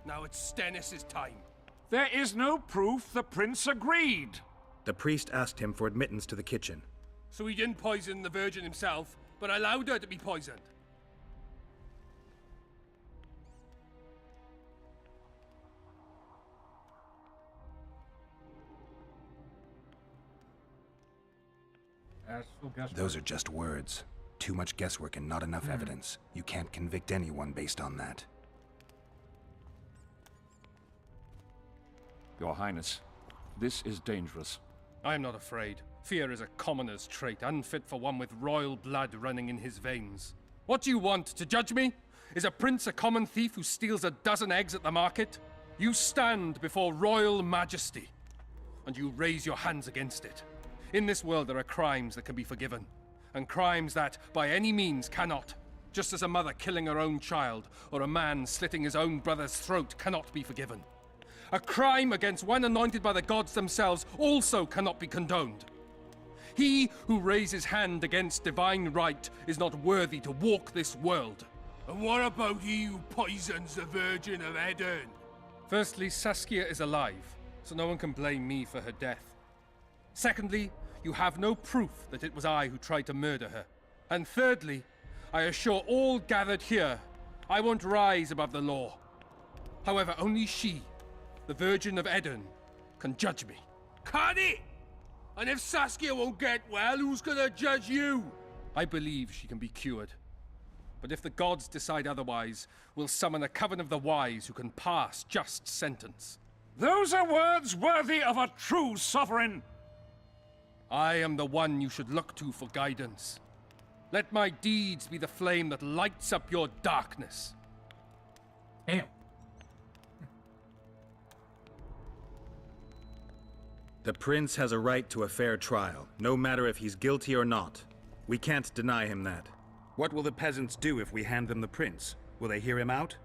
Now it's Stennis' time. There is no proof the prince agreed. The priest asked him for admittance to the kitchen. So he didn't poison the Virgin himself, but allowed her to be poisoned. Those are just words. Too much guesswork and not enough evidence. You can't convict anyone based on that. Your Highness, this is dangerous. I am not afraid. Fear is a commoner's trait, unfit for one with royal blood running in his veins. What do you want, to judge me? Is a prince a common thief who steals a dozen eggs at the market? You stand before royal majesty, and you raise your hands against it. In this world there are crimes that can be forgiven, and crimes that, by any means, cannot. Just as a mother killing her own child, or a man slitting his own brother's throat cannot be forgiven. A crime against one anointed by the gods themselves also cannot be condoned. He who raises hand against divine right is not worthy to walk this world. And what about he who poisons the Virgin of Eden? Firstly, Saskia is alive, so no one can blame me for her death. Secondly, you have no proof that it was I who tried to murder her. And thirdly, I assure all gathered here, I won't rise above the law. However, only she, the Virgin of Eden, can judge me. Can it? And if Saskia won't get well, who's gonna judge you? I believe she can be cured. But if the gods decide otherwise, we'll summon a coven of the wise who can pass just sentence. Those are words worthy of a true sovereign. I am the one you should look to for guidance. Let my deeds be the flame that lights up your darkness. Damn. The prince has a right to a fair trial, no matter if he's guilty or not. We can't deny him that. What will the peasants do if we hand them the prince? Will they hear him out?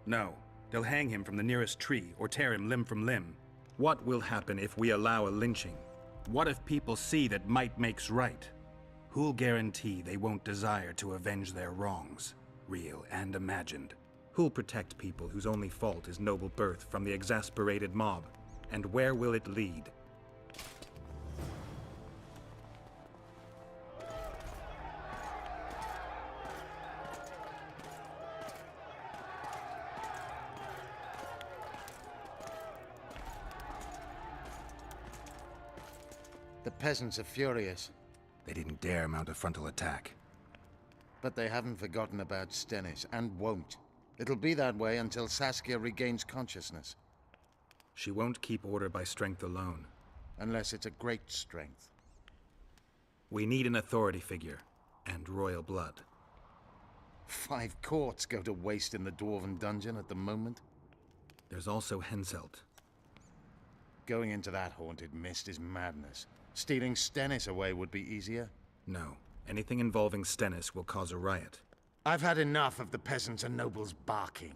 No. They'll hang him from the nearest tree or tear him limb from limb. What will happen if we allow a lynching? What if people see that might makes right? Who'll guarantee they won't desire to avenge their wrongs, real and imagined? Who'll protect people whose only fault is noble birth from the exasperated mob? And where will it lead? The peasants are furious. They didn't dare mount a frontal attack. But they haven't forgotten about Stennis, and won't. It'll be that way until Saskia regains consciousness. She won't keep order by strength alone. Unless it's a great strength. We need an authority figure, and royal blood. 5 courts go to waste in the Dwarven dungeon at the moment. There's also Henselt. Going into that haunted mist is madness. Stealing Stennis away would be easier. No. Anything involving Stennis will cause a riot. I've had enough of the peasants and nobles barking.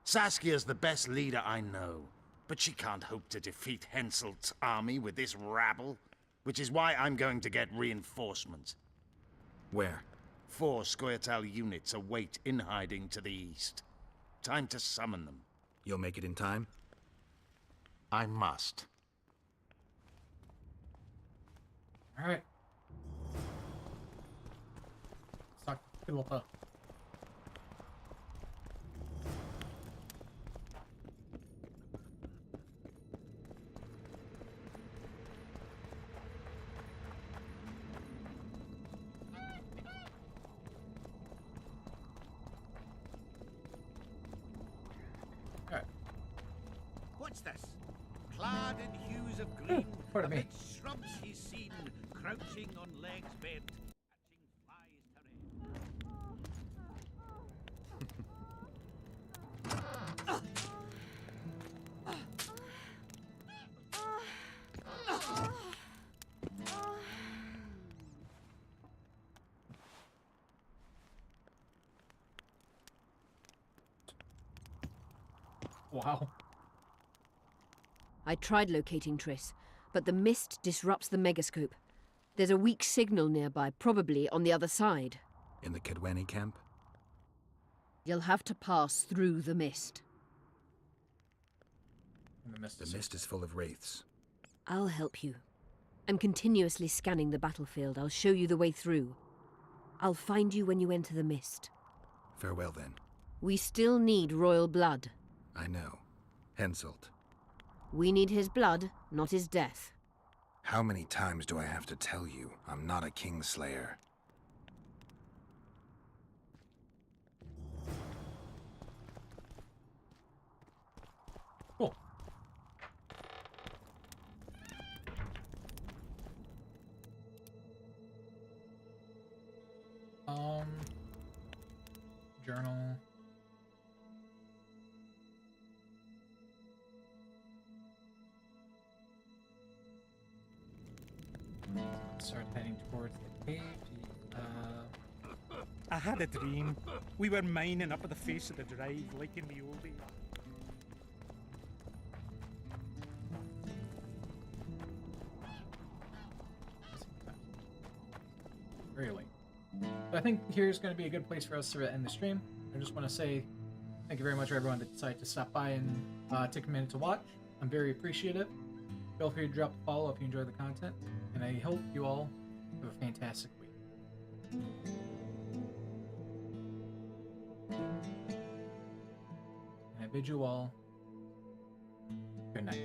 Saskia's the best leader I know, but she can't hope to defeat Henselt's army with this rabble, which is why I'm going to get reinforcements. Where? 4 Scoia'tael units await in hiding to the east. Time to summon them. You'll make it in time? I must. All right. Suck Philippa. What's this? Clad in hues of green, Pardon me. amidst shrubs he's seen, crouching on legs bent, catching flies Wow. I tried locating Triss, but the mist disrupts the megascope. There's a weak signal nearby, probably on the other side. In the Kidweni camp? You'll have to pass through the mist. The mist is full of wraiths. I'll help you. I'm continuously scanning the battlefield. I'll show you the way through. I'll find you when you enter the mist. Farewell, then. We still need royal blood. I know. Henselt. We need his blood, not his death. How many times do I have to tell you I'm not a Kingslayer? Cool. Journal. Start heading towards the cave. I had a dream. We were mining up at the face of the drive, like in the old days. Very late. But I think here's going to be a good place for us to end the stream. I just want to say thank you very much for everyone that decided to stop by and take a minute to watch. I'm very appreciative. Feel free to drop a follow if you enjoy the content, and I hope you all have a fantastic week. And I bid you all good night.